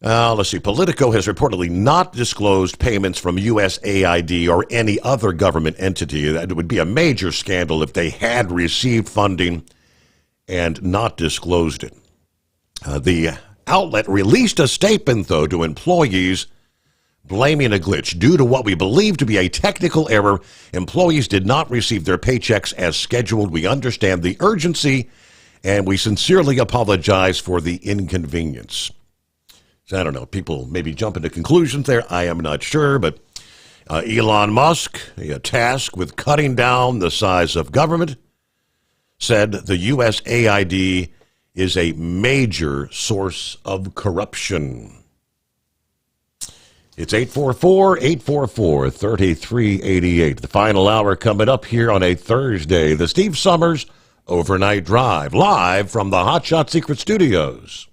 Let's see. Politico has reportedly not disclosed payments from USAID or any other government entity. That would be a major scandal if they had received funding and not disclosed it. The outlet released a statement, though, to employees blaming a glitch. Due to what we believe to be a technical error, employees did not receive their paychecks as scheduled. We understand the urgency, and we sincerely apologize for the inconvenience. So I don't know, people maybe jumping to conclusions there. I am not sure, but Elon Musk, tasked with cutting down the size of government, said the USAID is a major source of corruption. It's 844-844-3388. The final hour coming up here on a Thursday. The Steve Sommers Overnight Drive, live from the Hot Shot Secret Studios.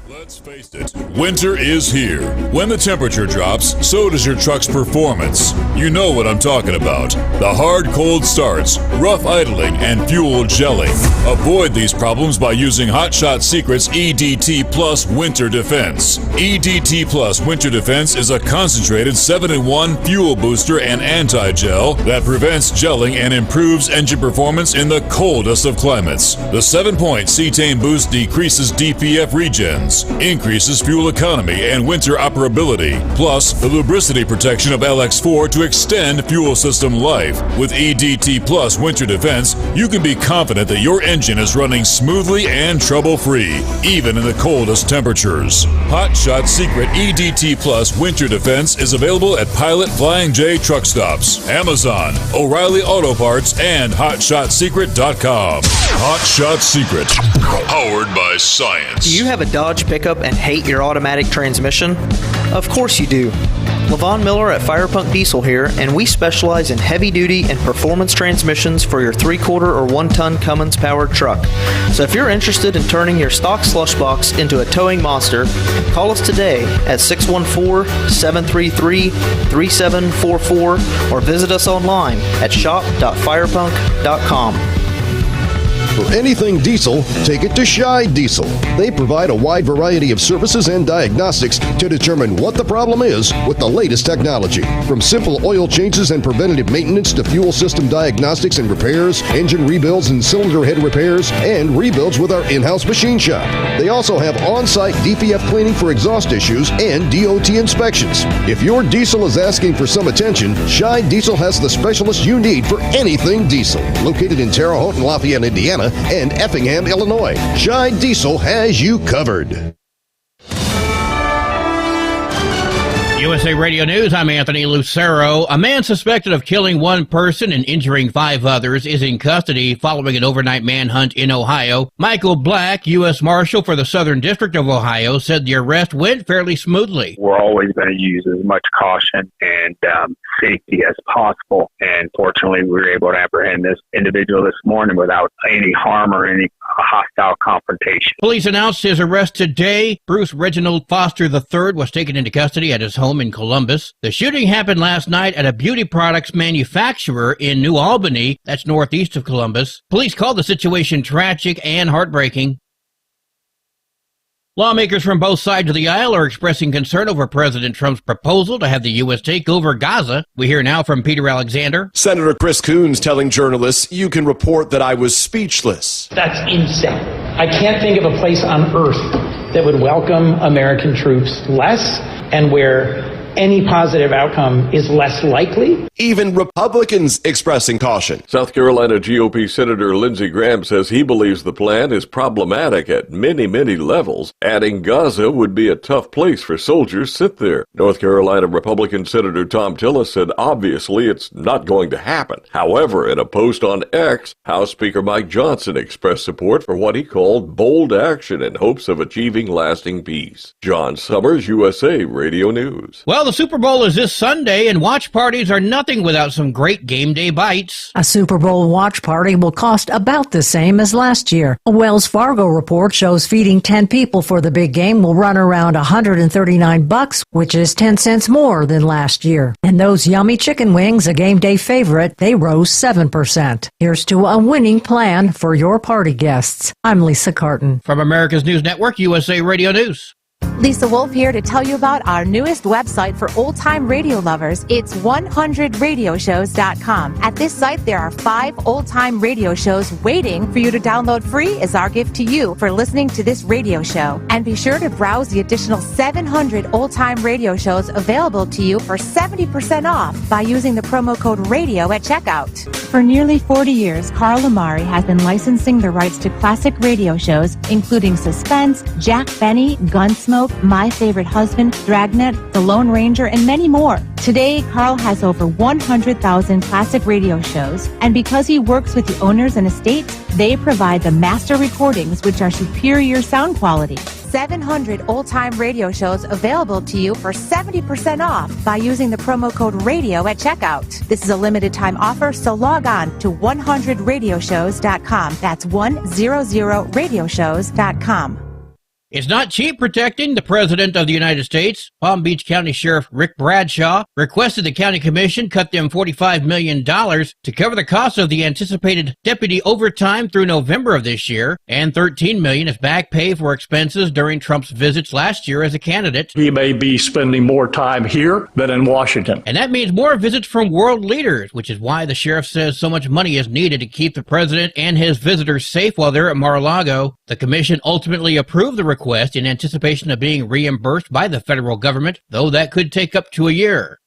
Let's face it, winter is here. When the temperature drops, so does your truck's performance. You know what I'm talking about. The hard, cold starts, rough idling, and fuel gelling. Avoid these problems by using Hot Shot Secret's EDT Plus Winter Defense. EDT Plus Winter Defense is a concentrated 7-in-1 fuel booster and anti-gel that prevents gelling and improves engine performance in the coldest of climates. The 7-point cetane boost decreases DPF regens, increases fuel economy and winter operability, plus the lubricity protection of LX4 to extend fuel system life. With EDT Plus Winter Defense, you can be confident that your engine is running smoothly and trouble-free, even in the coldest temperatures. Hot Shot Secret EDT Plus Winter Defense is available at Pilot Flying J truck stops, Amazon, O'Reilly Auto Parts, and HotShotSecret.com. Hot Shot Secret, powered by science. Do you have a Dodge pickup and hate your automatic transmission? Of course you do. Levon Miller at Firepunk Diesel here, and we specialize in heavy-duty and performance transmissions for your 3-quarter or 1-ton Cummins-powered truck. So if you're interested in turning your stock slush box into a towing monster, call us today at 614-733-3744 or visit us online at shop.firepunk.com. For anything diesel, take it to Shy Diesel. They provide a wide variety of services and diagnostics to determine what the problem is with the latest technology. From simple oil changes and preventative maintenance to fuel system diagnostics and repairs, engine rebuilds and cylinder head repairs, and rebuilds with our in-house machine shop. They also have on-site DPF cleaning for exhaust issues and DOT inspections. If your diesel is asking for some attention, Shy Diesel has the specialist you need for anything diesel. Located in Terre Haute and Lafayette, Indiana, and Effingham, Illinois. Shy Diesel has you covered. USA Radio News, I'm Anthony Lucero. A man suspected of killing one person and injuring 5 others is in custody following an overnight manhunt in Ohio. Michael Black, U.S. Marshal for the Southern District of Ohio, said the arrest went fairly smoothly. We're always going to use as much caution and safety as possible. And fortunately, we were able to apprehend this individual this morning without any harm or any hostile confrontation. Police announced his arrest today. Bruce Reginald Foster III was taken into custody at his home in Columbus. The shooting happened last night at a beauty products manufacturer in New Albany, that's northeast of Columbus. Police called the situation tragic and heartbreaking. Lawmakers from both sides of the aisle are expressing concern over President Trump's proposal to have the U.S. take over Gaza. We hear now from Peter Alexander. Senator Chris Coons telling journalists, "You can report that I was speechless." That's insane. I can't think of a place on earth that would welcome American troops less and where any positive outcome is less likely. Even Republicans expressing caution. South Carolina GOP Senator Lindsey Graham says he believes the plan is problematic at many, many levels, adding Gaza would be a tough place for soldiers sit there. North Carolina Republican Senator Tom Tillis said obviously it's not going to happen. However, in a post on X, House Speaker Mike Johnson expressed support for what he called bold action in hopes of achieving lasting peace. John Sommers, USA Radio News. Well, the Super Bowl is this Sunday, and watch parties are nothing without some great game day bites. A Super Bowl watch party will cost about the same as last year. A Wells Fargo report shows feeding 10 people for the big game will run around $139, which is 10 cents more than last year. And those yummy chicken wings, a game day favorite, they rose 7%. Here's to a winning plan for your party guests. I'm Lisa Carton. From America's News Network, USA Radio News. Lisa Wolf here to tell you about our newest website for old-time radio lovers. It's 100radioshows.com. At this site, there are 5 old-time radio shows waiting for you to download free as our gift to you for listening to this radio show. And be sure to browse the additional 700 old-time radio shows available to you for 70% off by using the promo code RADIO at checkout. For nearly 40 years, Carl Amari has been licensing the rights to classic radio shows, including Suspense, Jack Benny, Gunsmoke, My Favorite Husband, Dragnet, The Lone Ranger, and many more. Today, Carl has over 100,000 classic radio shows, and because he works with the owners and estates, they provide the master recordings, which are superior sound quality. 700 old-time radio shows available to you for 70% off by using the promo code RADIO at checkout. This is a limited-time offer, so log on to 100radioshows.com. That's 100radioshows.com. It's not cheap protecting the President of the United States. Palm Beach County Sheriff Rick Bradshaw requested the county commission cut them $45 million to cover the cost of the anticipated deputy overtime through November of this year, and $13 million as back pay for expenses during Trump's visits last year as a candidate. He may be spending more time here than in Washington. And that means more visits from world leaders, which is why the sheriff says so much money is needed to keep the president and his visitors safe while they're at Mar-a-Lago. The commission ultimately approved the request in anticipation of being reimbursed by the federal government, though that could take up to a year.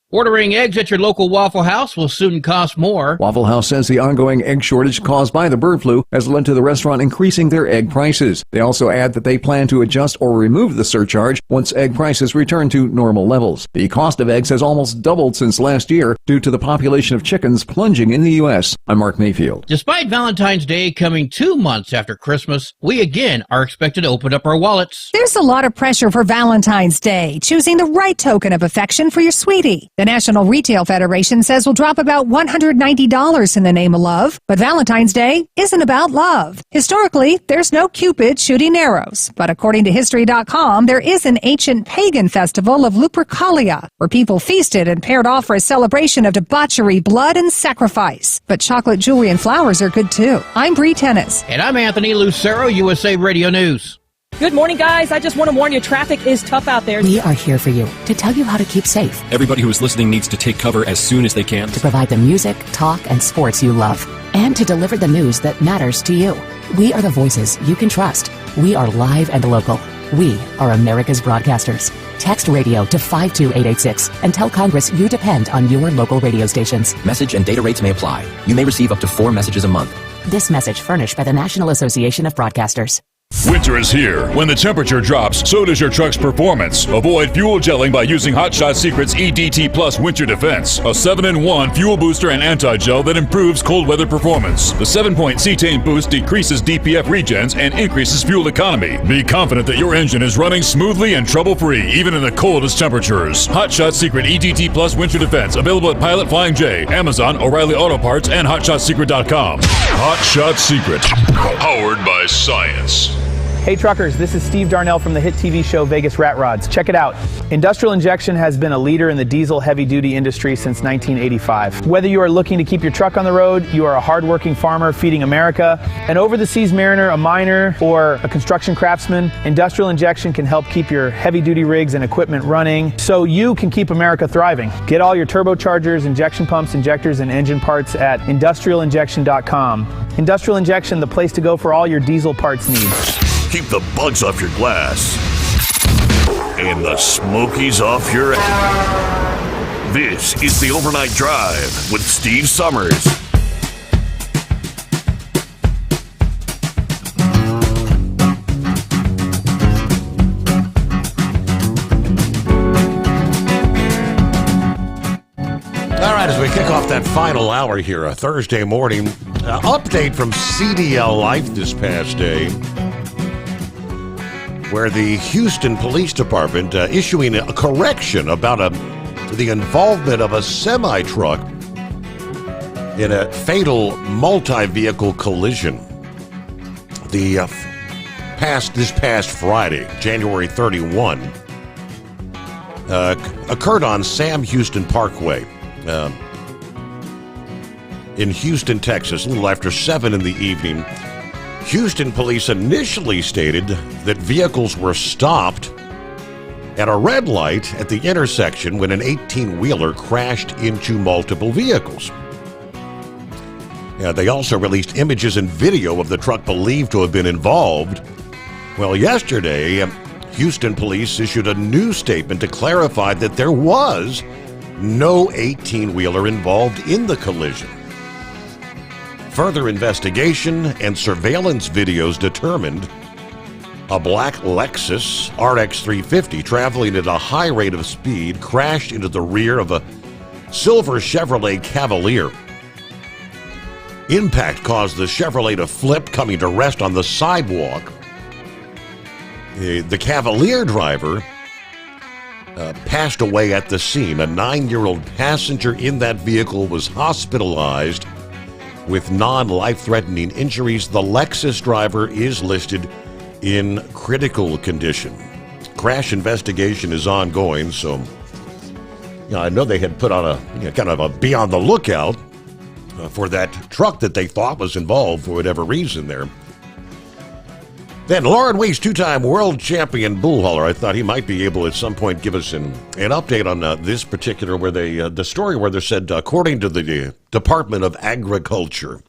Ordering eggs at your local Waffle House will soon cost more. Waffle House says the ongoing egg shortage caused by the bird flu has led to the restaurant increasing their egg prices. They also add that they plan to adjust or remove the surcharge once egg prices return to normal levels. The cost of eggs has almost doubled since last year due to the population of chickens plunging in the U.S. I'm Mark Mayfield. Despite Valentine's Day coming 2 months after Christmas, we again are expected to open up our wallets. There's a lot of pressure for Valentine's Day, choosing the right token of affection for your sweetie. The National Retail Federation says we'll drop about $190 in the name of love, but Valentine's Day isn't about love. Historically, there's no Cupid shooting arrows, but according to History.com, there is an ancient pagan festival of Lupercalia, where people feasted and paired off for a celebration of debauchery, blood, and sacrifice. But chocolate, jewelry, and flowers are good too. I'm Bree Tennis. And I'm Anthony Lucero, USA Radio News. Good morning, guys. I just want to warn you, traffic is tough out there. We are here for you to tell you how to keep safe. Everybody who is listening needs to take cover as soon as they can. To provide the music, talk, and sports you love. And to deliver the news that matters to you. We are the voices you can trust. We are live and local. We are America's broadcasters. Text radio to 52886 and tell Congress you depend on your local radio stations. Message and data rates may apply. You may receive up to 4 messages a month. This message furnished by the National Association of Broadcasters. Winter is here. When the temperature drops, so does your truck's performance. Avoid fuel gelling by using Hot Shot Secret's EDT Plus Winter Defense, a 7-in-1 fuel booster and anti-gel that improves cold weather performance. The 7-point cetane boost decreases DPF regens and increases fuel economy. Be confident that your engine is running smoothly and trouble-free, even in the coldest temperatures. Hot Shot Secret EDT Plus Winter Defense, available at Pilot Flying J, Amazon, O'Reilly Auto Parts, and HotShotSecret.com. Hot Shot Secret, powered by science. Hey truckers, this is Steve Darnell from the hit TV show Vegas Rat Rods. Check it out. Industrial Injection has been a leader in the diesel heavy-duty industry since 1985. Whether you are looking to keep your truck on the road, you are a hardworking farmer feeding America, an over-the-seas mariner, a miner, or a construction craftsman, Industrial Injection can help keep your heavy-duty rigs and equipment running so you can keep America thriving. Get all your turbochargers, injection pumps, injectors, and engine parts at industrialinjection.com. Industrial Injection, the place to go for all your diesel parts needs. Keep the bugs off your glass and the smokies off your ass. This is the Overnight Drive with Steve Sommers. All right, as we kick off that final hour here, a Thursday morning update from CDL Life this past day, where the Houston Police Department issuing a correction about the involvement of a semi-truck in a fatal multi-vehicle collision. This past Friday, January 31, occurred on Sam Houston Parkway in Houston, Texas, a little after 7 in the evening. Houston police initially stated that vehicles were stopped at a red light at the intersection when an 18-wheeler crashed into multiple vehicles. They also released images and video of the truck believed to have been involved. Well, yesterday, Houston police issued a new statement to clarify that there was no 18-wheeler involved in the collision. Further investigation and surveillance videos determined a black Lexus RX 350 traveling at a high rate of speed crashed into the rear of a silver Chevrolet Cavalier. Impact caused the Chevrolet to flip, coming to rest on the sidewalk. The Cavalier driver passed away at the scene. A 9-year-old passenger in that vehicle was hospitalized with non-life-threatening injuries. The Lexus driver is listed in critical condition. Crash investigation is ongoing, so I know they had put on a kind of a be on the lookout for that truck that they thought was involved for whatever reason there. Then Lauren Weiss, two-time world champion bull hauler. I thought he might be able at some point give us an update on this particular, where the story where they said, according to the Department of Agriculture,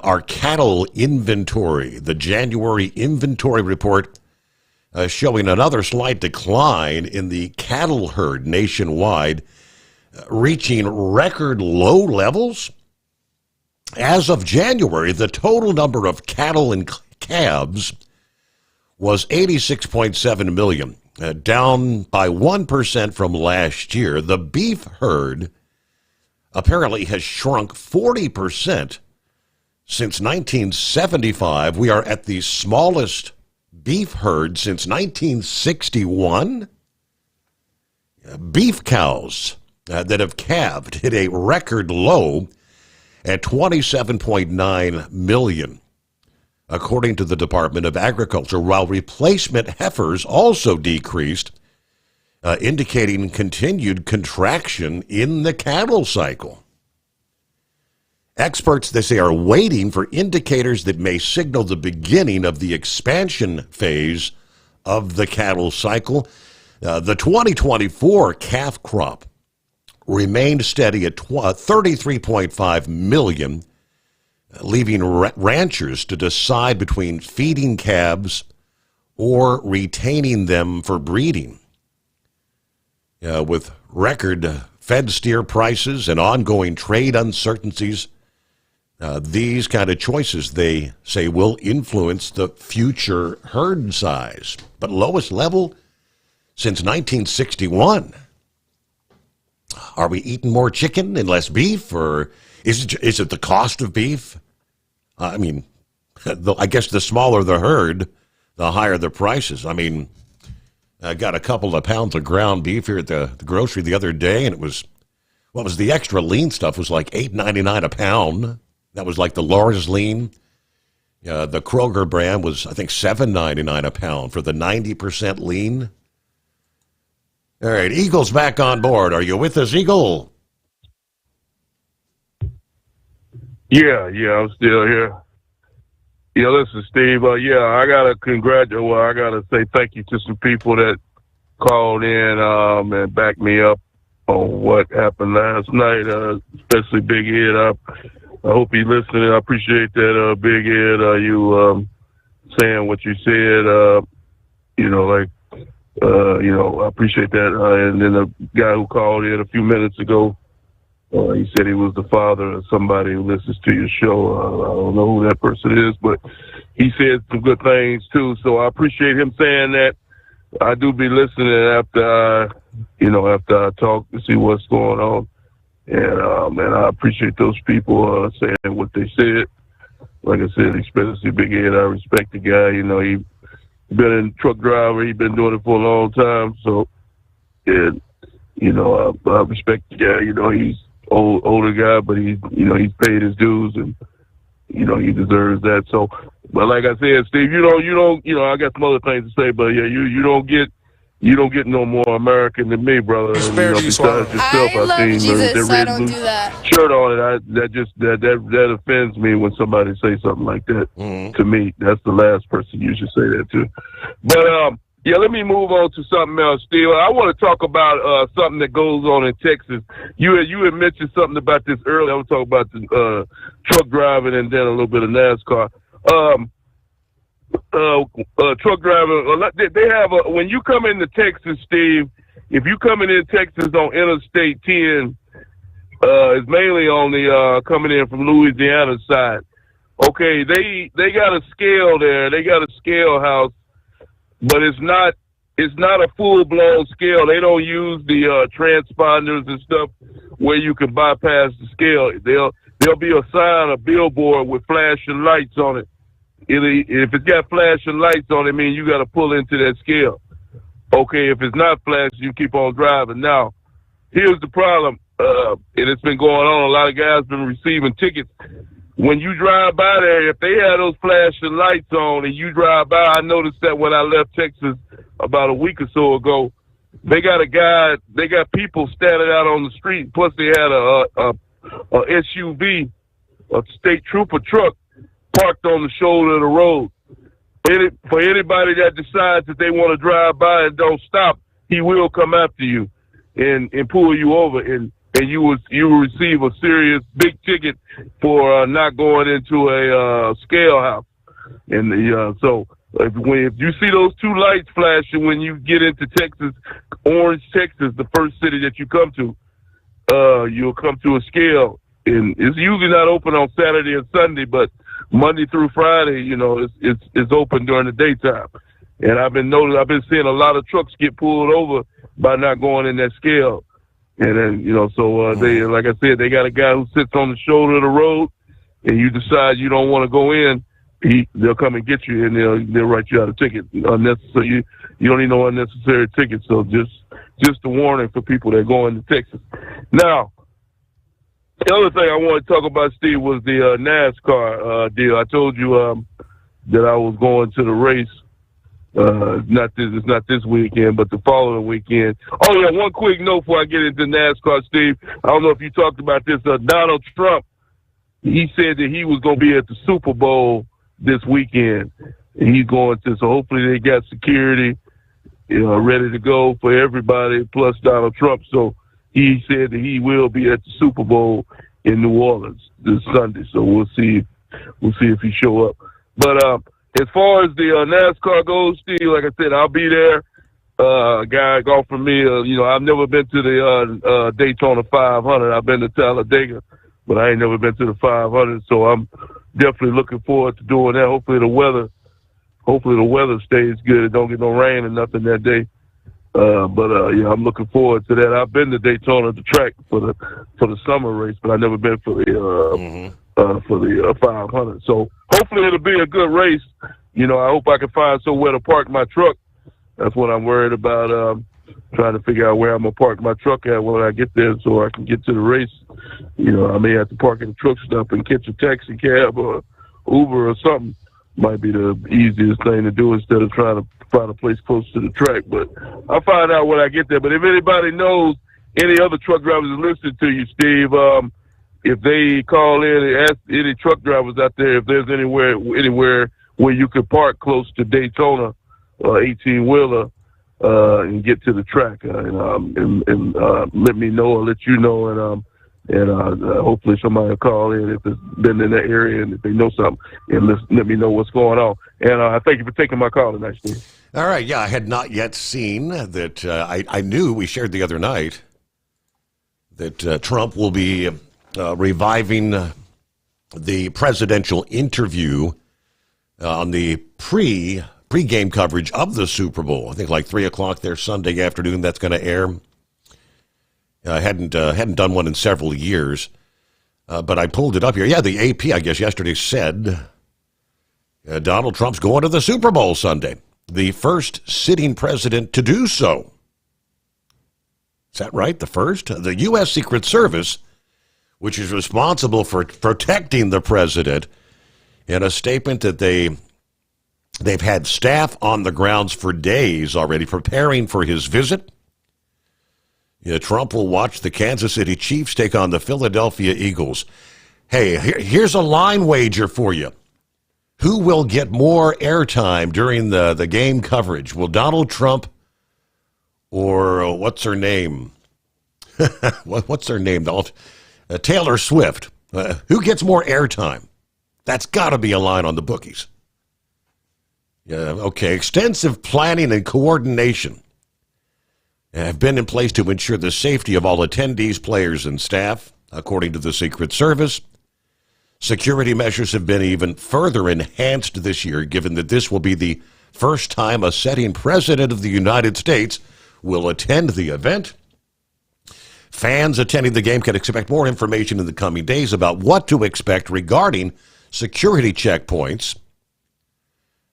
our cattle inventory, the January inventory report showing another slight decline in the cattle herd nationwide, reaching record low levels. As of January, the total number of cattle and calves was 86.7 million, down by 1% from last year. The beef herd apparently has shrunk 40% since 1975. We are at the smallest beef herd since 1961. Beef cows that have calved hit a record low at 27.9 million. According to the Department of Agriculture, while replacement heifers also decreased, indicating continued contraction in the cattle cycle. Experts, they say, are waiting for indicators that may signal the beginning of the expansion phase of the cattle cycle. The 2024 calf crop remained steady at 33.5 million, leaving ranchers to decide between feeding calves or retaining them for breeding. With record fed steer prices and ongoing trade uncertainties, these kind of choices, they say, will influence the future herd size. But lowest level since 1961. Are we eating more chicken and less beef, or is it the cost of beef? I mean, I guess the smaller the herd, the higher the prices. I mean, I got a couple of pounds of ground beef here at the grocery the other day, and it was, what was the extra lean stuff was like $8.99 a pound. That was like the largest lean. The Kroger brand was, I think, $7.99 a pound for the 90% lean. All right, Eagle's back on board. Are you with us, Eagle? Yeah, I'm still here. Yeah, listen, Steve. I gotta I gotta say thank you to some people that called in and backed me up on what happened last night, especially Big Ed. I hope he's listening. I appreciate that, Big Ed. You saying what you said. I appreciate that. And then the guy who called in a few minutes ago, he said he was the father of somebody who listens to your show. I don't know who that person is, but he said some good things too. So I appreciate him saying that. I do be listening after I talk to see what's going on. And I appreciate those people saying what they said. Like I said, especially Big Ed, I respect the guy. He been a truck driver. He been doing it for a long time. So, I respect the guy. He's older guy, but he's paid his dues, and he deserves that. So, but like I said, Steve, I got some other things to say, but yeah, you don't get no more American than me, brother. And, besides yourself, I seen the red loose shirt on it. That offends me when somebody say something like that to me. That's the last person you should say that to. But let me move on to something else, Steve. I want to talk about something that goes on in Texas. You had mentioned something about this earlier. I was talking about the truck driving and then a little bit of NASCAR. Truck driver, they have when you come into Texas, Steve, if you coming in Texas on Interstate 10, it's mainly on the coming in from Louisiana side. Okay, they got a scale there. They got a scale house, but it's not a full blown scale. They don't use the transponders and stuff where you can bypass the scale. There'll be a sign, a billboard with flashing lights on it. If it's got flashing lights on it, mean you got to pull into that scale. Okay, if it's not flashing, you keep on driving. Now, here's the problem, and it's been going on. A lot of guys been receiving tickets. When you drive by there, if they have those flashing lights on and you drive by, I noticed that when I left Texas about a week or so ago, they got people standing out on the street. Plus, they had a SUV, a state trooper truck, parked on the shoulder of the road. For anybody that decides that they want to drive by and don't stop, he will come after you and pull you over, and you will receive a serious big ticket for not going into a scale house. And so if you see those two lights flashing when you get into Texas, Orange, Texas, the first city that you come to, you'll come to a scale, and it's usually not open on Saturday and Sunday, but Monday through Friday, it's open during the daytime. And I've been seeing a lot of trucks get pulled over by not going in that scale. And then, they, like I said, they got a guy who sits on the shoulder of the road, and you decide you don't want to go in, they'll come and get you, and they'll write you out a ticket. Unnecessary, you don't need no unnecessary ticket. So just a warning for people that go into Texas. Now, the other thing I want to talk about, Steve, was the NASCAR deal. I told you that I was going to the race. It's not this weekend, but the following weekend. Oh, yeah, one quick note before I get into NASCAR, Steve. I don't know if you talked about this. Donald Trump, he said that he was going to be at the Super Bowl this weekend. And he's going to, so hopefully they got security ready to go for everybody, plus Donald Trump. So he said that he will be at the Super Bowl in New Orleans this Sunday. So we'll see if he show up. But as far as the NASCAR goes, Steve, like I said, I'll be there. A guy offered me, I've never been to the Daytona 500. I've been to Talladega, but I ain't never been to the 500. So I'm definitely looking forward to doing that. Hopefully the weather stays good. It don't get no rain or nothing that day. I'm looking forward to that. I've been to Daytona, the track for the summer race, but I've never been for the 500. So hopefully it'll be a good race. I hope I can find somewhere to park my truck. That's what I'm worried about. Trying to figure out where I'm gonna park my truck at when I get there, so I can get to the race. I may have to park in the truck stop and catch a taxi cab or Uber or something. might be the easiest thing to do instead of trying to find a place close to the track. But I'll find out when I get there. But if anybody knows any other truck drivers that listen to you, Steve, if they call in and ask any truck drivers out there if there's anywhere where you could park close to Daytona 18-wheeler and get to the track, and let me know or let you know, and hopefully somebody will call in if it's been in that area and if they know something, and let me know what's going on. And I thank you for taking my call tonight, Steve. All right, yeah, I had not yet seen that. I knew we shared the other night that Trump will be reviving the presidential interview on the pre-game coverage of the Super Bowl. I think like 3 o'clock there Sunday afternoon. That's going to air. I hadn't done one in several years, but I pulled it up here. Yeah, the AP, I guess, yesterday said Donald Trump's going to the Super Bowl Sunday, the first sitting president to do so. Is that right? The first? The U.S. Secret Service, which is responsible for protecting the president, in a statement that they've had staff on the grounds for days already preparing for his visit. Trump will watch the Kansas City Chiefs take on the Philadelphia Eagles. Hey, here's a line wager for you. Who will get more airtime during the game coverage? Will Donald Trump or what's her name? What's her name? Taylor Swift. Who gets more airtime? That's got to be a line on the bookies. Yeah, okay. Extensive planning and coordination have been in place to ensure the safety of all attendees, players, and staff, according to the Secret Service. Security measures have been even further enhanced this year, given that this will be the first time a sitting president of the United States will attend the event. Fans attending the game can expect more information in the coming days about what to expect regarding security checkpoints.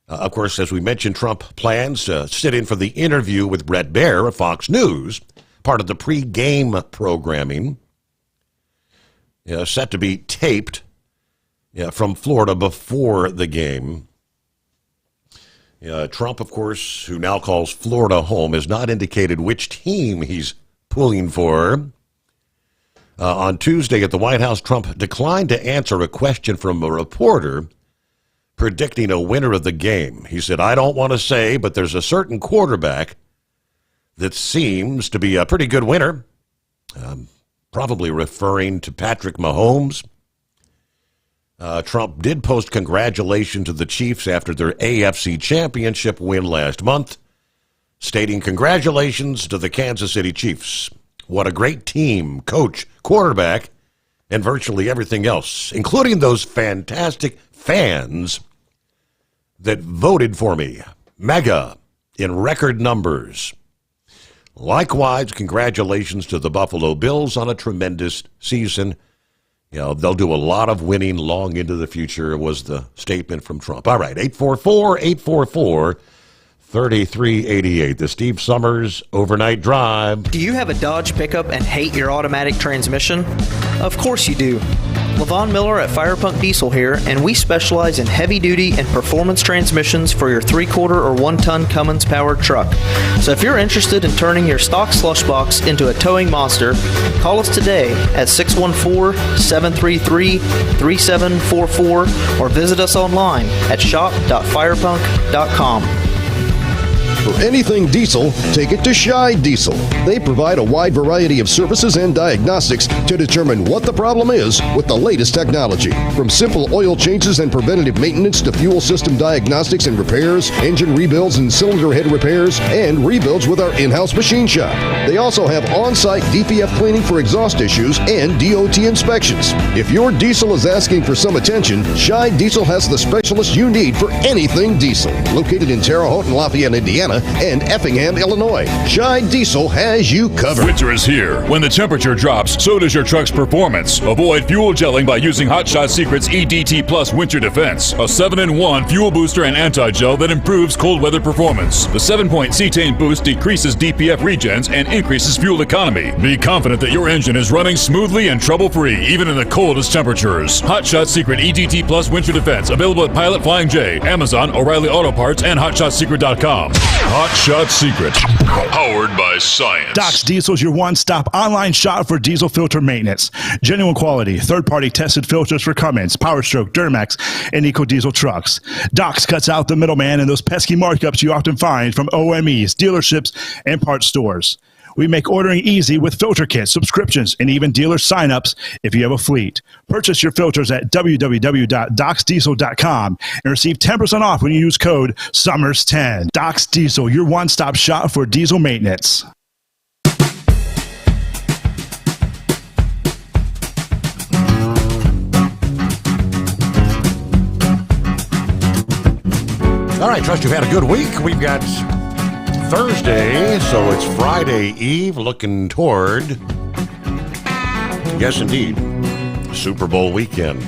Of course, as we mentioned, Trump plans to sit in for the interview with Bret Baier of Fox News, part of the pre-game programming, set to be taped from Florida before the game. Trump, of course, who now calls Florida home, has not indicated which team he's pulling for. On Tuesday at the White House, Trump declined to answer a question from a reporter predicting a winner of the game. He said, I don't want to say, but there's a certain quarterback that seems to be a pretty good winner, probably referring to Patrick Mahomes. Trump did post congratulations to the Chiefs after their AFC championship win last month, stating, congratulations to the Kansas City Chiefs. What a great team, coach, quarterback, and virtually everything else, including those fantastic fans that voted for me, mega, in record numbers. Likewise, congratulations to the Buffalo Bills on a tremendous season. They'll do a lot of winning long into the future, was the statement from Trump. All right, 844-844-3388, the Steve Sommers Overnight Drive. Do you have a Dodge pickup and hate your automatic transmission? Of course you do. Levon Miller at Firepunk Diesel here, and we specialize in heavy-duty and performance transmissions for your 3/4 or 1-ton Cummins-powered truck. So if you're interested in turning your stock slush box into a towing monster, call us today at 614-733-3744 or visit us online at shop.firepunk.com. For anything diesel, take it to Shy Diesel. They provide a wide variety of services and diagnostics to determine what the problem is with the latest technology. From simple oil changes and preventative maintenance to fuel system diagnostics and repairs, engine rebuilds and cylinder head repairs, and rebuilds with our in-house machine shop. They also have on-site DPF cleaning for exhaust issues and DOT inspections. If your diesel is asking for some attention, Shy Diesel has the specialist you need for anything diesel. Located in Terre Haute and Lafayette, Indiana, Indiana, and Effingham, Illinois. Shy Diesel has you covered. Winter is here. When the temperature drops, so does your truck's performance. Avoid fuel gelling by using Hot Shot Secret's EDT Plus Winter Defense, a 7-in-1 fuel booster and anti-gel that improves cold weather performance. The 7-point cetane boost decreases DPF regens and increases fuel economy. Be confident that your engine is running smoothly and trouble-free, even in the coldest temperatures. Hot Shot Secret EDT Plus Winter Defense, available at Pilot Flying J, Amazon, O'Reilly Auto Parts, and HotShotSecret.com. Hot Shot Secret, powered by science. Doc's Diesel is your one-stop online shop for diesel filter maintenance. Genuine quality, third-party tested filters for Cummins, PowerStroke, Duramax, and EcoDiesel trucks. Doc's cuts out the middleman and those pesky markups you often find from OMEs, dealerships, and parts stores. We make ordering easy with filter kits, subscriptions, and even dealer sign-ups if you have a fleet. Purchase your filters at www.docsdiesel.com and receive 10% off when you use code SOMMERS10. Doc's Diesel, your one-stop shop for diesel maintenance. All right, trust you've had a good week. We've got Thursday, so it's Friday Eve, looking toward, yes indeed, Super Bowl weekend.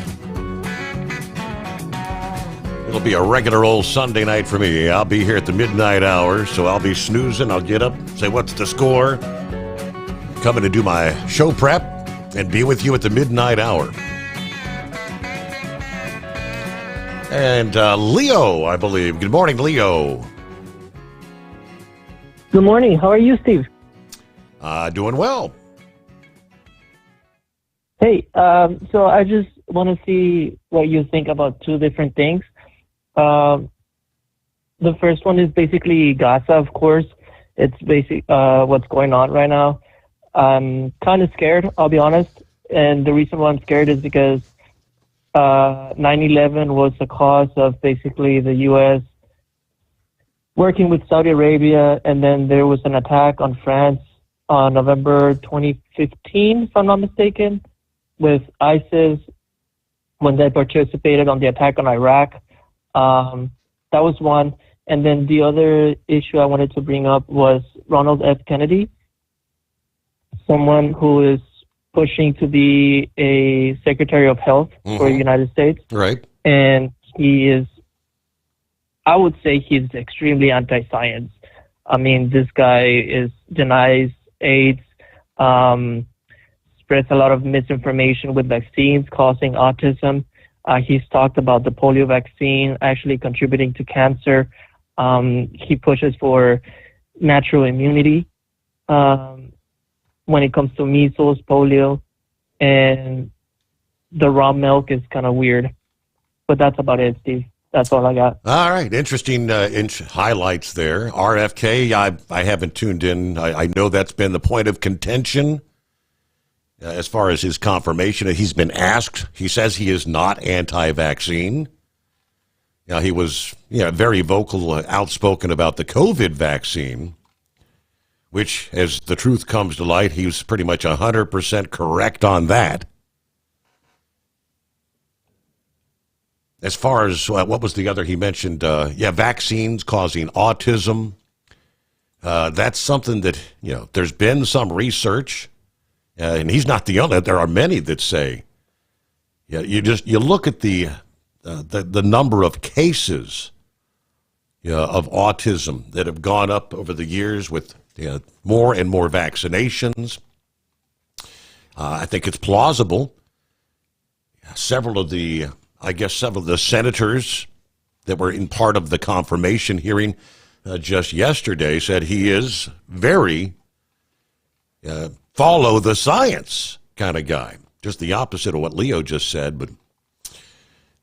It'll be a regular old Sunday night for me. I'll be here at the midnight hour, so I'll be snoozing. I'll get up, say what's the score, coming to do my show prep, and be with you at the midnight hour. And Leo, I believe. Good morning, Leo. Good morning. How are you, Steve? Doing well. Hey, so I just want to see what you think about two different things. The first one is basically Gaza, of course. It's what's going on right now. I'm kind of scared, I'll be honest. And the reason why I'm scared is because 9/11 was the cause of basically the U.S. working with Saudi Arabia, and then there was an attack on France on November 2015, if I'm not mistaken, with ISIS when they participated on the attack on Iraq. That was one. And then the other issue I wanted to bring up was Ronald F. Kennedy, someone who is pushing to be a Secretary of Health for the United States. Right. And he is, I would say he's extremely anti-science. I mean, this guy denies AIDS, spreads a lot of misinformation with vaccines causing autism. He's talked about the polio vaccine actually contributing to cancer. He pushes for natural immunity when it comes to measles, polio, and the raw milk is kind of weird. But that's about it, Steve. That's all I got. All right. Interesting highlights there. RFK, I haven't tuned in. I know that's been the point of contention as far as his confirmation. He's been asked. He says he is not anti-vaccine. He was very vocal, outspoken about the COVID vaccine, which, as the truth comes to light, he was pretty much 100% correct on that. As far as what was the other he mentioned? Vaccines causing autism. That's something that, there's been some research, and he's not the only. There are many that say, you look at the number of cases of autism that have gone up over the years with more and more vaccinations. I think it's plausible. Several of the senators that were in part of the confirmation hearing just yesterday said he is very follow the science kind of guy. Just the opposite of what Leo just said, but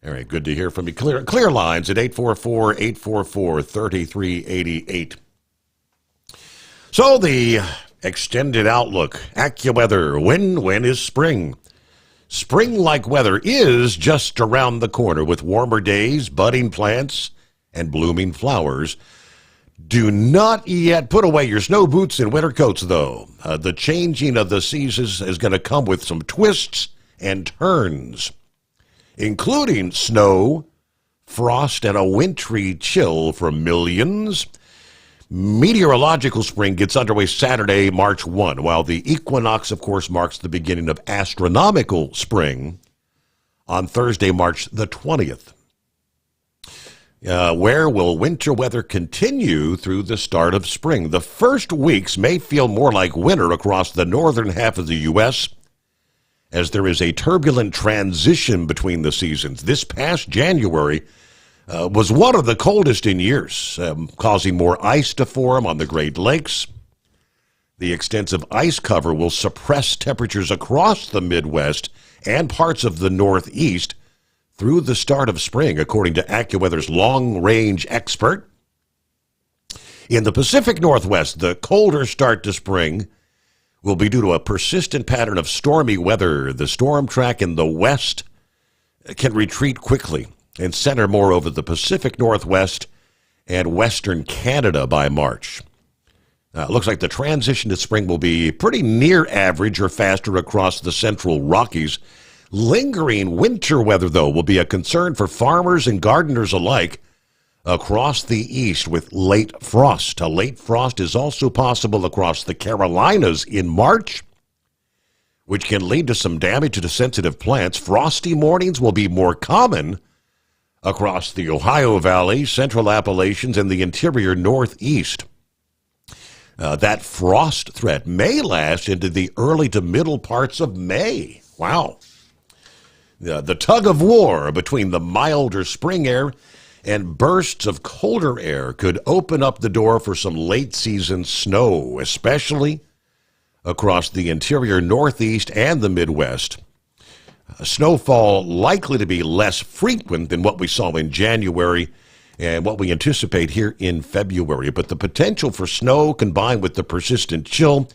all right, good to hear from you. Clear lines at 844-844-3388. So the extended outlook, AccuWeather, when is spring? Spring-like weather is just around the corner with warmer days, budding plants, and blooming flowers. Do not yet put away your snow boots and winter coats, though. The changing of the seasons is going to come with some twists and turns, including snow, frost, and a wintry chill for millions. Meteorological spring gets underway Saturday, March 1, while the equinox, of course, marks the beginning of astronomical spring on Thursday, March the 20th. Where will winter weather continue through the start of spring? The first weeks may feel more like winter across the northern half of the U.S., as there is a turbulent transition between the seasons. This past January was one of the coldest in years, causing more ice to form on the Great Lakes. The extensive ice cover will suppress temperatures across the Midwest and parts of the Northeast through the start of spring, according to AccuWeather's long-range expert. In the Pacific Northwest, the colder start to spring will be due to a persistent pattern of stormy weather. The storm track in the west can retreat quickly and center more over the Pacific Northwest and western Canada by March. It looks like the transition to spring will be pretty near average or faster across the central Rockies. Lingering winter weather, though, will be a concern for farmers and gardeners alike across the east with late frost. A late frost is also possible across the Carolinas in March, which can lead to some damage to sensitive plants. Frosty mornings will be more common across the Ohio Valley, Central Appalachians, and the interior Northeast. That frost threat may last into the early to middle parts of May. Wow. The tug of war between the milder spring air and bursts of colder air could open up the door for some late-season snow, especially across the interior Northeast and the Midwest. Snowfall likely to be less frequent than what we saw in January and what we anticipate here in February. But the potential for snow combined with the persistent chill,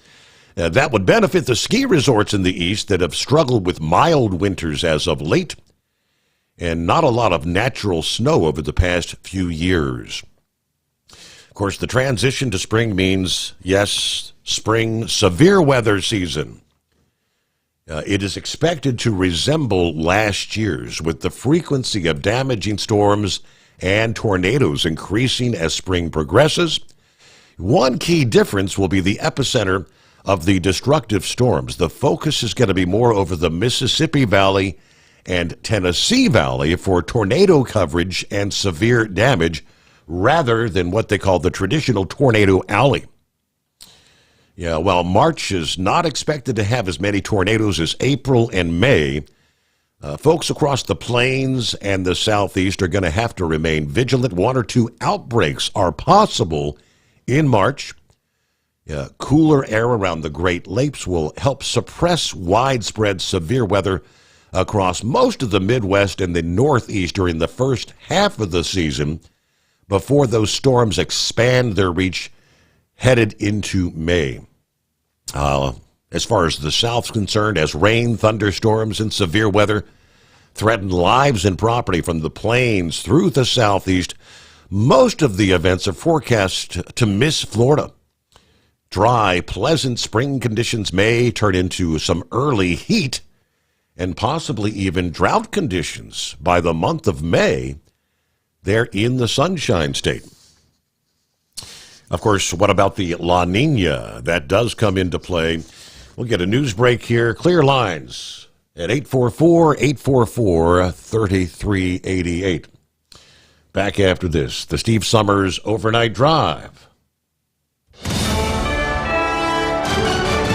that would benefit the ski resorts in the east that have struggled with mild winters as of late and not a lot of natural snow over the past few years. Of course, the transition to spring means, yes, spring severe weather season. It is expected to resemble last year's, with the frequency of damaging storms and tornadoes increasing as spring progresses. One key difference will be the epicenter of the destructive storms. The focus is going to be more over the Mississippi Valley and Tennessee Valley for tornado coverage and severe damage, rather than what they call the traditional tornado alley. Yeah, while March is not expected to have as many tornadoes as April and May, folks across the plains and the southeast are going to have to remain vigilant. One or two outbreaks are possible in March. Cooler air around the Great Lakes will help suppress widespread severe weather across most of the Midwest and the Northeast during the first half of the season before those storms expand their reach headed into May. As far as the South's concerned, as rain, thunderstorms, and severe weather threaten lives and property from the plains through the Southeast, most of the events are forecast to miss Florida. Dry, pleasant spring conditions may turn into some early heat and possibly even drought conditions by the month of May there in the Sunshine State. Of course, what about the La Nina? That does come into play. We'll get a news break here. Clear lines at 844-844-3388. Back after this, the Steve Sommers Overnight Drive.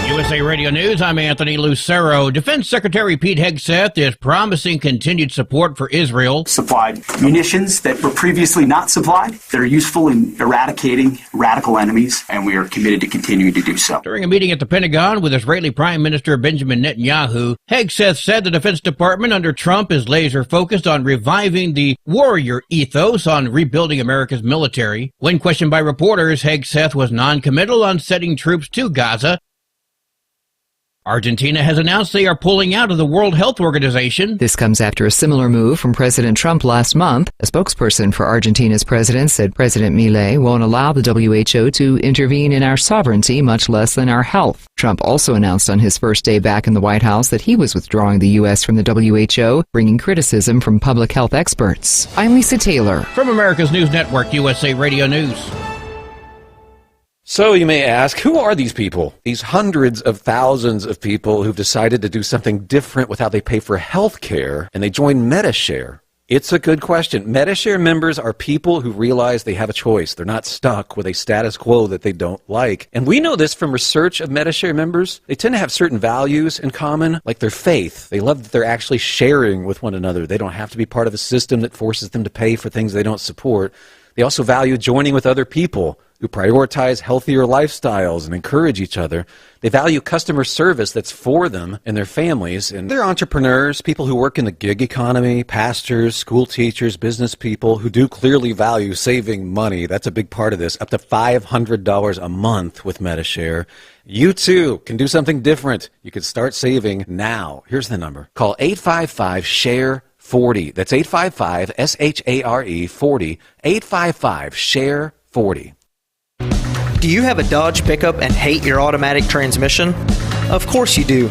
USA Radio News, I'm Anthony Lucero. Defense Secretary Pete Hegseth is promising continued support for Israel. Supplied munitions that were previously not supplied that are useful in eradicating radical enemies, and we are committed to continuing to do so. During a meeting at the Pentagon with Israeli Prime Minister Benjamin Netanyahu, Hegseth said the Defense Department under Trump is laser focused on reviving the warrior ethos on rebuilding America's military. When questioned by reporters, Hegseth was non-committal on sending troops to Gaza. Argentina has announced they are pulling out of the World Health Organization. This comes after a similar move from President Trump last month. A spokesperson for Argentina's president said President Milei won't allow the WHO to intervene in our sovereignty, much less than our health. Trump also announced on his first day back in the White House that he was withdrawing the U.S. from the WHO, bringing criticism from public health experts. I'm Lisa Taylor. From America's News Network, USA Radio News. So you may ask, who are these people? These hundreds of thousands of people who've decided to do something different with how they pay for health care, and they join MediShare. It's a good question. MediShare members are people who realize they have a choice. They're not stuck with a status quo that they don't like. And we know this from research of MediShare members. They tend to have certain values in common, like their faith. They love that they're actually sharing with one another. They don't have to be part of a system that forces them to pay for things they don't support. They also value joining with other people who prioritize healthier lifestyles and encourage each other. They value customer service that's for them and their families. And they're entrepreneurs, people who work in the gig economy, pastors, school teachers, business people who do clearly value saving money. That's a big part of this. Up to $500 a month with MediShare. You too can do something different. You can start saving now. Here's the number. Call 855-SHARE-40. That's 855-SHARE 40. 855-SHARE-40. Do you have a Dodge pickup and hate your automatic transmission? Of course you do.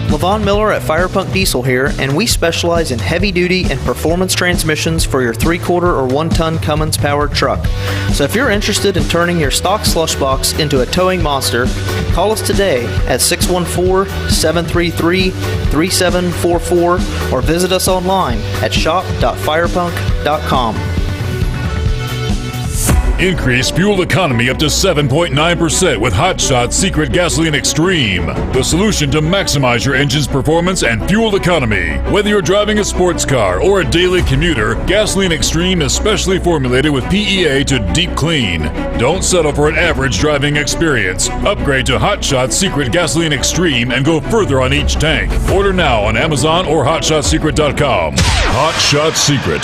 Levon Miller at Firepunk Diesel here, and we specialize in heavy-duty and performance transmissions for your 3/4 or 1-ton Cummins-powered truck. So if you're interested in turning your stock slush box into a towing monster, call us today at 614-733-3744 or visit us online at shop.firepunk.com. Increase fuel economy up to 7.9% with Hot Shot Secret Gasoline Extreme. The solution to maximize your engine's performance and fuel economy. Whether you're driving a sports car or a daily commuter, Gasoline Extreme is specially formulated with PEA to deep clean. Don't settle for an average driving experience. Upgrade to Hot Shot Secret Gasoline Extreme and go further on each tank. Order now on Amazon or HotShotSecret.com. Hot Shot Secret.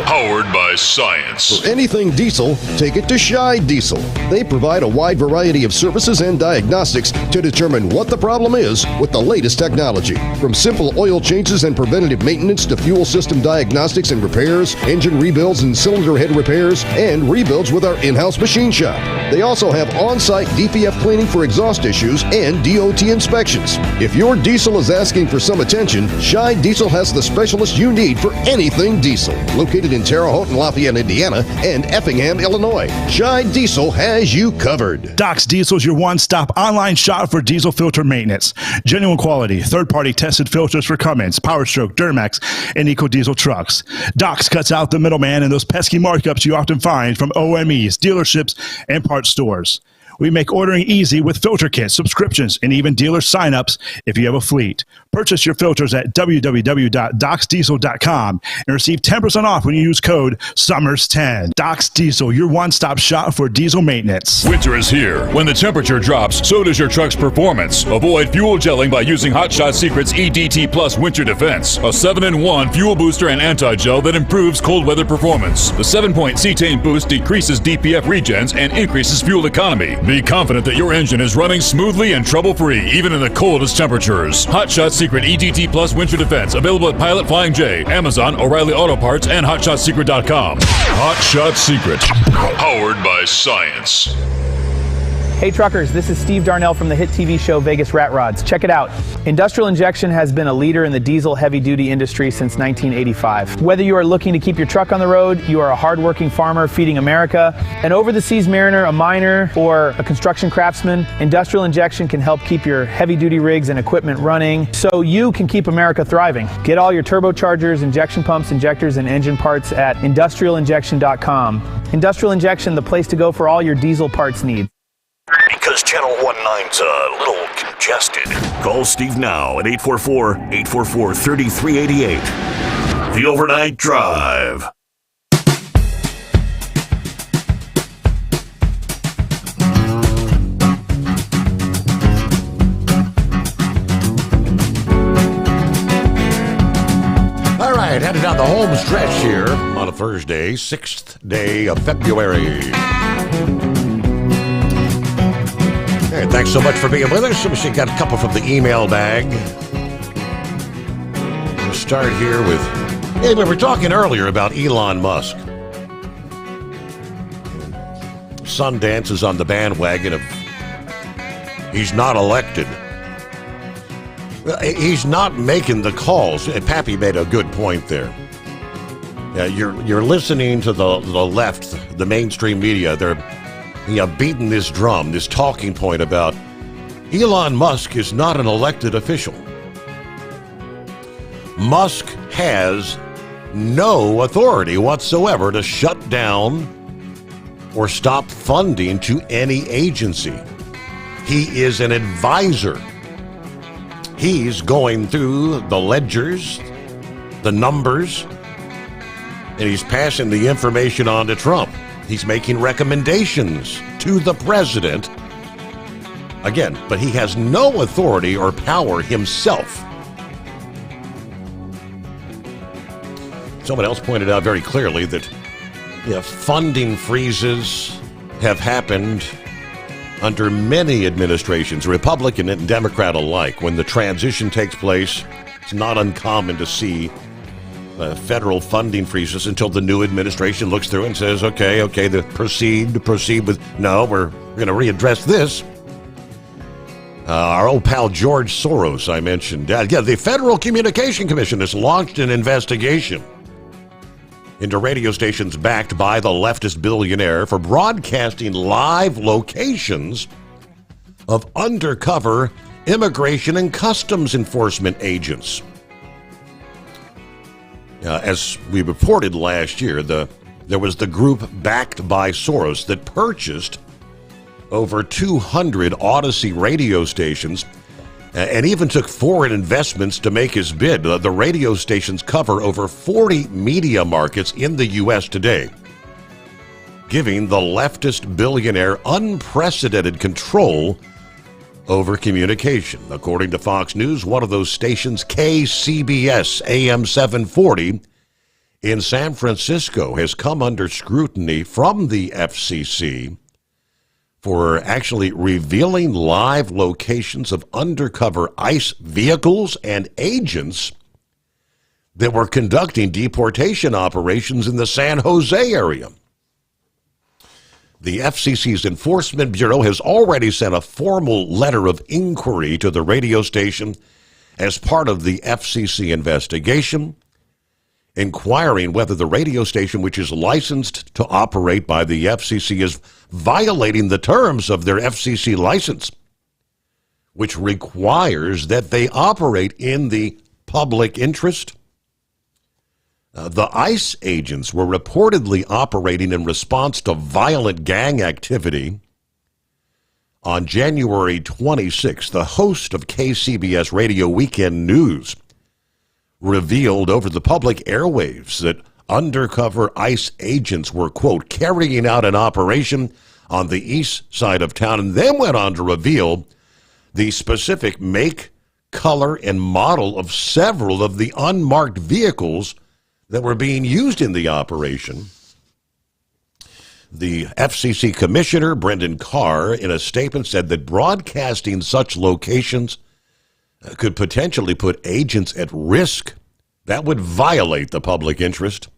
Powered by science. For anything diesel, take it to Shy Diesel. They provide a wide variety of services and diagnostics to determine what the problem is with the latest technology. From simple oil changes and preventative maintenance to fuel system diagnostics and repairs, engine rebuilds and cylinder head repairs, and rebuilds with our in-house machine shop. They also have on-site DPF cleaning for exhaust issues and DOT inspections. If your diesel is asking for some attention, Shy Diesel has the specialist you need for anything diesel. Located in Terre Haute and Lafayette, Indiana, and Effingham, Illinois, Shy Diesel has you covered. Doc's Diesel is your one-stop online shop for diesel filter maintenance. Genuine quality, third-party tested filters for Cummins, Power Stroke, Duramax, and EcoDiesel trucks. Doc's cuts out the middleman and those pesky markups you often find from OMEs, dealerships, and parts stores. We make ordering easy with filter kits, subscriptions, and even dealer sign-ups if you have a fleet. Purchase your filters at www.docsdiesel.com and receive 10% off when you use code SOMMERS10. Doc's Diesel, your one-stop shop for diesel maintenance. Winter is here. When the temperature drops, so does your truck's performance. Avoid fuel gelling by using Hot Shot Secret's EDT Plus Winter Defense, a 7-in-1 fuel booster and anti-gel that improves cold weather performance. The 7-point cetane boost decreases DPF regens and increases fuel economy. Be confident that your engine is running smoothly and trouble-free, even in the coldest temperatures. Hot Shot Secret EDT Plus Winter Defense, available at Pilot Flying J, Amazon, O'Reilly Auto Parts, and HotShotSecret.com. Hot Shot Secret, powered by science. Hey truckers, this is Steve Darnell from the hit TV show Vegas Rat Rods. Check it out. Industrial Injection has been a leader in the diesel heavy-duty industry since 1985. Whether you are looking to keep your truck on the road, you are a hard-working farmer feeding America, an over-the-seas mariner, a miner, or a construction craftsman, Industrial Injection can help keep your heavy-duty rigs and equipment running so you can keep America thriving. Get all your turbochargers, injection pumps, injectors, and engine parts at industrialinjection.com. Industrial Injection, the place to go for all your diesel parts needs. Because Channel 19's a little congested. Call Steve now at 844-844-3388. The Overnight Drive. All right, headed down the home stretch here on a Thursday, 6th day of February. Hey, thanks so much for being with us. We got a couple from the email bag. We'll start here with, hey, we were talking earlier about Elon Musk. Sundance is on the bandwagon of he's not elected. He's not making the calls. Pappy made a good point there. You're listening to the left, the mainstream media. beaten this drum, this talking point about Elon Musk is not an elected official. Musk has no authority whatsoever to shut down or stop funding to any agency. He is an advisor. He's going through the ledgers, the numbers, and he's passing the information on to Trump. He's making recommendations to the president. Again, but he has no authority or power himself. Someone else pointed out very clearly that funding freezes have happened under many administrations, Republican and Democrat alike. When the transition takes place, it's not uncommon to see federal funding freezes until the new administration looks through and says, okay, proceed with, no, we're going to readdress this. Our old pal George Soros, I mentioned. The Federal Communication Commission has launched an investigation into radio stations backed by the leftist billionaire for broadcasting live locations of undercover immigration and customs enforcement agents. As we reported last year, there was the group backed by Soros that purchased over 200 Odyssey radio stations and even took foreign investments to make his bid. The radio stations cover over 40 media markets in the U.S. today, giving the leftist billionaire unprecedented control over communication. According to Fox News, one of those stations, KCBS AM 740 in San Francisco, has come under scrutiny from the FCC for actually revealing live locations of undercover ICE vehicles and agents that were conducting deportation operations in the San Jose area. The FCC's Enforcement Bureau has already sent a formal letter of inquiry to the radio station as part of the FCC investigation, inquiring whether the radio station, which is licensed to operate by the FCC, is violating the terms of their FCC license, which requires that they operate in the public interest. The ICE agents were reportedly operating in response to violent gang activity. On January 26th, the host of KCBS Radio Weekend News revealed over the public airwaves that undercover ICE agents were, quote, carrying out an operation on the east side of town, and then went on to reveal the specific make, color, and model of several of the unmarked vehicles that were being used in the operation. The FCC Commissioner, Brendan Carr, in a statement said that broadcasting such locations could potentially put agents at risk. That would violate the public interest.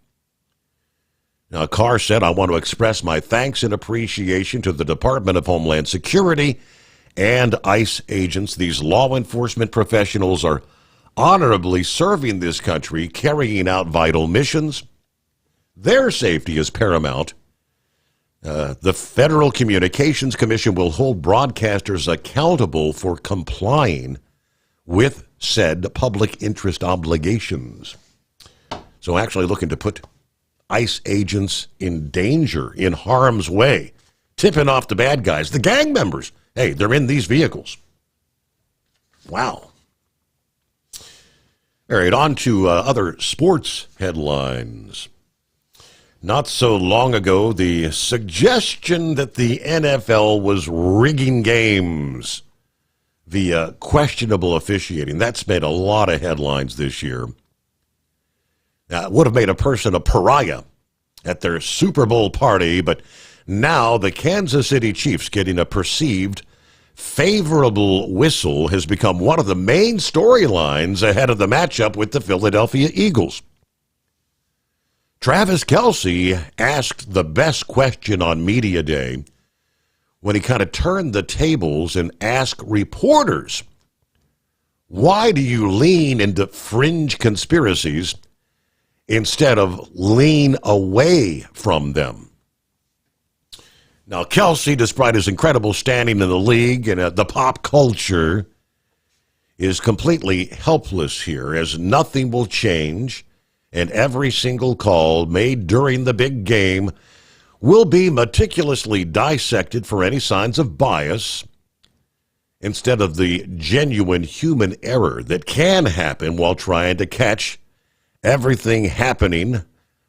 Now, Carr said, I want to express my thanks and appreciation to the Department of Homeland Security and ICE agents. These law enforcement professionals are honorably serving this country, carrying out vital missions. Their safety is paramount. The Federal Communications Commission will hold broadcasters accountable for complying with said public interest obligations. So actually looking to put ICE agents in danger, in harm's way, tipping off the bad guys, the gang members. Hey, they're in these vehicles. Wow. All right, on to other sports headlines. Not so long ago, the suggestion that the NFL was rigging games via questionable officiating, that's made a lot of headlines this year. It would have made a person a pariah at their Super Bowl party, but now the Kansas City Chiefs getting a perceived favorable whistle has become one of the main storylines ahead of the matchup with the Philadelphia Eagles. Travis Kelce asked the best question on Media Day when he kind of turned the tables and asked reporters, why do you lean into fringe conspiracies instead of lean away from them? Now, Kelsey, despite his incredible standing in the league and the pop culture, is completely helpless here, as nothing will change, and every single call made during the big game will be meticulously dissected for any signs of bias, instead of the genuine human error that can happen while trying to catch everything happening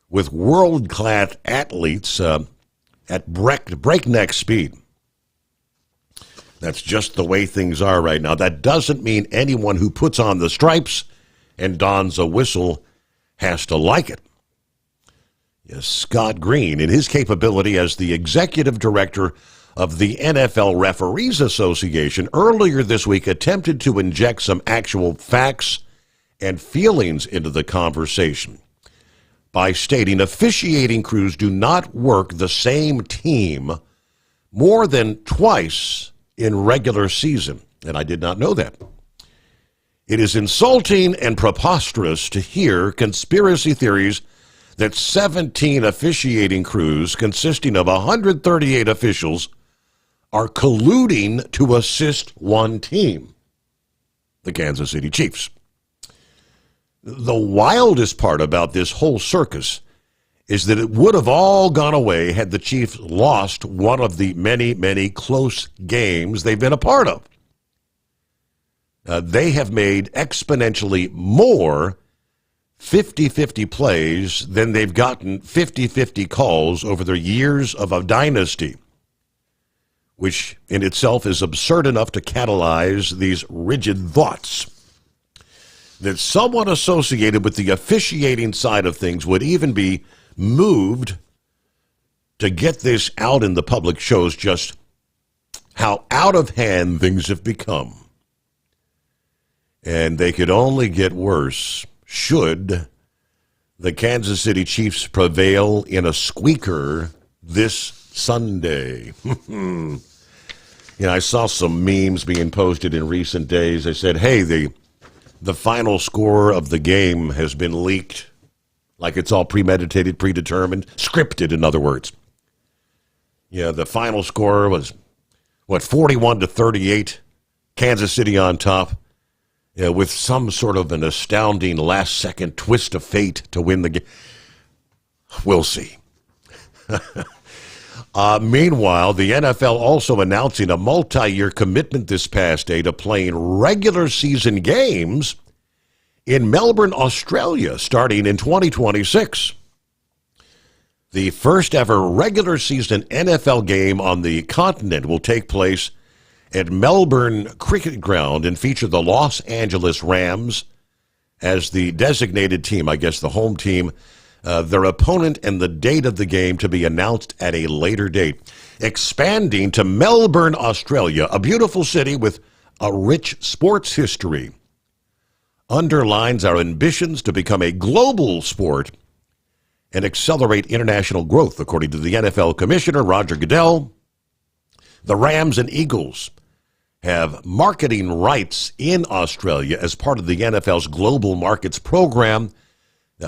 with world-class athletes at breakneck speed. That's just the way things are right now. That doesn't mean anyone who puts on the stripes and dons a whistle has to like it. Yes, Scott Green, in his capability as the executive director of the NFL Referees Association, earlier this week attempted to inject some actual facts and feelings into the conversation by stating officiating crews do not work the same team more than twice in regular season, and I did not know that. It is insulting and preposterous to hear conspiracy theories that 17 officiating crews consisting of 138 officials are colluding to assist one team, the Kansas City Chiefs. The wildest part about this whole circus is that it would have all gone away had the Chiefs lost one of the many, many close games they've been a part of. They have made exponentially more 50-50 plays than they've gotten 50-50 calls over their years of a dynasty, which in itself is absurd enough to catalyze these rigid thoughts. That someone associated with the officiating side of things would even be moved to get this out in the public shows just how out of hand things have become. And they could only get worse should the Kansas City Chiefs prevail in a squeaker this Sunday. I saw some memes being posted in recent days. They said, hey, the final score of the game has been leaked, like it's all premeditated, predetermined, scripted, in other words. Yeah, the final score was, 41-38, Kansas City on top, with some sort of an astounding last-second twist of fate to win the game. We'll see. Meanwhile, the NFL also announcing a multi-year commitment this past day to playing regular season games in Melbourne, Australia, starting in 2026. The first ever regular season NFL game on the continent will take place at Melbourne Cricket Ground and feature the Los Angeles Rams as the designated team, I guess the home team, their opponent and the date of the game to be announced at a later date. Expanding to Melbourne, Australia, a beautiful city with a rich sports history, underlines our ambitions to become a global sport and accelerate international growth, according to the NFL Commissioner, Roger Goodell. The Rams and Eagles have marketing rights in Australia as part of the NFL's Global Markets Program.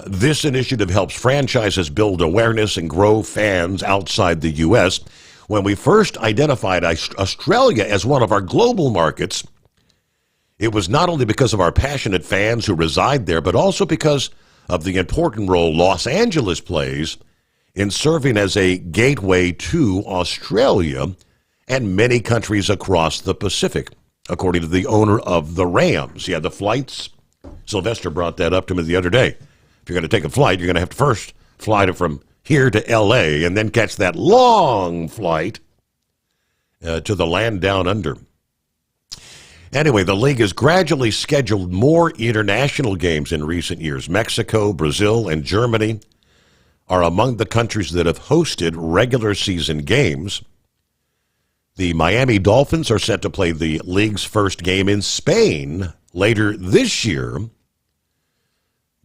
This initiative helps franchises build awareness and grow fans outside the U.S. When we first identified Australia as one of our global markets, it was not only because of our passionate fans who reside there, but also because of the important role Los Angeles plays in serving as a gateway to Australia and many countries across the Pacific, according to the owner of the Rams. Yeah, the flights. Sylvester brought that up to me the other day. If you're going to take a flight, you're going to have to first fly it from here to L.A. and then catch that long flight to the land down under. Anyway, the league has gradually scheduled more international games in recent years. Mexico, Brazil, and Germany are among the countries that have hosted regular season games. The Miami Dolphins are set to play the league's first game in Spain later this year.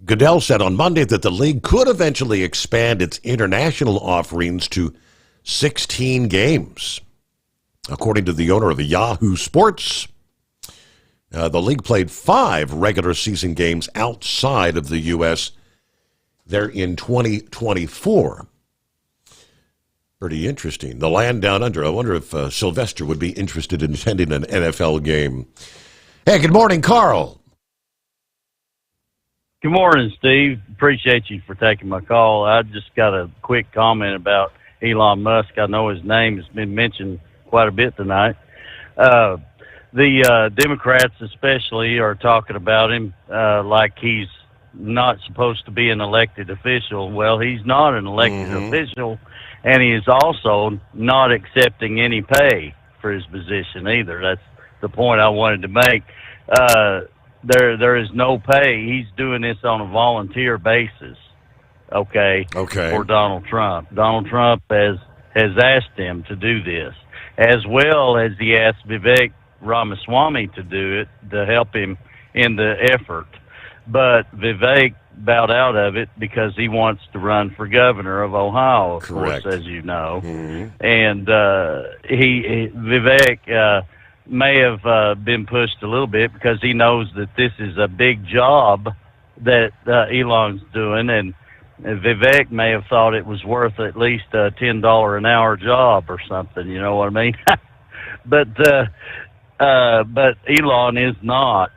Goodell said on Monday that the league could eventually expand its international offerings to 16 games. According to the owner of Yahoo Sports, the league played 5 regular season games outside of the U.S. there in 2024. Pretty interesting. The land down under. I wonder if Sylvester would be interested in attending an NFL game. Hey, good morning, Carl. Good morning, Steve. Appreciate you for taking my call. I just got a quick comment about Elon Musk. I know his name has been mentioned quite a bit tonight. The Democrats especially are talking about him like he's not supposed to be an elected official. Well, he's not an elected official, and he is also not accepting any pay for his position either. That's the point I wanted to make. There is no pay. He's doing this on a volunteer basis. Okay. For Donald Trump. Donald Trump has asked him to do this, as well as he asked Vivek Ramaswamy to do it to help him in the effort. But Vivek bowed out of it because he wants to run for governor of Ohio, of course, as you know. And Vivek may have been pushed a little bit because he knows that this is a big job that Elon's doing, and Vivek may have thought it was worth at least a $10 an hour job or something. You know what I mean? But Elon is not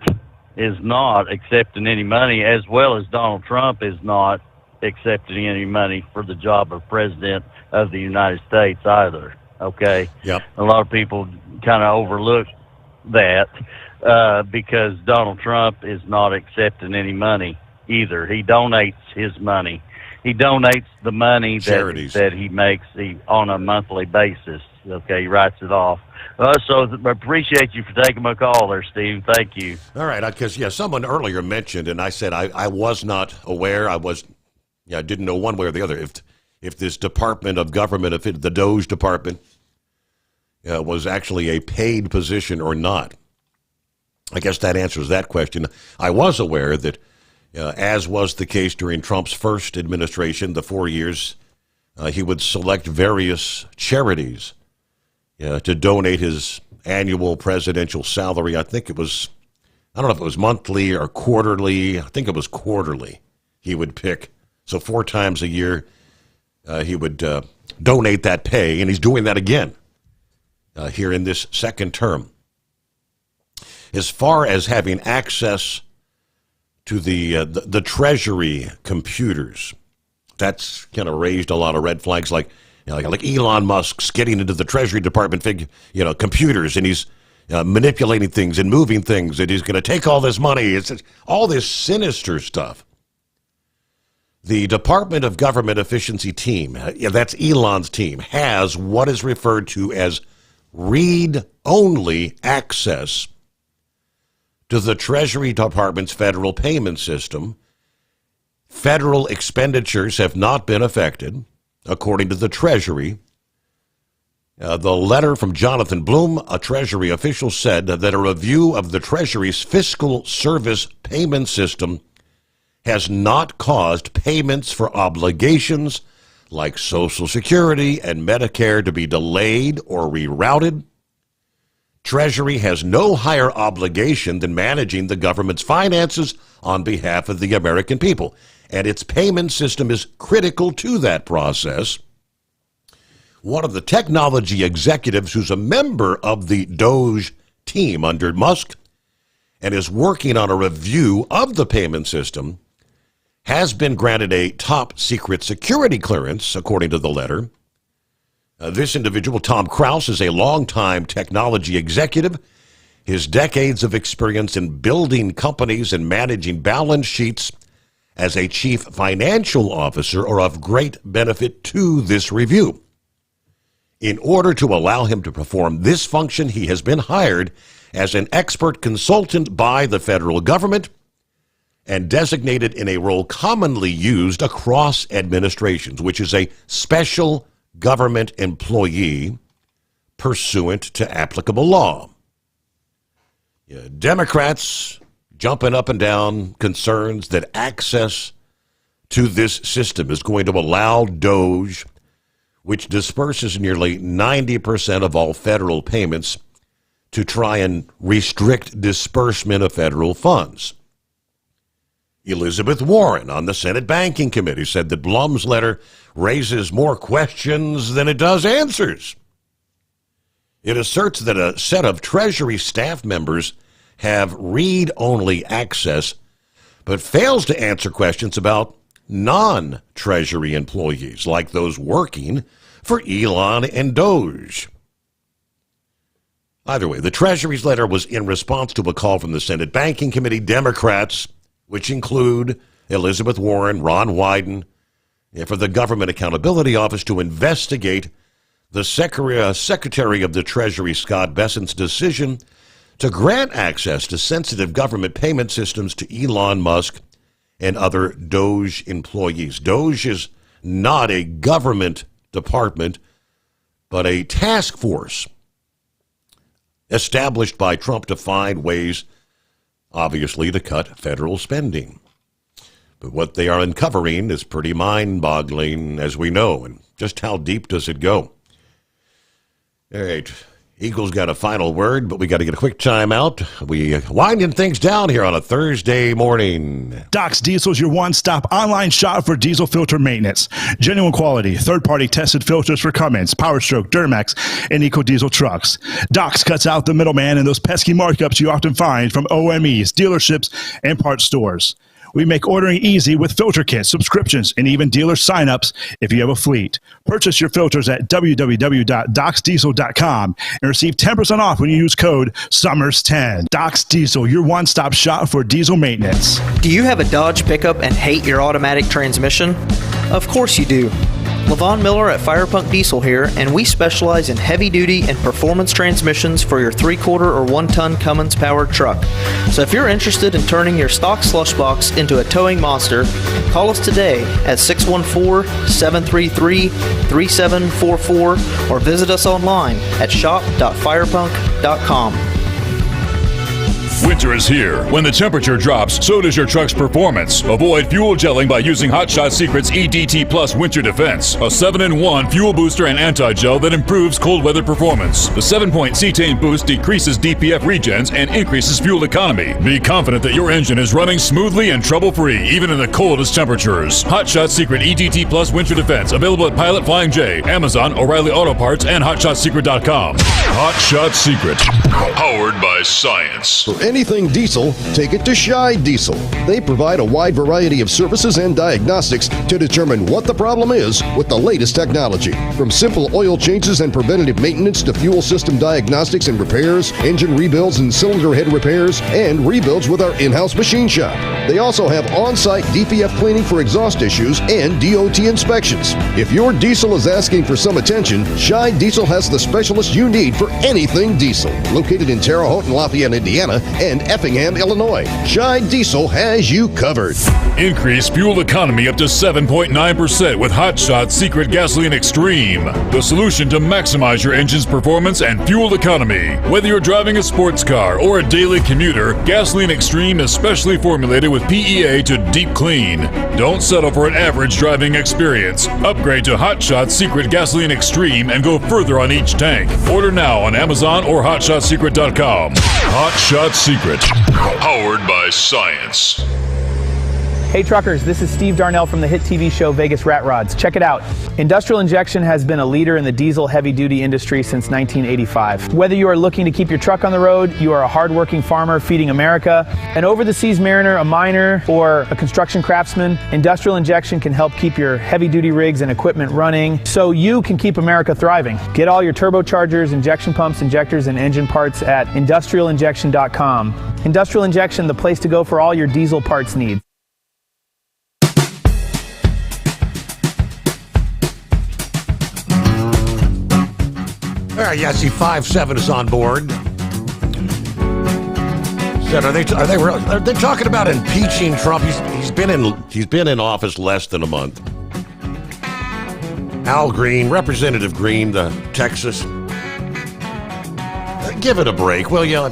accepting any money, as well as Donald Trump is not accepting any money for the job of president of the United States either. Okay. Yep. A lot of people kind of overlook that because Donald Trump is not accepting any money either. He donates his money. He donates the money that he makes on a monthly basis. Okay, he writes it off. So I appreciate you for taking my call there, Steve. Thank you. All right, because someone earlier mentioned, and I said I was not aware. I didn't know one way or the other if this Department of Government, if the Doge Department was actually a paid position or not. I guess that answers that question. I was aware that, as was the case during Trump's first administration, the 4 years, he would select various charities to donate his annual presidential salary. I don't know if it was monthly or quarterly. I think it was quarterly he would pick. So 4 times a year he would donate that pay, and he's doing that again here in this second term. As far as having access to the Treasury computers, that's kind of raised a lot of red flags, like Elon Musk's getting into the Treasury Department computers, and he's manipulating things and moving things, and he's going to take all this money. It's all this sinister stuff. The Department of Government Efficiency team, that's Elon's team, has what is referred to as read-only access to the Treasury Department's federal payment system. Federal expenditures have not been affected, according to the Treasury. The letter from Jonathan Bloom, a Treasury official, said that a review of the Treasury's fiscal service payment system has not caused payments for obligations like Social Security and Medicare to be delayed or rerouted. Treasury has no higher obligation than managing the government's finances on behalf of the American people, and its payment system is critical to that process. One of the technology executives who's a member of the Doge team under Musk and is working on a review of the payment system has been granted a top secret security clearance, according to the letter. This individual, Tom Krause, is a longtime technology executive. His decades of experience in building companies and managing balance sheets as a chief financial officer are of great benefit to this review. In order to allow him to perform this function, he has been hired as an expert consultant by the federal government and designated in a role commonly used across administrations, which is a special government employee pursuant to applicable law. Democrats jumping up and down concerns that access to this system is going to allow Doge, which disperses nearly 90% of all federal payments, to try and restrict disbursement of federal funds. Elizabeth Warren on the Senate Banking Committee said that Blum's letter raises more questions than it does answers. It asserts that a set of Treasury staff members have read-only access, but fails to answer questions about non-Treasury employees, like those working for Elon and Doge. Either way, the Treasury's letter was in response to a call from the Senate Banking Committee Democrats, which include Elizabeth Warren, Ron Wyden, and for the Government Accountability Office to investigate the Secretary of the Treasury, Scott Bessent's decision to grant access to sensitive government payment systems to Elon Musk and other Doge employees. Doge is not a government department, but a task force established by Trump to find ways, obviously, to cut federal spending. But what they are uncovering is pretty mind-boggling, as we know. And just how deep does it go? All right. Eagles got a final word, but we got to get a quick time out. We winding things down here on a Thursday morning. Doc's Diesel is your one-stop online shop for diesel filter maintenance. Genuine quality, third-party tested filters for Cummins, Powerstroke, Duramax, and EcoDiesel trucks. Doc's cuts out the middleman and those pesky markups you often find from OMEs, dealerships, and parts stores. We make ordering easy with filter kits, subscriptions, and even dealer sign-ups if you have a fleet. Purchase your filters at www.docsdiesel.com and receive 10% off when you use code SOMMERS10. Doc's Diesel, your one-stop shop for diesel maintenance. Do you have a Dodge pickup and hate your automatic transmission? Of course you do. Levon Miller at Firepunk Diesel here, and we specialize in heavy-duty and performance transmissions for your 3/4 or 1-ton Cummins-powered truck. So if you're interested in turning your stock slush box into a towing monster, call us today at 614-733-3744 or visit us online at shop.firepunk.com. Winter is here. When the temperature drops, so does your truck's performance. Avoid fuel gelling by using Hot Shot Secret's EDT Plus Winter Defense, a 7-in-1 fuel booster and anti-gel that improves cold weather performance. The 7-point cetane boost decreases DPF regens and increases fuel economy. Be confident that your engine is running smoothly and trouble-free, even in the coldest temperatures. Hot Shot Secret EDT Plus Winter Defense, available at Pilot Flying J, Amazon, O'Reilly Auto Parts, and HotShotSecret.com. Hot Shot Secret, powered by science. For anything diesel, take it to Shy Diesel. They provide a wide variety of services and diagnostics to determine what the problem is with the latest technology. From simple oil changes and preventative maintenance to fuel system diagnostics and repairs, engine rebuilds and cylinder head repairs, and rebuilds with our in-house machine shop. They also have on-site DPF cleaning for exhaust issues and DOT inspections. If your diesel is asking for some attention, Shy Diesel has the specialist you need for anything diesel. Located in Terre Haute and Lafayette, Indiana, and Effingham, Illinois. Shy Diesel has you covered. Increase fuel economy up to 7.9% with Hot Shot Secret Gasoline Extreme, the solution to maximize your engine's performance and fuel economy. Whether you're driving a sports car or a daily commuter, Gasoline Extreme is specially formulated with PEA to deep clean. Don't settle for an average driving experience. Upgrade to Hot Shot Secret Gasoline Extreme and go further on each tank. Order now on Amazon or HotShotSecret.com. Hot Shot Secret, powered by science. Hey truckers, this is Steve Darnell from the hit TV show Vegas Rat Rods. Check it out. Industrial Injection has been a leader in the diesel heavy-duty industry since 1985. Whether you are looking to keep your truck on the road, you are a hardworking farmer feeding America, an over-the-seas mariner, a miner, or a construction craftsman, Industrial Injection can help keep your heavy-duty rigs and equipment running so you can keep America thriving. Get all your turbochargers, injection pumps, injectors, and engine parts at industrialinjection.com. Industrial Injection, the place to go for all your diesel parts needs. All right, yeah, see, 5-7 is on board. Said, are they talking about impeaching Trump? He's been in office less than a month. Al Green, Representative Green, the Texas. Give it a break, will you?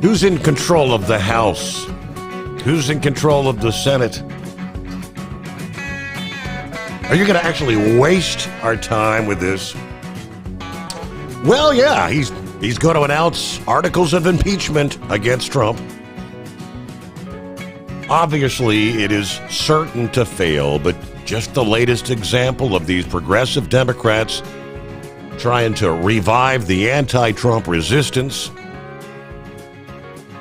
Who's in control of the House? Who's in control of the Senate? Are you going to actually waste our time with this? Well, yeah, he's He's going to announce articles of impeachment against Trump. Obviously, it is certain to fail, but just the latest example of these progressive Democrats trying to revive the anti-Trump resistance.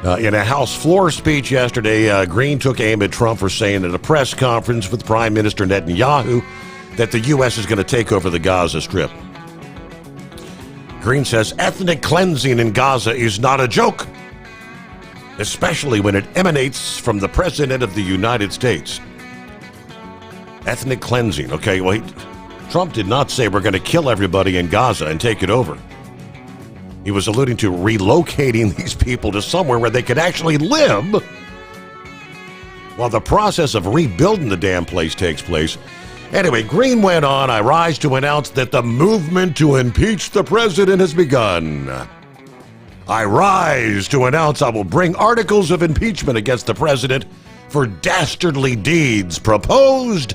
In a House floor speech yesterday, Green took aim at Trump for saying at a press conference with Prime Minister Netanyahu that the U.S. is going to take over the Gaza Strip. Green says ethnic cleansing in Gaza is not a joke, especially when it emanates from the President of the United States. Ethnic cleansing. Okay, well, Trump did not say we're going to kill everybody in Gaza and take it over. He was alluding to relocating these people to somewhere where they could actually live while the process of rebuilding the damn place takes place. Anyway, Green went on, I rise to announce that the movement to impeach the president has begun. I rise to announce I will bring articles of impeachment against the president for dastardly deeds proposed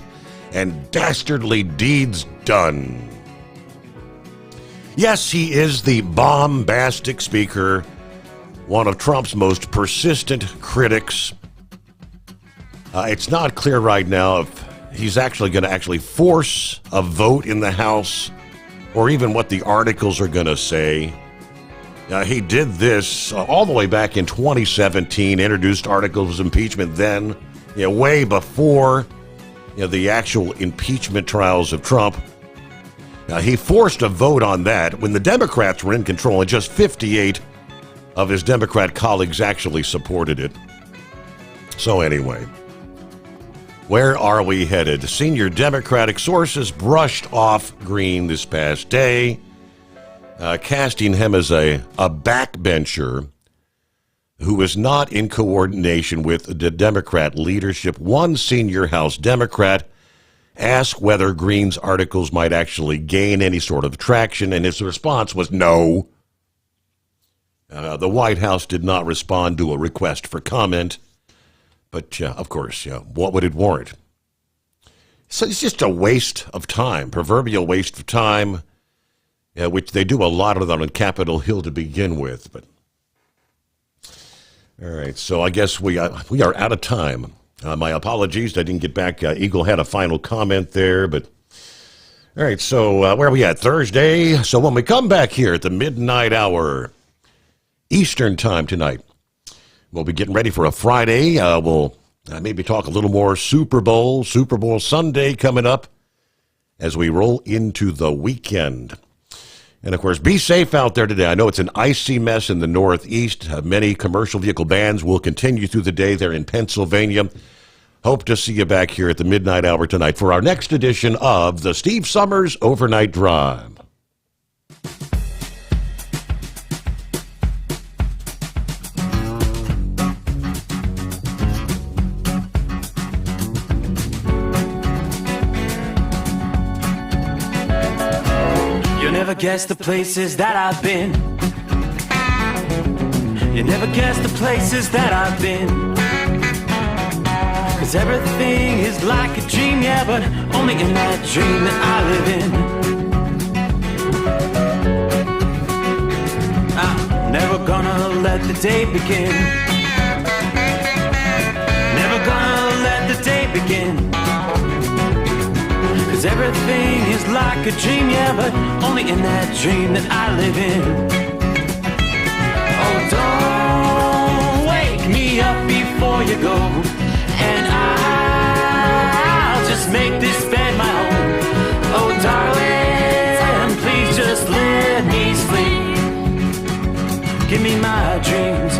and dastardly deeds done. Yes, he is the bombastic speaker, one of Trump's most persistent critics. It's not clear right now if he's actually going to force a vote in the House or even what the articles are going to say. He did this all the way back in 2017, introduced articles of impeachment then, way before the actual impeachment trials of Trump. He forced a vote on that when the Democrats were in control, and just 58 of his Democrat colleagues actually supported it. So anyway, where are we headed? Senior Democratic sources brushed off Green this past day, casting him as a backbencher who was not in coordination with the Democrat leadership. One senior House Democrat asked whether Green's articles might actually gain any sort of traction, and his response was no. The White House did not respond to a request for comment, but of course, what would it warrant? So it's just a waste of time, proverbial waste of time, which they do a lot of that on Capitol Hill to begin with. But all right, so I guess we are out of time. My apologies, I didn't get back. Eagle had a final comment there, but all right, so where are we at? Thursday. So when we come back here at the midnight hour, Eastern time tonight, we'll be getting ready for a Friday. We'll maybe talk a little more Super Bowl Sunday coming up as we roll into the weekend. And, of course, be safe out there today. I know it's an icy mess in the Northeast. Many commercial vehicle bans will continue through the day there in Pennsylvania. Hope to see you back here at the midnight hour tonight for our next edition of the Steve Sommers Overnight Drive. Never guess the places that I've been. You never guess the places that I've been. 'Cause everything is like a dream, yeah, but only in that dream that I live in. I'm never gonna let the day begin. Never gonna let the day begin. 'Cause everything is like a dream, yeah, but only in that dream that I live in. Oh, don't wake me up before you go, and I'll just make this bed my home. Oh, darling, please just let me sleep. Give me my dreams.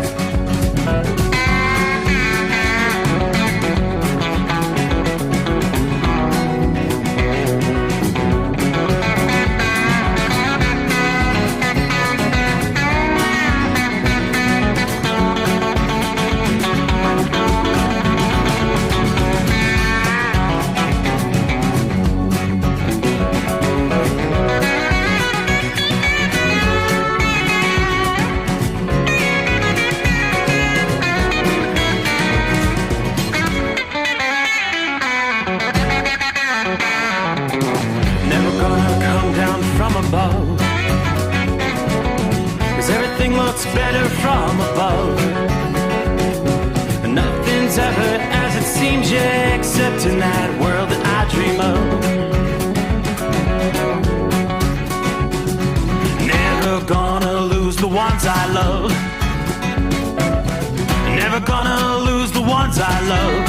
in that world that I dream of. Never gonna lose the ones I love. Never gonna lose the ones I love.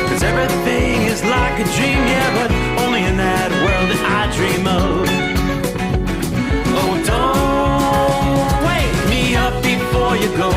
'Cause everything is like a dream, yeah, but only in that world that I dream of. Oh, don't wake me up before you go.